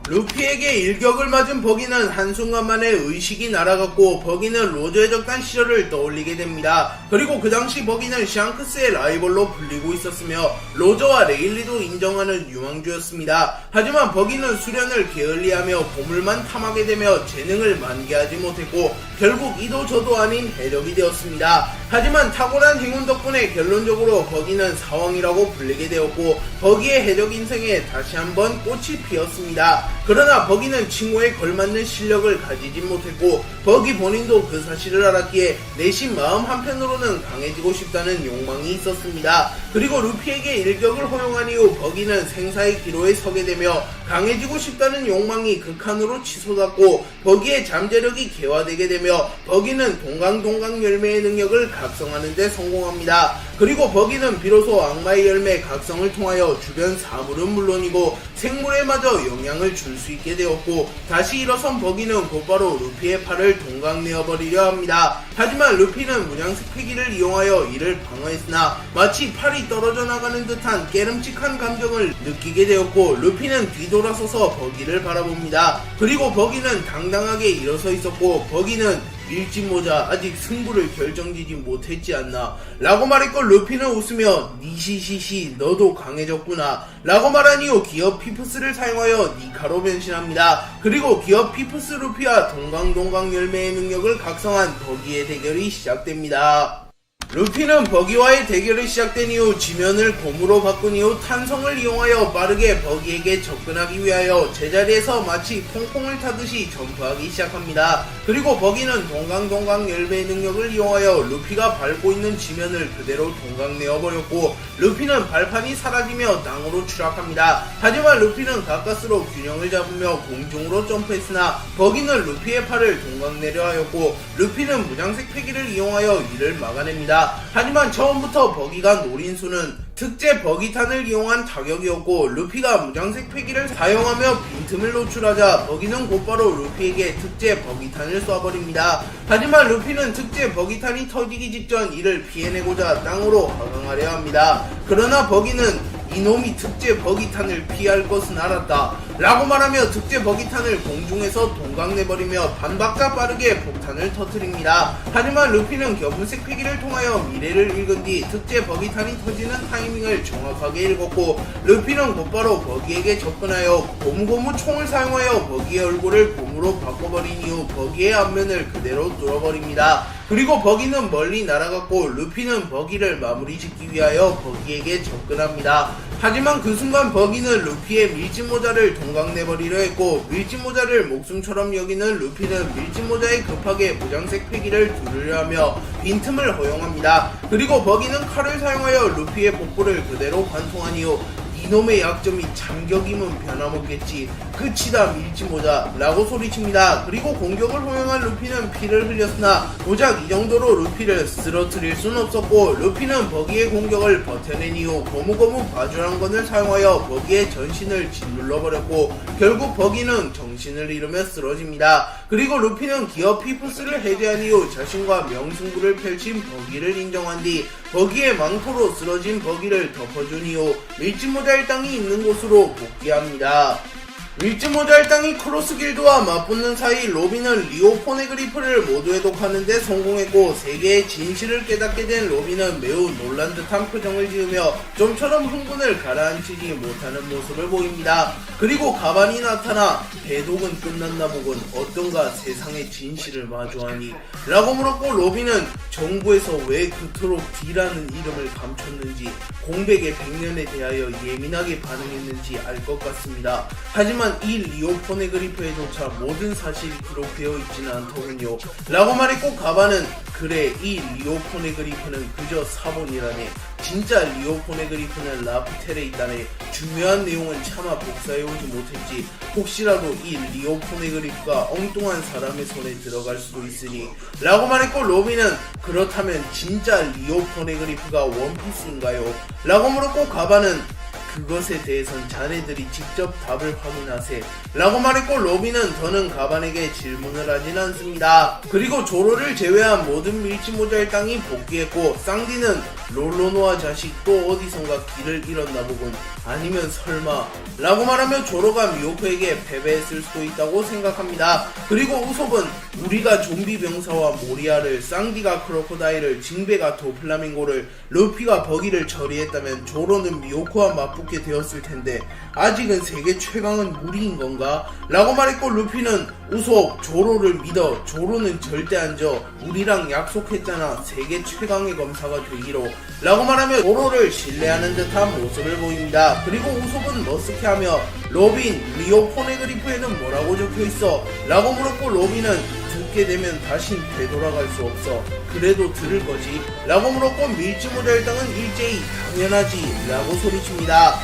루피에게 일격을 맞은 버기는 한순간만에 의식이 날아갔고 버기는 로저의 적단 시절을 떠올리게 됩니다. 그리고 그 당시 버기는 샹크스의 라이벌로 불리고 있었으며 로저와 레일리도 인정하는 유망주였습니다. 하지만 버기는 수련을 게을리하며 보물만 탐하게 되며 재능을 만개하지 못했고 결국 이도 저도 아닌 해적이 되었습니다. 하지만 탁월한 행운 덕분에 결론적으로 버기는 사왕이라고 불리게 되었고 버기의 해적 인생에 다시 한번 꽃이 피었습니다. 그러나 버기는 칭호에 걸맞는 실력을 가지지 못했고 버기 본인도 그 사실을 알았기에 내심 마음 한편으로는 강해지고 싶다는 욕망이 있었습니다. 그리고 루피에게 일격을 허용한 이후 버기는 생사의 기로에 서게 되며 강해지고 싶다는 욕망이 극한으로 치솟았고 버기의 잠재력이 개화되게 되며 버기는 동강동강 열매의 능력을 각성하는 데 성공합니다. 그리고 버기는 비로소 악마의 열매 각성을 통하여 주변 사물은 물론이고 생물에마저 영향을 줄 수 있게 되었고 다시 일어선 버기는 곧바로 루피의 팔을 동강내어버리려 합니다. 하지만 루피는 문양색 패기를 이용하여 이를 방어했으나 마치 팔이 떨어져 나가는 듯한 깨름칙한 감정을 느끼게 되었고 루피는 뒤돌아서서 버기를 바라봅니다. 그리고 버기는 당당하게 일어서 있었고 버기는 밀짚모자 아직 승부를 결정지지 못했지 않나 라고 말했고 루피는 웃으며 니시시시 너도 강해졌구나 라고 말한 이후 기업 피프스를 사용하여 니카로 변신합니다. 그리고 기업 피프스 루피와 동강동강 열매의 능력을 각성한 버기의 대결이 시작됩니다. 루피는 버기와의 대결이 시작된 이후 지면을 곰으로 바꾼 이후 탄성을 이용하여 빠르게 버기에게 접근하기 위하여 제자리에서 마치 퐁퐁을 타듯이 점프하기 시작합니다. 그리고 버기는 동강동강 열배의 능력을 이용하여 루피가 밟고 있는 지면을 그대로 동강내어버렸고 루피는 발판이 사라지며 땅으로 추락합니다. 하지만 루피는 가까스로 균형을 잡으며 공중으로 점프했으나 버기는 루피의 팔을 동강내려 하였고 루피는 무장색 패기를 이용하여 이를 막아냅니다. 하지만 처음부터 버기가 노린 수는 특제 버기탄을 이용한 타격이었고 루피가 무장색 패기를 사용하며 빈틈을 노출하자 버기는 곧바로 루피에게 특제 버기탄을 쏴버립니다. 하지만 루피는 특제 버기탄이 터지기 직전 이를 피해내고자 땅으로 하강하려 합니다. 그러나 버기는 이놈이 특제 버기탄을 피할 것은 알았다 라고 말하며 특제 버기탄을 공중에서 동강내버리며 반박자 빠르게 폭탄을 터뜨립니다. 하지만 루피는 겨분색 패기를 통하여 미래를 읽은 뒤 특제 버기탄이 터지는 타이밍을 정확하게 읽었고 루피는 곧바로 버기에게 접근하여 고무고무 총을 사용하여 버기의 얼굴을 곰으로 바꿔버린 이후 버기의 앞면을 그대로 뚫어버립니다. 그리고 버기는 멀리 날아갔고 루피는 버기를 마무리 짓기 위하여 버기에게 접근합니다. 하지만 그 순간 버기는 루피의 밀짚모자를 동강내버리려 했고 밀짚모자를 목숨처럼 여기는 루피는 밀짚모자에 급하게 무장색 패기를 두르려 하며 빈틈을 허용합니다. 그리고 버기는 칼을 사용하여 루피의 복부를 그대로 관통한 이후 이놈의 약점이 참격이면 변함없겠지 끝이다 밀짚모자 라고 소리칩니다. 그리고 공격을 허용한 루피는 피를 흘렸으나 고작 이 정도로 루피를 쓰러뜨릴 순 없었고 루피는 버기의 공격을 버텨낸 이후 고무고무 바주랑건을 사용하여 버기의 전신을 짓눌러버렸고 결국 버기는 정신을 잃으며 쓰러집니다. 그리고 루피는 기어 피프스를 해제한 이후 자신과 명승부를 펼친 버기를 인정한 뒤 버기의 망토로 쓰러진 버기를 덮어준 이후 밀짚모자의 땅이 있는 곳으로 복귀합니다. 밀짚모자의 땅이 크로스 길드와 맞붙는 사이 로빈은 리오 포네그리프를 모두 해독하는데 성공했고 세계의 진실을 깨닫게 된 로빈은 매우 놀란 듯한 표정을 지으며 좀처럼 흥분을 가라앉히지 못하는 모습을 보입니다. 그리고 가반이 나타나 해독은 끝났나 보군 어떤가 세상의 진실을 마주하니 라고 물었고 로빈은 정부에서 왜 그토록 D라는 이름을 감췄는지 공백의 100년에 대하여 예민하게 반응했는지 알 것 같습니다. 하지만 이 리오 포네그리프에조차 모든 사실이 기록되어 있지는 않더군요 라고 말했고 가반은 그래 이 리오 포네그리프는 그저 사본이라네 진짜 리오 포네그리프는 라프텔에 있다네 중요한 내용은 차마 복사해오지 못했지 혹시라도 이 리오 포네그리프가 엉뚱한 사람의 손에 들어갈 수도 있으니 라고 말했고 로빈은 그렇다면 진짜 리오 포네그리프가 원피스인가요? 라고 물었고 가반은 그것에 대해선 자네들이 직접 답을 확인하세 라고 말했고 로빈은 더는 가반에게 질문을 하진 않습니다. 그리고 조로를 제외한 모든 밀짚모자의 땅이 복귀했고 쌍디는 롤로노아 자식 또 어디선가 길을 잃었나 보군 아니면 설마 라고 말하며 조로가 미호크에게 패배했을 수도 있다고 생각합니다. 그리고 우섭은 우리가 좀비 병사와 모리아를 쌍디가 크로코다일을 징베가 도플라밍고를 루피가 버기를 처리했다면 조로는 미호크와 맞붙게 되었을 텐데 아직은 세계 최강은 무리인 건가? 라고 말했고 루피는 우섭 조로를 믿어 조로는 절대 안 져 우리랑 약속했잖아 세계 최강의 검사가 되기로 라고 말하며 조로를 신뢰하는 듯한 모습을 보입니다. 그리고 우섭은 머쓱해하며 로빈 리오 포네그리프에는 뭐라고 적혀있어? 라고 물었고 로빈은 듣게 되면 다신 되돌아갈 수 없어 그래도 들을 거지? 라고 물었고 밀짚모자의 땅은 일제히 당연하지 라고 소리칩니다.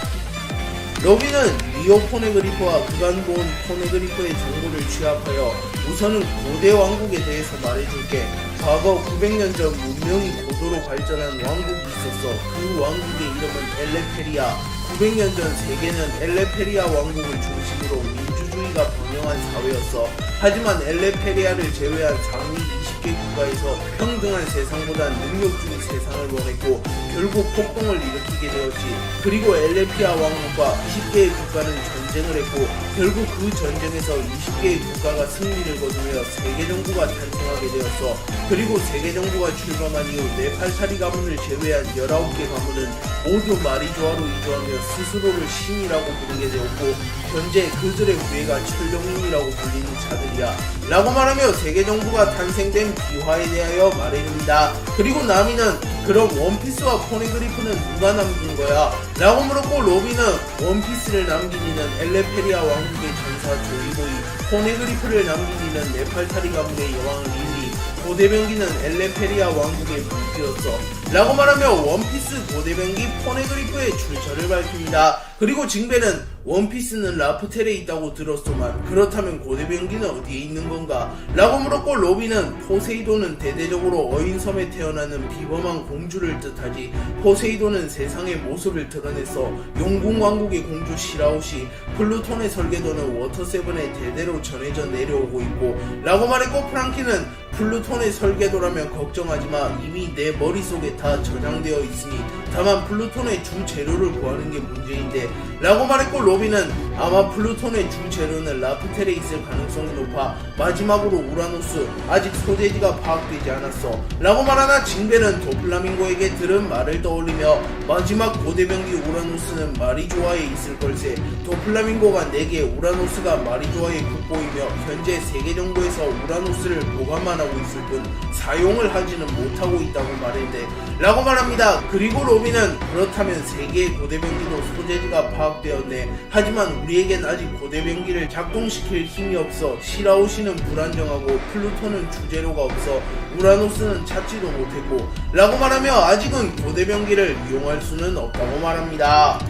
로빈은 리오 포네그리프와 그간 본 포네그리프의 정보를 취합하여 우선은 고대 왕국에 대해서 말해줄게. 과거 900년 전 문명이 고도로 발전한 왕국이 있었어. 그 왕국의 이름은 엘레페리아. 900년 전 세계는 엘레페리아 왕국을 중심으로 민주주의가 번영한 사회였어. 하지만 엘레페리아를 제외한 상위 20개 국가에서 평등한 세상보단 능력주의 세상을 원했고 결국 폭동을 일으키게 되었지. 그리고 엘레피아 왕국과 20개의 국가는 전쟁을 했고 결국 그 전쟁에서 20개의 국가가 승리를 거두며 세계정부가 탄생하게 되었어. 그리고 세계정부가 출범한 이후 네팔타리 가문을 제외한 19개 가문은 모두 마리조아로 이주하며 스스로를 신이라고 부르게 되었고 현재 그들의 후예가 철령인이라고 불리는 자들이야 라고 말하며 세계정부가 탄생된 비화에 대하여 말해줍니다. 그리고 나미는 그럼 원피스와 포네그리프는 누가 남긴 거야? 라고 물었고 로비는 원피스를 남긴 이는 엘레페리아 왕국의 전사 조이보이, 포네그리프를 남긴 이는 네팔타리 가문의 여왕 릴리, 고대병기는 엘레페리아 왕국의 무기였어 라고 말하며 원피스 고대병기 포네그리프의 출처를 밝힙니다. 그리고 징베는 원피스는 라프텔에 있다고 들었소만 그렇다면 고대병기는 어디에 있는 건가? 라고 물었고 로비는 포세이돈은 대대적으로 어인섬에 태어나는 비범한 공주를 뜻하지, 포세이돈은 세상의 모습을 드러내서 용궁왕국의 공주 시라오시, 플루톤의 설계도는 워터세븐에 대대로 전해져 내려오고 있고 라고 말했고 프랑키는 플루톤의 설계도라면 걱정하지마, 이미 내 머릿속에 다 저장되어 있으니 다만 플루톤의 주재료를 구하는 게 문제인데 라고 말했고 로비는 아마 플루톤의 주재료는 라프텔에 있을 가능성이 높아 마지막으로 우라노스, 아직 소재지가 파악되지 않았어 라고 말하나 징베는 도플라밍고에게 들은 말을 떠올리며 마지막 고대병기 우라노스는 마리조아에 있을 걸세, 도플라밍고가 내게 우라노스가 마리조아의 국보이며 현재 세계 정도에서 우라노스를 보관만 하고 있을 뿐 사용을 하지는 못하고 있다고 말했대 라고 말합니다. 그리고 로비는 그렇다면 세계의 고대병기도 소재지가 파악되었네, 하지만 우리에겐 아직 고대병기를 작동시킬 힘이 없어, 시라오시는 불안정하고 플루톤은 주재료가 없어 우라노스는 찾지도 못했고 라고 말하며 아직은 고대병기를 이용할 수는 없다고 말합니다.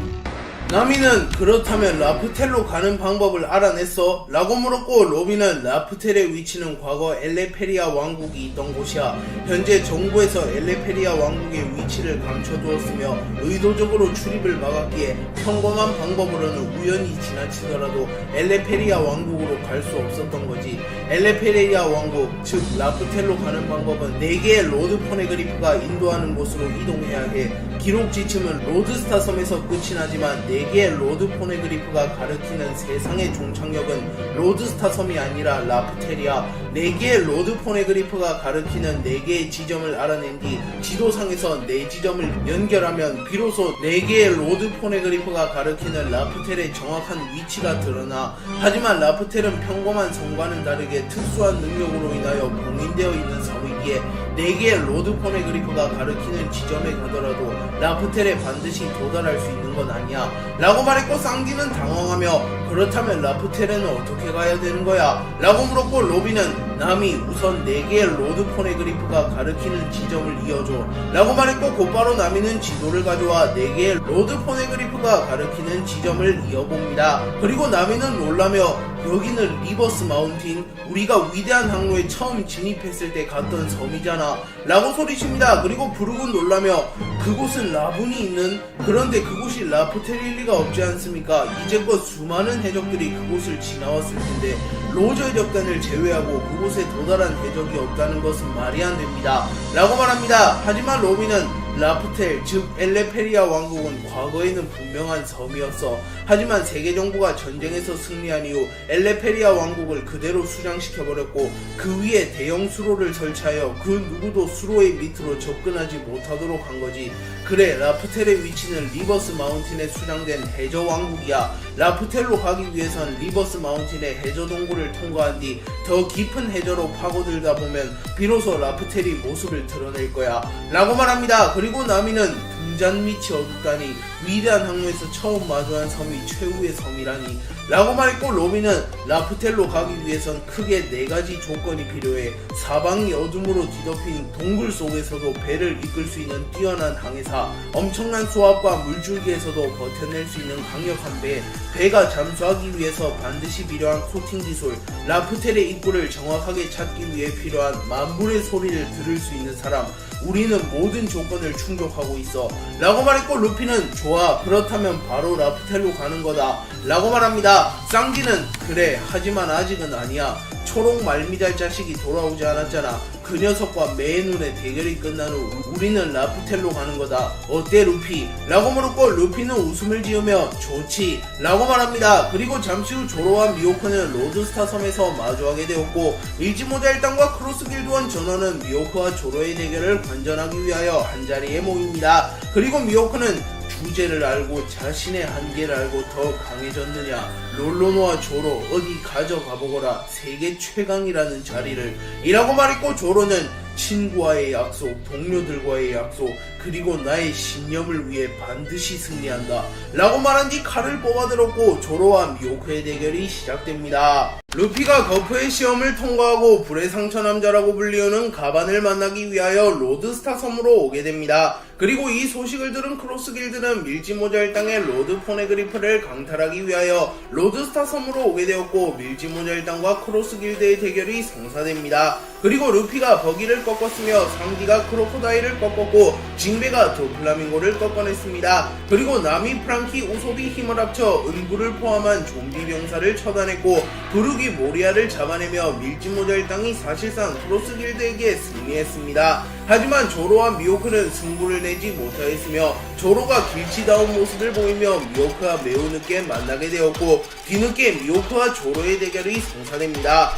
나미는 그렇다면 라프텔로 가는 방법을 알아냈어? 라고 물었고 로비는 라프텔의 위치는 과거 엘레페리아 왕국이 있던 곳이야. 현재 정부에서 엘레페리아 왕국의 위치를 감춰두었으며 의도적으로 출입을 막았기에 평범한 방법으로는 우연히 지나치더라도 엘레페리아 왕국으로 갈 수 없었던 거지. 엘레페리아 왕국, 즉 라프텔로 가는 방법은 4개의 로드 포네그리프가 인도하는 곳으로 이동해야 해. 기록 지침은 로드스타 섬에서 끝이 나지만 4개의 로드 포네그리프가 가리키는 세상의 종착역은 로드스타 섬이 아니라 라프텔이야. 4개의 로드 포네그리프가 가리키는 4개의 지점을 알아낸 뒤 지도상에서 4지점을 연결하면 비로소 4개의 로드 포네그리프가 가리키는 라프텔의 정확한 위치가 드러나. 하지만 라프텔은 평범한 섬과는 다르게 특수한 능력으로 인하여 봉인되어 있는 섬이기에 4개의 로드 포네그리프가 가리키는 지점에 가더라도 라프텔에 반드시 도달할 수 있는 건 아니야 라고 말했고 쌍기는 당황하며 그렇다면 라프텔에는 어떻게 가야 되는 거야? 라고 물었고 로비는 남이 우선 4개의 로드 포네그리프가 가리키는 지점을 이어줘 라고 말했고 곧바로 나미는 지도를 가져와 4개의 로드 포네그리프가 가리키는 지점을 이어봅니다. 그리고 나미는 놀라며 여기는 리버스 마운틴, 우리가 위대한 항로에 처음 진입했을 때 갔던 섬이잖아 라고 소리칩니다. 그리고 부르군 놀라며 그곳은 라분이 있는, 그런데 그곳이 라프텔일 리가 없지 않습니까? 이제껏 수많은 해적들이 그곳을 지나왔을 텐데 로저 해적단을 제외하고 그곳에 도달한 해적이 없다는 것은 말이 안 됩니다 라고 말합니다. 하지만 로비는 라프텔, 즉 엘레페리아 왕국은 과거에는 분명한 섬이었어. 하지만 세계 정부가 전쟁에서 승리한 이후 엘레페리아 왕국을 그대로 수장시켜버렸고 그 위에 대형 수로를 설치하여 그 누구도 수로의 밑으로 접근하지 못하도록 한 거지. 그래, 라프텔의 위치는 리버스 마운틴에 수장된 해저 왕국이야. 라프텔로 가기 위해선 리버스 마운틴의 해저 동굴을 통과한 뒤 더 깊은 해저로 파고들다 보면 비로소 라프텔이 모습을 드러낼 거야 라고 말합니다. 그리고 나미는 등잔 밑이 어둡다니 위대한 항로에서 처음 마주한 섬이 최후의 섬이라니 라고 말했고 로비는 라프텔로 가기 위해선 크게 4가지 조건이 필요해. 사방이 어둠으로 뒤덮인 동굴 속에서도 배를 이끌 수 있는 뛰어난 항해사, 엄청난 수압과 물줄기에서도 버텨낼 수 있는 강력한 배, 배가 잠수하기 위해서 반드시 필요한 코팅 기술, 라프텔의 입구를 정확하게 찾기 위해 필요한 만불의 소리를 들을 수 있는 사람. 우리는 모든 조건을 충족하고 있어 라고 말했고 루피는 좋아, 그렇다면 바로 라프텔로 가는 거다 라고 말합니다. 쌍기는 그래, 하지만 아직은 아니야. 초록 말미잘 자식이 돌아오지 않았잖아. 그 녀석과 매의 눈의 대결이 끝난 후 우리는 라프텔로 가는 거다. 어때 루피? 라고 물었고 루피는 웃음을 지으며 좋지 라고 말합니다. 그리고 잠시 후 조로와 미호크는 로드스타 섬에서 마주하게 되었고 일지모자 일당과 크로스 길드원 전원은 미호크와 조로의 대결을 관전하기 위하여 한자리에 모입니다. 그리고 미호크는 주제를 알고 자신의 한계를 알고 더 강해졌느냐, 롤로노와 조로 어디 가져가보거라, 세계 최강이라는 자리를 이라고 말했고 조로는 친구와의 약속, 동료들과의 약속, 그리고 나의 신념을 위해 반드시 승리한다 라고 말한 뒤 칼을 뽑아들었고 조로와 미호크의 대결이 시작됩니다. 루피가 거프의 시험을 통과하고 불의 상처 남자라고 불리우는 가반을 만나기 위하여 로드스타 섬으로 오게 됩니다. 그리고 이 소식을 들은 크로스 길드는 밀지 모자 일당의 로드 포네그리프를 강탈하기 위하여 로드스타 섬으로 오게 되었고 밀지 모자 일당과 크로스 길드의 대결이 성사됩니다. 그리고 루피가 버기를 꺾었으며 상디가 크로코다일을 꺾었고 징베가 도플라밍고를 꺾어냈습니다. 그리고 나미, 프랑키, 우소비 힘을 합쳐 은구를 포함한 좀비 병사를 처단했고 부르기 모리아를 잡아내며 밀지 모자 일당이 사실상 크로스 길드에게 승리했습니다. 하지만 조로와 미호크는 승부를 내지 못하였으며 조로가 길치다운 모습을 보이며 미호크와 매우 늦게 만나게 되었고 뒤늦게 미호크와 조로의 대결이 성사됩니다.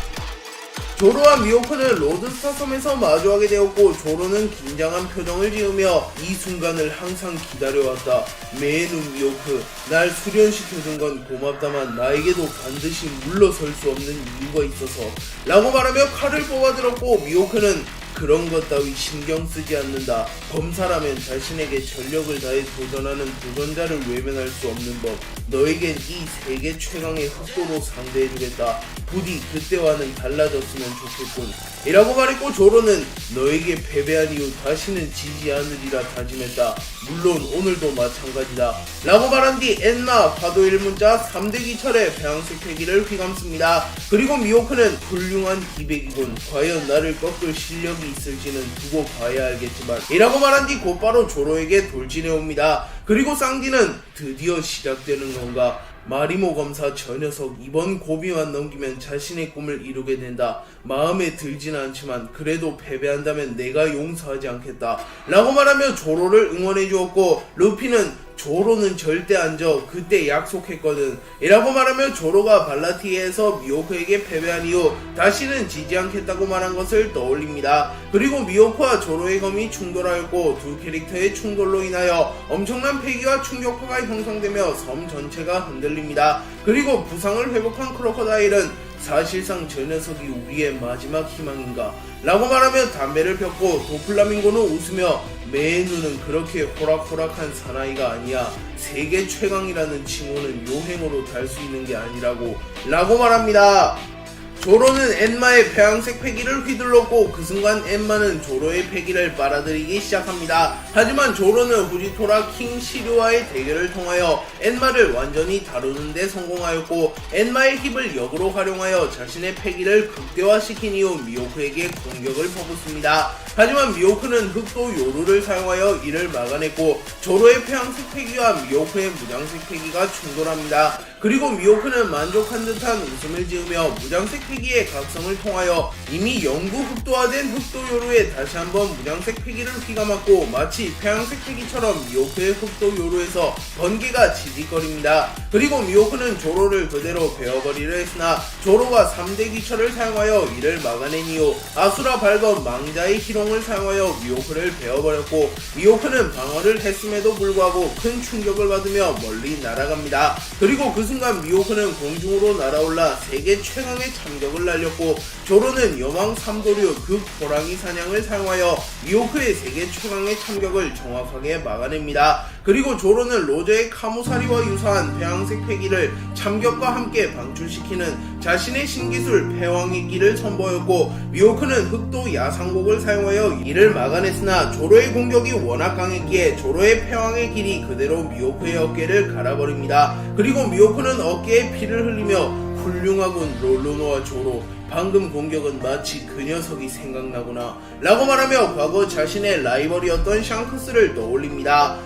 조로와 미호크는 로드스타 섬에서 마주하게 되었고 조로는 긴장한 표정을 지으며 이 순간을 항상 기다려왔다. 매눈 미호크, 날 수련시켜준 건 고맙다만 나에게도 반드시 물러설 수 없는 이유가 있어서 라고 말하며 칼을 뽑아들었고 미호크는 그런 것 따위 신경 쓰지 않는다. 검사라면 자신에게 전력을 다해 도전하는 도전자를 외면할 수 없는 법. 너에겐 이 세계 최강의 흑도로 상대해주겠다. 부디 그때와는 달라졌으면 좋겠군. 이라고 말했고 조로는 너에게 패배한 이후 다시는 지지 않으리라 다짐했다. 물론 오늘도 마찬가지다. 라고 말한 뒤 엔마, 파도 1문자 3대 기철의 배양색 패기를 휘감습니다. 그리고 미호크는 훌륭한 기백이군. 과연 나를 꺾을 실력이 있을지는 두고 봐야 알겠지만 이라고 말한 뒤 곧바로 조로에게 돌진해옵니다. 그리고 쌍디는 드디어 시작되는 건가? 마리모 검사 저 녀석 이번 고비만 넘기면 자신의 꿈을 이루게 된다. 마음에 들지는 않지만 그래도 패배한다면 내가 용서하지 않겠다 라고 말하며 조로를 응원해 주었고 루피는 조로는 절대 안 져. 그때 약속했거든. 이라고 말하며 조로가 발라티에서 미호크에게 패배한 이후 다시는 지지 않겠다고 말한 것을 떠올립니다. 그리고 미호크와 조로의 검이 충돌하였고 두 캐릭터의 충돌로 인하여 엄청난 패기와 충격파가 형성되며 섬 전체가 흔들립니다. 그리고 부상을 회복한 크로커다일은 사실상 저 녀석이 우리의 마지막 희망인가? 라고 말하며 담배를 폈고 도플라밍고는 웃으며 매눈은 그렇게 호락호락한 사나이가 아니야. 세계 최강이라는 칭호는 요행으로 달 수 있는 게 아니라고 라고 말합니다. 조로는 엔마의 배양색 패기를 휘둘렀고 그 순간 엔마는 조로의 패기를 빨아들이기 시작합니다. 하지만 조로는 후지토라 킹 시류와의 대결을 통하여 엔마를 완전히 다루는 데 성공하였고 엔마의 힙을 역으로 활용하여 자신의 패기를 극대화시킨 이후 미호크에게 공격을 퍼붓습니다. 하지만 미호크는 흑도 요루를 사용하여 이를 막아냈고 조로의 폐양색 패기와 미호크의 무장색 패기가 충돌합니다. 그리고 미호크는 만족한 듯한 웃음을 지으며 무장색 패기의 각성을 통하여 이미 영구 흑도화된 흑도 요루에 다시 한번 무장색 패기를 휘감았고 마치 폐양색 패기처럼 미호크의 흑도 요루에서 번개가 지직거립니다. 그리고 미호크는 조로를 그대로 베어버리려 했으나 조로가 3대 기철을 사용하여 이를 막아낸 이후 아수라 발검 망자의 희롱을 사용하여 미호크를 베어버렸고 미호크는 방어를 했음에도 불구하고 큰 충격을 받으며 멀리 날아갑니다. 그리고 그 순간 미호크는 공중으로 날아올라 세계 최강의 참격을 날렸고 조로는 여망 삼도류 극 호랑이 사냥을 사용하여 미호크의 세계 최강의 참격을 정확하게 막아냅니다. 그리고 조로는 로저의 카무사리와 유사한 폐왕색 패기를 참격과 함께 방출시키는 자신의 신기술 패왕의 길을 선보였고 미호크는 흑도 야상곡을 사용하여 이를 막아냈으나 조로의 공격이 워낙 강했기에 조로의 패왕의 길이 그대로 미호크의 어깨를 갈아버립니다. 그리고 미호크는 어깨에 피를 흘리며 훌륭하군 롤로노와 조로, 방금 공격은 마치 그 녀석이 생각나구나 라고 말하며 과거 자신의 라이벌이었던 샹크스를 떠올립니다.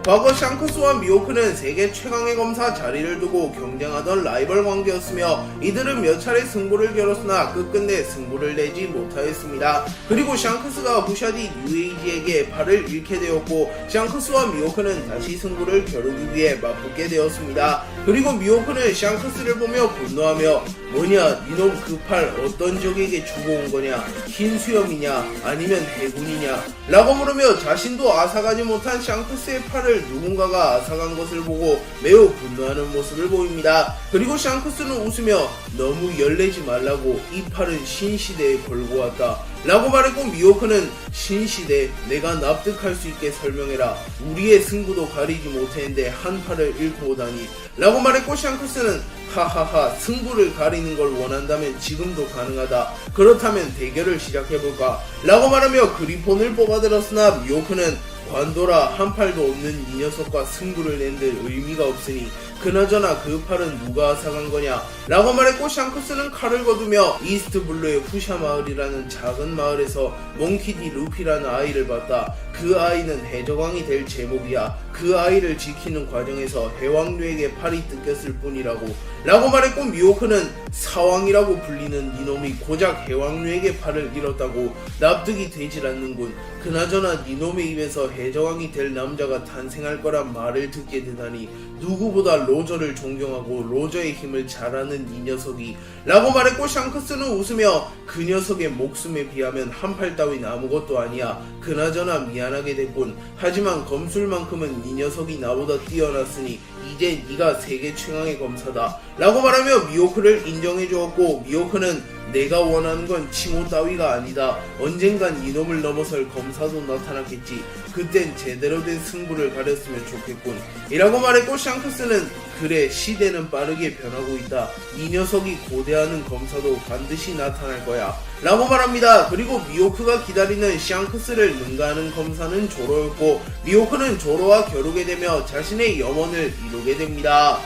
과거 샹크스와 미호크는 세계 최강의 검사 자리를 두고 경쟁하던 라이벌 관계였으며 이들은 몇 차례 승부를 겨뤘으나 끝끝내 승부를 내지 못하였습니다. 그리고 샹크스가 후샤디 뉴에이지에게 팔을 잃게 되었고 샹크스와 미호크는 다시 승부를 겨루기 위해 맞붙게 되었습니다. 그리고 미호크는 샹크스를 보며 분노하며 뭐냐 니놈 그 팔 어떤 적에게 주고 온 거냐, 흰 수염이냐 아니면 해군이냐 라고 물으며 자신도 앗아가지 못한 샹크스의 팔을 팔을 누군가가 앗아간 것을 보고 매우 분노하는 모습을 보입니다. 그리고 샹크스는 웃으며 너무 열내지 말라고 이 팔은 신시대에 걸고 왔다 라고 말했고, 미호크는 신시대, 내가 납득할 수 있게 설명해라. 우리의 승부도 가리지 못했는데 한 팔을 잃고 오다니 라고 말했고, 샹크스는 하하하, 승부를 가리는 걸 원한다면 지금도 가능하다. 그렇다면 대결을 시작해볼까 라고 말하며 그리폰을 뽑아들었으나 미호크는 관둬라, 한 팔도 없는 이 녀석과 승부를 낸들 의미가 없으니 그나저나 그 팔은 누가 앗아간 거냐 라고 말했고, 샹크스는 칼을 거두며 이스트블루의 후샤 마을이라는 작은 마을에서 몽키디 루피라는 아이를 봤다. 그 아이는 해적왕이 될 제목이야. 그 아이를 지키는 과정에서 해왕류에게 팔이 뜯겼을 뿐이라고 라고 말했고, 미호크는 사왕이라고 불리는 이놈이 고작 해왕류에게 팔을 잃었다고 납득이 되질 않는군. 그나저나 이놈의 입에서 해적왕이 될 남자가 탄생할 거란 말을 듣게 되다니 누구보다 로저를 존경하고 로저의 힘을 잘 아는 이 녀석이 라고 말했고, 샹크스는 웃으며 그 녀석의 목숨에 비하면 한 팔 따윈 아무것도 아니야. 그나저나 미안하게 됐군. 하지만 검술만큼은 이 녀석이 나보다 뛰어났으니 이제 네가 세계 최강의 검사다 라고 말하며 미호크를 인정해주었고, 미호크는 내가 원하는 건 칭호 따위가 아니다. 언젠간 이놈을 넘어설 검사도 나타났겠지. 그땐 제대로 된 승부를 가렸으면 좋겠군 이라고 말했고, 샹크스는 그래, 시대는 빠르게 변하고 있다. 이 녀석이 고대하는 검사도 반드시 나타날 거야 라고 말합니다. 그리고 미호크가 기다리는 샹크스를 능가하는 검사는 조로였고, 미호크는 조로와 겨루게 되며 자신의 염원을 이루게 됩니다.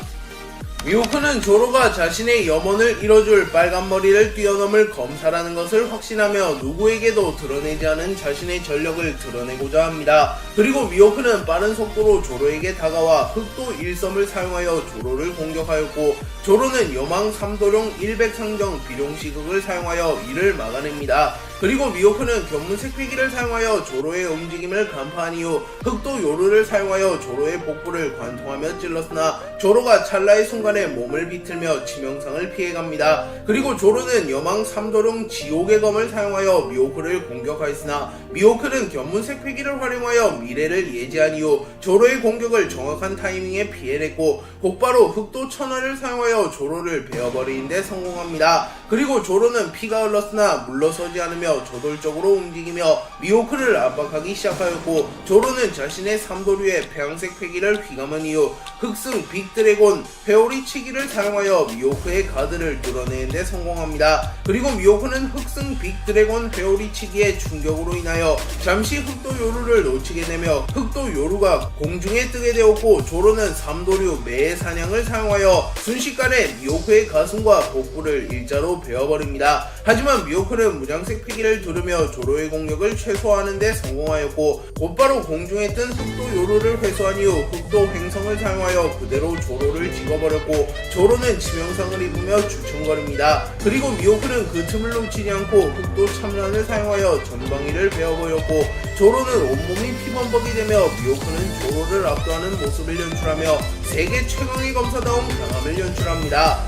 미호크는 조로가 자신의 염원을 이뤄줄 빨간 머리를 뛰어넘을 검사라는 것을 확신하며 누구에게도 드러내지 않은 자신의 전력을 드러내고자 합니다. 그리고 미호크는 빠른 속도로 조로에게 다가와 흑도 1섬을 사용하여 조로를 공격하였고, 조로는 여망 3도룡 100상정 비룡시극을 사용하여 이를 막아냅니다. 그리고 미호크는 견문색 피기를 사용하여 조로의 움직임을 간파한 이후 흑도 요루를 사용하여 조로의 복부를 관통하며 찔렀으나 조로가 찰나의 순간에 몸을 비틀며 치명상을 피해갑니다. 그리고 조로는 여망 3도룡 지옥의 검을 사용하여 미호크를 공격하였으나 미호크는 견문색 피기를 활용하여 미래를 예지한 이후 조로의 공격을 정확한 타이밍에 피해냈고, 곧바로 흑도 천하를 사용하여 조로를 베어버리는 데 성공합니다. 그리고 조로는 피가 흘렀으나 물러서지 않으며 저돌적으로 움직이며 미호크를 압박하기 시작하였고, 조로는 자신의 삼도류의 폐양색 패기를 휘감은 이후 흑승 빅드래곤 회오리치기를 사용하여 미호크의 가드를 뚫어내는 데 성공합니다. 그리고 미호크는 흑승 빅드래곤 회오리치기의 충격으로 인하여 잠시 흑도 요루를 놓치게 되며 흑도 요루가 공중에 뜨게 되었고, 조로는 삼도류 매의 사냥을 사용하여 순식간에 미호크의 가슴과 복부를 일자로 베어버립니다. 하지만 미호크는 무장색 피기를 두르며 조로의 공격을 최소화하는 데 성공하였고, 곧바로 공중에 뜬 흑도 요루를 회수한 이후 흑도 횡성을 사용하여 그대로 조로를 찍어버렸고, 조로는 치명상을 입으며 주춤거립니다. 그리고 미호크는 그 틈을 놓치지 않고 흑도 참란을 사용하여 전방위를 베어버렸고, 조로는 온몸이 피범벅이 되며 미호크는 조로를 압도하는 모습을 연출하며 세계 최강의 검사다운 강함을 연출합니다.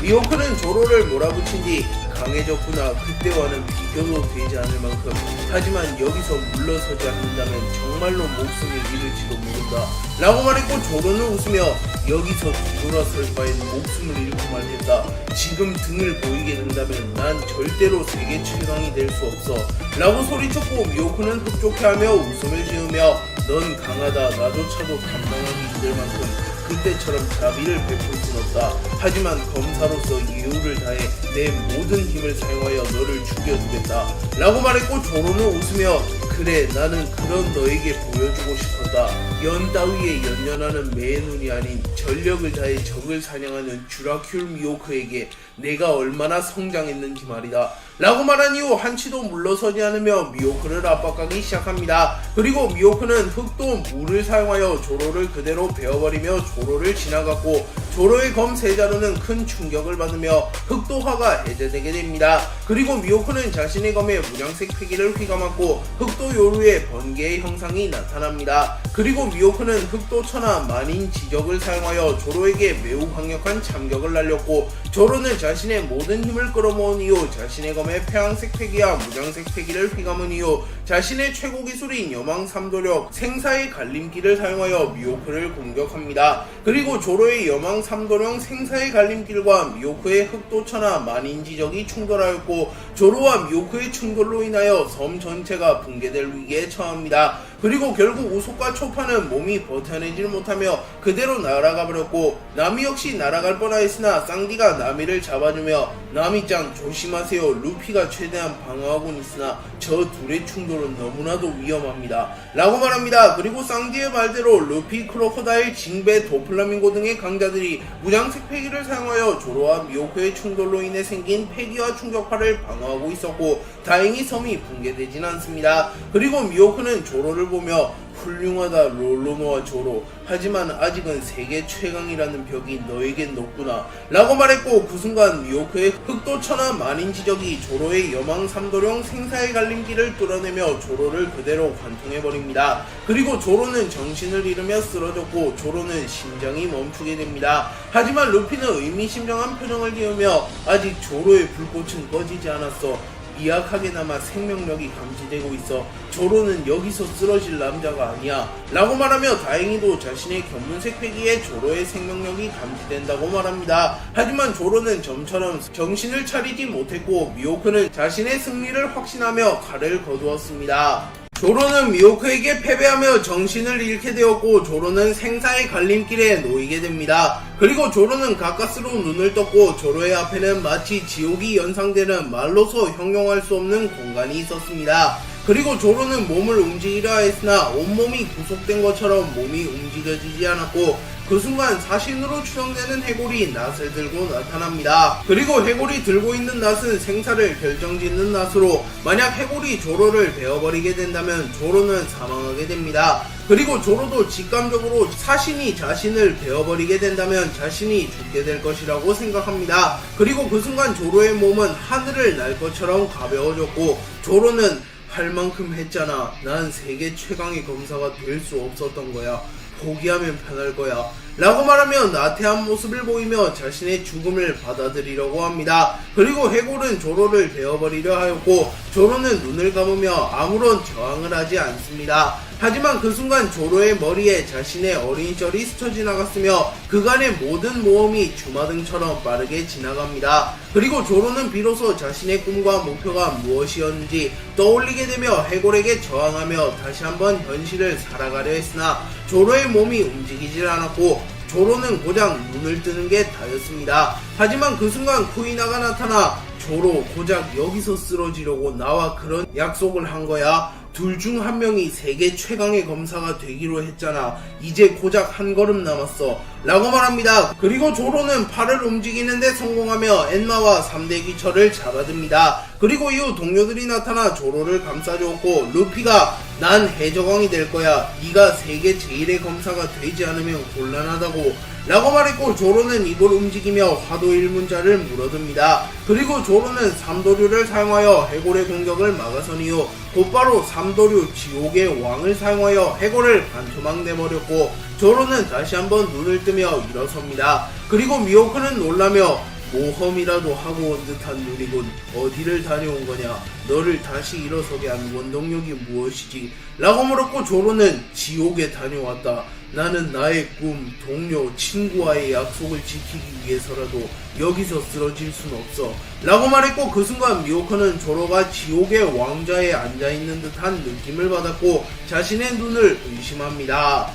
미호크는 조로를 몰아붙인 뒤 강해졌구나, 그때와는 비교도 되지 않을 만큼. 하지만 여기서 물러서지 않는다면 정말로 목숨을 잃을지도 모른다 라고 말했고, 조로는 웃으며 여기서 뒤돌아설 바엔 목숨을 잃고 말겠다. 지금 등을 보이게 된다면 난 절대로 세계 최강이 될 수 없어 라고 소리쳤고, 미호크는 흡족해하며 웃음을 지으며 넌 강하다. 나조차도 감당하기 힘들 만큼 그때처럼 자비를 베풀 순 없다. 하지만 검사로서 이유를 다해 내 모든 힘을 사용하여 너를 죽여주겠다 라고 말했고, 조로는 웃으며 그래, 나는 그런 너에게 보여주고 싶었다. 연 따위에 연연하는 매의 눈이 아닌 전력을 다해 적을 사냥하는 쥬라큘 미호크에게 내가 얼마나 성장했는지 말이다 라고 말한 이후 한치도 물러서지 않으며 미호크를 압박하기 시작합니다. 그리고 미호크는 흑도 물을 사용하여 조로를 그대로 베어버리며 조로를 지나갔고, 조로의 검 세자루는 큰 충격을 받으며 흑도화가 해제되게 됩니다. 그리고 미호크는 자신의 검에 무장색 패기를 휘감았고 흑도 요루의 번개의 형상이 나타납니다. 그리고 미호크는 흑도처나 만인 지적을 사용하여 조로에게 매우 강력한 참격을 날렸고, 조로는 자신의 모든 힘을 끌어모은 이후 자신의 검에 폐왕색 패기와 무장색 패기를 휘감은 이후 자신의 최고 기술인 여망 삼도력 생사의 갈림길을 사용하여 미호크를 공격합니다. 그리고 조로의 여망 삼도령 생사의 갈림길과 미호크의 흑도처나 만인 지적이 충돌하였고, 조로와 미호크의 충돌로 인하여 섬 전체가 붕괴될 위기에 처합니다. 그리고 결국 우소과 초파는 몸이 버텨내질 못하며 그대로 날아가 버렸고, 나미 역시 날아갈 뻔하였으나 쌍디가 나미를 잡아주며 나미짱 조심하세요, 루피가 최대한 방어하곤 있으나 저 둘의 충돌은 너무나도 위험합니다 라고 말합니다. 그리고 쌍디의 말대로 루피, 크로커다일, 징베, 도플라밍고 등의 강자들이 무장색 패기를 사용하여 조로와 미호크의 충돌로 인해 생긴 패기와 충격파를 방어하고 있었고, 다행히 섬이 붕괴되진 않습니다. 그리고 미호크는 조로를 보며 훌륭하다 롤로노와 조로, 하지만 아직은 세계 최강이라는 벽이 너에겐 높구나 라고 말했고, 그 순간 미호크의 흑도천하 만인 지적이 조로의 여망 삼도령 생사의 갈림길을 뚫어내며 조로를 그대로 관통해버립니다. 그리고 조로는 정신을 잃으며 쓰러졌고 조로는 심장이 멈추게 됩니다. 하지만 루피는 의미심장한 표정을 지으며 아직 조로의 불꽃은 꺼지지 않았어. 미약하게나마 생명력이 감지되고 있어. 조로는 여기서 쓰러질 남자가 아니야 라고 말하며 다행히도 자신의 견문색 패기에 조로의 생명력이 감지된다고 말합니다. 하지만 조로는 점처럼 정신을 차리지 못했고 미호크는 자신의 승리를 확신하며 칼을 거두었습니다. 조로는 미호크에게 패배하며 정신을 잃게 되었고 조로는 생사의 갈림길에 놓이게 됩니다. 그리고 조로는 가까스로 눈을 떴고 조로의 앞에는 마치 지옥이 연상되는 말로서 형용할 수 없는 공간이 있었습니다. 그리고 조로는 몸을 움직이려 했으나 온몸이 구속된 것처럼 몸이 움직여지지 않았고, 그 순간 사신으로 추정되는 해골이 낫을 들고 나타납니다. 그리고 해골이 들고 있는 낫은 생사를 결정짓는 낫으로 만약 해골이 조로를 베어버리게 된다면 조로는 사망하게 됩니다. 그리고 조로도 직감적으로 사신이 자신을 베어버리게 된다면 자신이 죽게 될 것이라고 생각합니다. 그리고 그 순간 조로의 몸은 하늘을 날 것처럼 가벼워졌고 조로는 할 만큼 했잖아. 난 세계 최강의 검사가 될 수 없었던 거야. 포기하면 편할 거야 라고 말하며 나태한 모습을 보이며 자신의 죽음을 받아들이려고 합니다. 그리고 해골은 조로를 베어버리려 하였고 조로는 눈을 감으며 아무런 저항을 하지 않습니다. 하지만 그 순간 조로의 머리에 자신의 어린 쩔이 스쳐 지나갔으며 그간의 모든 모험이 주마등처럼 빠르게 지나갑니다. 그리고 조로는 비로소 자신의 꿈과 목표가 무엇이었는지 떠올리게 되며 해골에게 저항하며 다시 한번 현실을 살아가려 했으나 조로의 몸이 움직이질 않았고 조로는 고작 눈을 뜨는 게 다였습니다. 하지만 그 순간 쿠이나가 나타나 조로 고작 여기서 쓰러지려고 나와 그런 약속을 한 거야? 둘 중 한 명이 세계 최강의 검사가 되기로 했잖아. 이제 고작 한 걸음 남았어 라고 말합니다. 그리고 조로는 팔을 움직이는데 성공하며 엔마와 3대 기처를 잡아듭니다. 그리고 이후 동료들이 나타나 조로를 감싸주었고 루피가 난 해적왕이 될 거야. 네가 세계 제1의 검사가 되지 않으면 곤란하다고 라고 말했고 조로는 입을 움직이며 화도 1문자를 물어듭니다. 그리고 조로는 삼도류를 사용하여 해골의 공격을 막아선 이후 곧바로 삼도류 지옥의 왕을 사용하여 해골을 반토막 내버렸고 조로는 다시 한번 눈을 뜨며 일어섭니다. 그리고 미호크는 놀라며 모험이라도 하고 온 듯한 눈이군. 어디를 다녀온 거냐? 너를 다시 일어서게 한 원동력이 무엇이지? 라고 물었고 조로는 지옥에 다녀왔다. 나는 나의 꿈, 동료, 친구와의 약속을 지키기 위해서라도 여기서 쓰러질 순 없어 라고 말했고 그 순간 미호크는 조로가 지옥의 왕좌에 앉아있는 듯한 느낌을 받았고 자신의 눈을 의심합니다.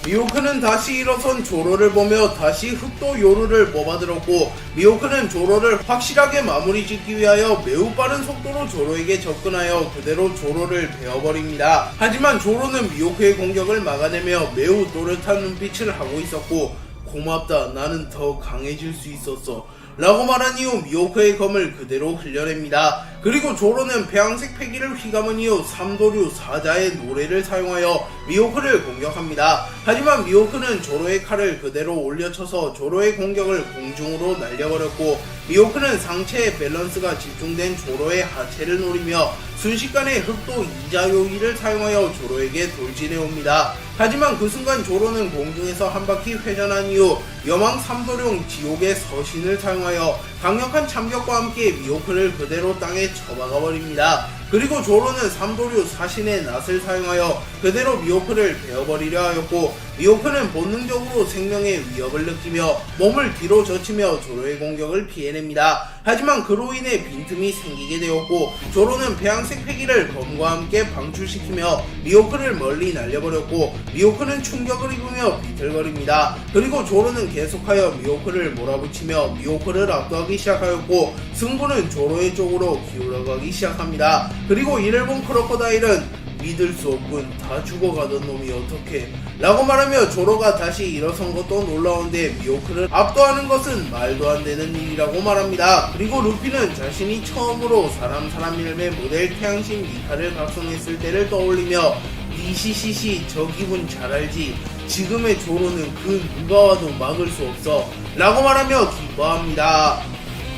미호크는 다시 일어선 조로를 보며 다시 흑도 요루를 뽑아들었고 미호크는 조로를 확실하게 마무리 짓기 위하여 매우 빠른 속도로 조로에게 접근하여 그대로 조로를 베어버립니다. 하지만 조로는 미호크의 공격을 막아내며 매우 또렷한 눈빛을 하고 있었고 고맙다, 나는 더 강해질 수 있었어 라고 말한 이후 미호크의 검을 그대로 흘려냅니다. 그리고 조로는 배양색 패기를 휘감은 이후 삼도류 사자의 노래를 사용하여 미호크를 공격합니다. 하지만 미호크는 조로의 칼을 그대로 올려쳐서 조로의 공격을 공중으로 날려버렸고, 미호크는 상체의 밸런스가 집중된 조로의 하체를 노리며 순식간에 흑도 이자요기를 사용하여 조로에게 돌진해옵니다. 하지만 그 순간 조로는 공중에서 한 바퀴 회전한 이후 여망 삼도룡 지옥의 서신을 사용하여 강력한 참격과 함께 미호크를 그대로 땅에 쳐박아 버립니다. 그리고 조로는 삼도류 사신의 낫을 사용하여 그대로 미호크를 베어버리려 하였고, 미호크는 본능적으로 생명의 위협을 느끼며 몸을 뒤로 젖히며 조로의 공격을 피해냅니다. 하지만 그로 인해 빈틈이 생기게 되었고, 조로는 배양색 패기를 검과 함께 방출시키며 미호크를 멀리 날려버렸고, 미호크는 충격을 입으며 비틀거립니다. 그리고 조로는 계속하여 미호크를 몰아붙이며 미호크를 압도하기 시작하였고, 승부는 조로의 쪽으로 기울어가기 시작합니다. 그리고 이를 본 크로커다일은 믿을 수 없군, 다 죽어가던 놈이 어떻게 라고 말하며 조로가 다시 일어선 것도 놀라운데 미호크를 압도하는 것은 말도 안 되는 일이라고 말합니다. 그리고 루피는 자신이 처음으로 사람 일매 모델 태양신 미카를 각성했을 때를 떠올리며 이시시시 저 기분 잘 알지, 지금의 조로는 그 누가 와도 막을 수 없어 라고 말하며 기뻐합니다.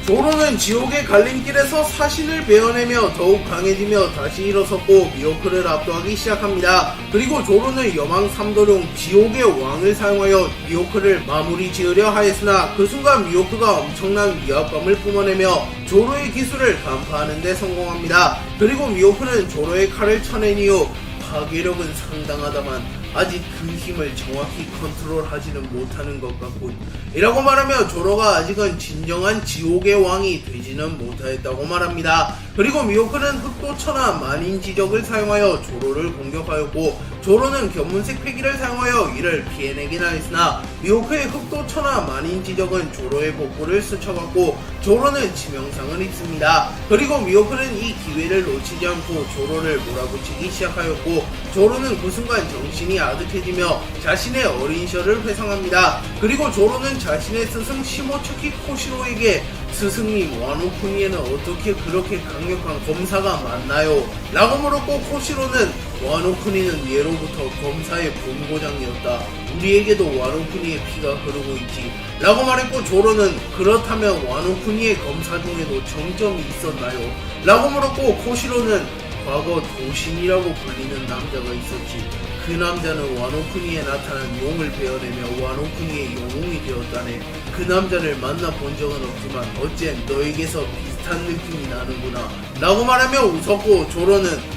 조로는 지옥의 갈림길에서 사신을 베어내며 더욱 강해지며 다시 일어섰고 미호크를 압도하기 시작합니다. 그리고 조로는 여망 삼도룡 지옥의 왕을 사용하여 미호크를 마무리 지으려 하였으나 그 순간 미호크가 엄청난 위압감을 뿜어내며 조로의 기술을 간파하는 데 성공합니다. 그리고 미호크는 조로의 칼을 쳐낸 이후 파괴력은 상당하다만 아직 그 힘을 정확히 컨트롤하지는 못하는 것 같군 이라고 말하며 조로가 아직은 진정한 지옥의 왕이 되지는 못하였다고 말합니다. 그리고 미호크는 흑도천하 만인지적을 사용하여 조로를 공격하였고, 조로는 견문색 패기를 사용하여 이를 피해내긴 하였으나 미호크의 흑도천하 만인지적은 조로의 복부를 스쳐갔고 조로는 치명상을 입습니다. 그리고 미호크는 이 기회를 놓치지 않고 조로를 몰아붙이기 시작하였고, 조로는 그 순간 정신이 아득해지며 자신의 어린 시절을 회상합니다. 그리고 조로는 자신의 스승 시모츠키 코시로에게 스승님, 와노쿠니에는 어떻게 그렇게 강력한 검사가 많나요? 라고 물었고, 코시로는 와노쿠니는 예로부터 검사의 본고장이었다. 우리에게도 와노쿠니의 피가 흐르고 있지 라고 말했고, 조로는 그렇다면 와노쿠니의 검사 중에도 정점이 있었나요? 라고 물었고, 코시로는 과거 도신이라고 불리는 남자가 있었지. 그 남자는 와노쿠니에 나타난 용을 베어내며 와노쿠니의 영웅이 되었다네. 그 남자를 만나본 적은 없지만 어쨌든 너에게서 비슷한 느낌이 나는구나 라고 말하며 웃었고, 조로는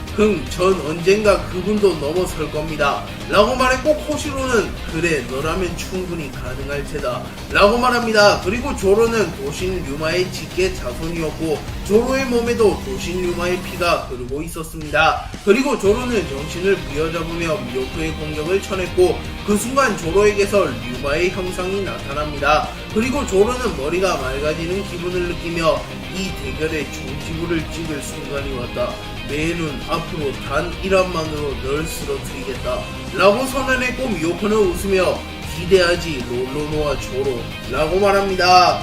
전 언젠가 그분도 넘어설 겁니다 라고 말했고, 코시로는 그래 너라면 충분히 가능할 테다 라고 말합니다. 그리고 조로는 도신 류마의 직계 자손이었고 조로의 몸에도 도신 류마의 피가 흐르고 있었습니다. 그리고 조로는 정신을 부여잡으며 미호크의 공격을 쳐냈고, 그 순간 조로에게서 류마의 형상이 나타납니다. 그리고 조로는 머리가 맑아지는 기분을 느끼며 이 대결의 종지부를 찍을 순간이 왔다. 내 눈 앞으로 단 1화만으로 널 쓰러뜨리겠다 라고 선언했고, 미호크는 웃으며 기대하지 롤로노와 조로 라고 말합니다.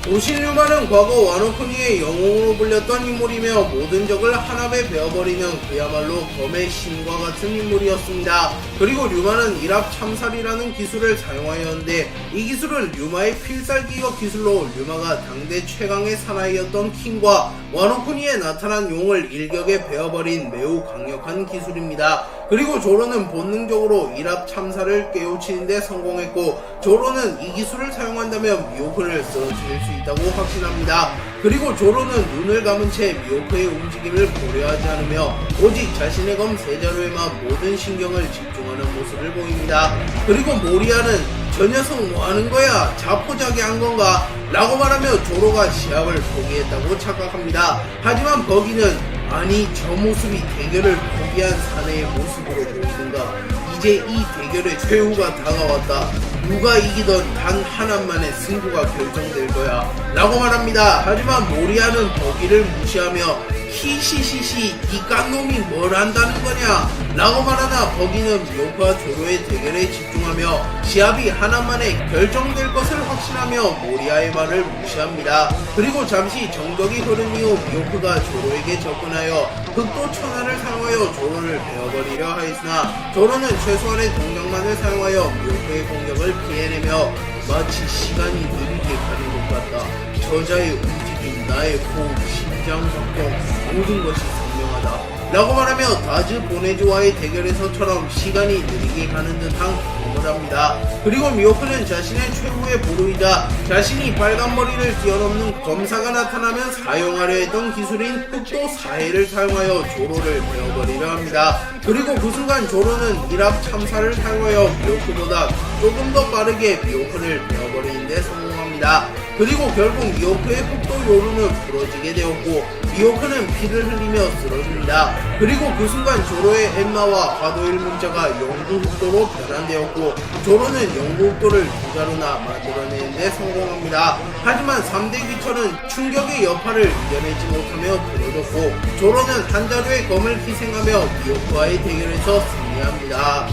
도신 류마는 과거 와노쿠니의 영웅으로 불렸던 인물이며 모든 적을 한압에 베어버리는 그야말로 검의 신과 같은 인물이었습니다. 그리고 류마는 일합 참살이라는 기술을 사용하였는데, 이 기술은 류마의 필살기격 기술로 류마가 당대 최강의 사나이였던 킹과 와노쿠니에 나타난 용을 일격에 베어버린 매우 강력한 기술입니다. 그리고 조로는 본능적으로 일합 참사를 깨우치는 데 성공했고, 조로는 이 기술을 사용한다면 미호크를 쓰러뜨릴 수 있다고 확신합니다. 그리고 조로는 눈을 감은 채 미호크의 움직임을 고려하지 않으며 오직 자신의 검 세자루에만 모든 신경을 집중하는 모습을 보입니다. 그리고 모리아는 저 녀석 뭐하는 거야? 자포자기한 건가? 라고 말하며 조로가 시합을 포기했다고 착각합니다. 하지만 버기는 아니 저 모습이 대결을 포기한 사내의 모습으로 보이는가? 이제 이 대결의 최후가 다가왔다 누가 이기던 단 하나만의 승부가 결정될 거야 라고 말합니다. 하지만 모리아는 버기를 무시하며 히시시시 이 깐놈이 뭘 안다는 거냐 라고 말하나 버기는 미호크와 조로의 대결에 집중하며 시합이 하나만에 결정될 것을 확신하며 모리아의 말을 무시합니다. 그리고 잠시 정적이 흐른 이후 미호크가 조로에게 접근하여 흑도 천하를 사용하여 조로를 베어버리려 하였으나 조로는 최소한의 동력만을 사용하여 미호크의 공격을 피해내며 마치 시간이 느리게 가는 것 같다. 저자의 움직임, 나의 호흡, 심장 박동 모든 것이 선명하다 라고 말하며 다즈 보네즈와의 대결에서처럼 시간이 느리게 가는 듯한 경험을 합니다. 그리고 미호크는 자신의 최후의 보루이자 자신이 빨간 머리를 뛰어넘는 검사가 나타나면 사용하려 했던 기술인 흑도 사해를 사용하여 조로를 베어버리려 합니다. 그리고 그 순간 조로는 일합 참사를 사용하여 미호크보다 조금 더 빠르게 미호크를 베어버리는 데 성공합니다. 그리고 결국 미호크의 흑도 요루는 부러지게 되었고 미호크는 피를 흘리며 쓰러집니다. 그리고 그 순간 조로의 엠마와 화도일 문자가 영구 흑도로 변환되었고 조로는 영구 흑도를 두 자루나 만들어내는데 성공합니다. 하지만 3대 귀철은 충격의 여파를 이겨내지 못하며 부러졌고 조로는 한 자루의 검을 희생하며 미호크와의 대결에서 승리합니다.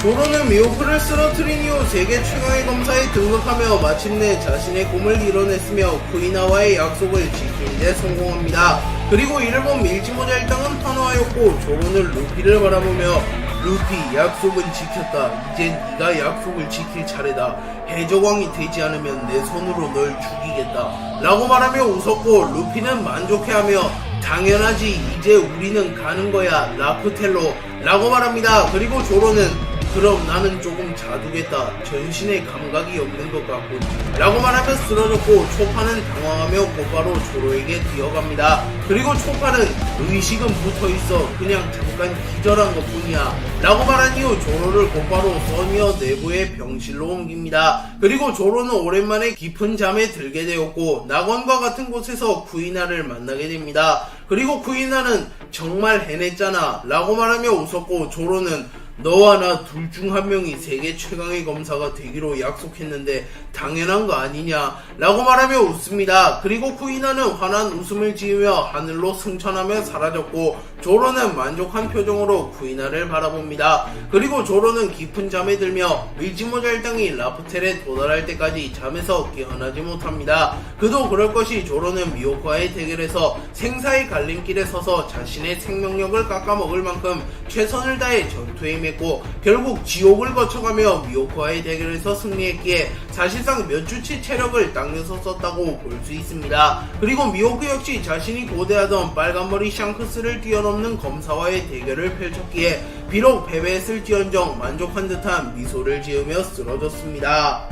조로는 미호크를 쓰러뜨린 이후 세계 최강의 검사에 등극하며 마침내 자신의 꿈을 이뤄냈으며 쿠이나와의 약속을 지키는 데 성공합니다. 그리고 이를 본 밀지모자 일당은 환호하였고 조로는 루피를 바라보며 루피 약속은 지켰다. 이젠 네가 약속을 지킬 차례다. 해적왕이 되지 않으면 내 손으로 널 죽이겠다 라고 말하며 웃었고 루피는 만족해하며 당연하지 이제 우리는 가는 거야 라프텔로 라고 말합니다. 그리고 조로는 그럼 나는 조금 자두겠다. 전신에 감각이 없는 것 같군 라고 말하며 쓰러졌고 초파는 당황하며 곧바로 조로에게 뛰어갑니다. 그리고 초파는 의식은 붙어있어 그냥 잠깐 기절한 것 뿐이야 라고 말한 이후 조로를 곧바로 써니어 내부의 병실로 옮깁니다. 그리고 조로는 오랜만에 깊은 잠에 들게 되었고 낙원과 같은 곳에서 쿠이나를 만나게 됩니다. 그리고 쿠이나는 정말 해냈잖아 라고 말하며 웃었고 조로는 너와 나 둘 중 한 명이 세계 최강의 검사가 되기로 약속했는데 당연한 거 아니냐 라고 말하며 웃습니다. 그리고 쿠이나는 환한 웃음을 지으며 하늘로 승천하며 사라졌고 조로는 만족한 표정으로 쿠이나를 바라봅니다. 그리고 조로는 깊은 잠에 들며 밀지모자 일당이 라프텔에 도달할 때까지 잠에서 깨어나지 못합니다. 그도 그럴 것이 조로는 미호크와의 대결에서 생사의 갈림길에 서서 자신의 생명력을 깎아먹을 만큼 최선을 다해 전투에 임했고 결국 지옥을 거쳐가며 미호크와의 대결에서 승리했기에 사실상 몇 주치 체력을 당겨서 썼다고 볼 수 있습니다. 그리고 미호크 역시 자신이 고대하던 빨간머리 샹크스를 뛰어넘는 검사와의 대결을 펼쳤기에 비록 패배했을지언정 만족한 듯한 미소를 지으며 쓰러졌습니다.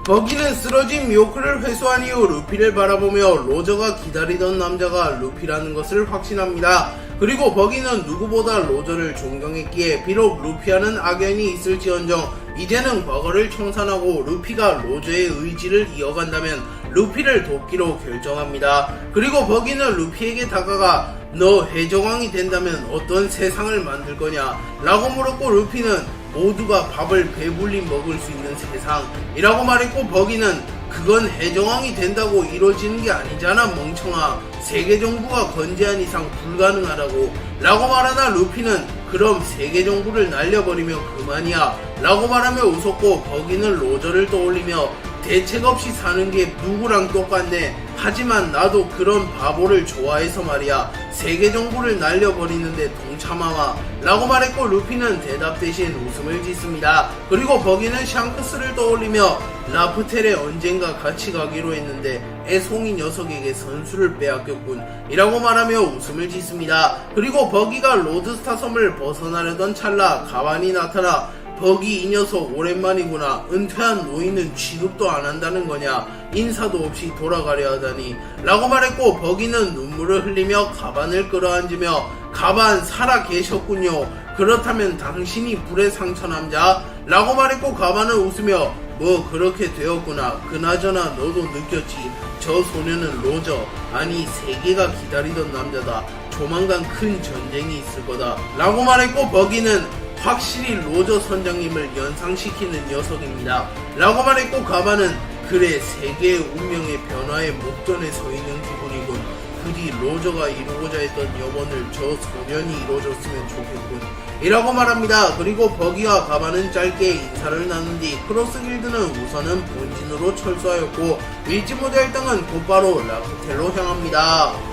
버기는 쓰러진 미호크를 회수한 이후 루피를 바라보며 로저가 기다리던 남자가 루피라는 것을 확신합니다. 그리고 버기는 누구보다 로저를 존경했기에 비록 루피와는 악연이 있을지언정 이제는 과거를 청산하고 루피가 로저의 의지를 이어간다면 루피를 돕기로 결정합니다. 그리고 버기는 루피에게 다가가 너 해적왕이 된다면 어떤 세상을 만들 거냐 라고 물었고 루피는 모두가 밥을 배불리 먹을 수 있는 세상이라고 말했고 버기는 그건 해적왕이 된다고 이루어지는 게 아니잖아 멍청아. 세계 정부가 건재한 이상 불가능하다고 라고 말하나 루피는 그럼 세계 정부를 날려버리면 그만이야 라고 말하며 웃었고 버기는 로저를 떠올리며 대책 없이 사는 게 누구랑 똑같네. 하지만 나도 그런 바보를 좋아해서 말이야. 세계 정부를 날려버리는데 동참하마 라고 말했고 루피는 대답 대신 웃음을 짓습니다. 그리고 버기는 샹크스를 떠올리며 라프텔에 언젠가 같이 가기로 했는데 애송이 녀석에게 선수를 빼앗겼군 이라고 말하며 웃음을 짓습니다. 그리고 버기가 로드스타 섬을 벗어나려던 찰나 가만히 나타나 버기 이 녀석 오랜만이구나. 은퇴한 노인은 취급도 안 한다는 거냐. 인사도 없이 돌아가려 하다니 라고 말했고 버기는 눈물을 흘리며 가반을 끌어안으며 가반 살아 계셨군요. 그렇다면 당신이 불의 상처 남자? 라고 말했고 가반은 웃으며 뭐 그렇게 되었구나. 그나저나 너도 느꼈지. 저 소녀는 로저 아니 세계가 기다리던 남자다. 조만간 큰 전쟁이 있을 거다 라고 말했고 버기는 확실히 로저 선장님을 연상시키는 녀석입니다. 라고 말했고 가바는 그래 세계의 운명의 변화의 목전에 서 있는 기분이군. 부디 로저가 이루고자 했던 염원을 저 소년이 이루어졌으면 좋겠군 이라고 말합니다. 그리고 버기와 가바는 짧게 인사를 나눈 뒤 크로스 길드는 우선은 본진으로 철수하였고 윌지모드 1등은 곧바로 라프텔로 향합니다.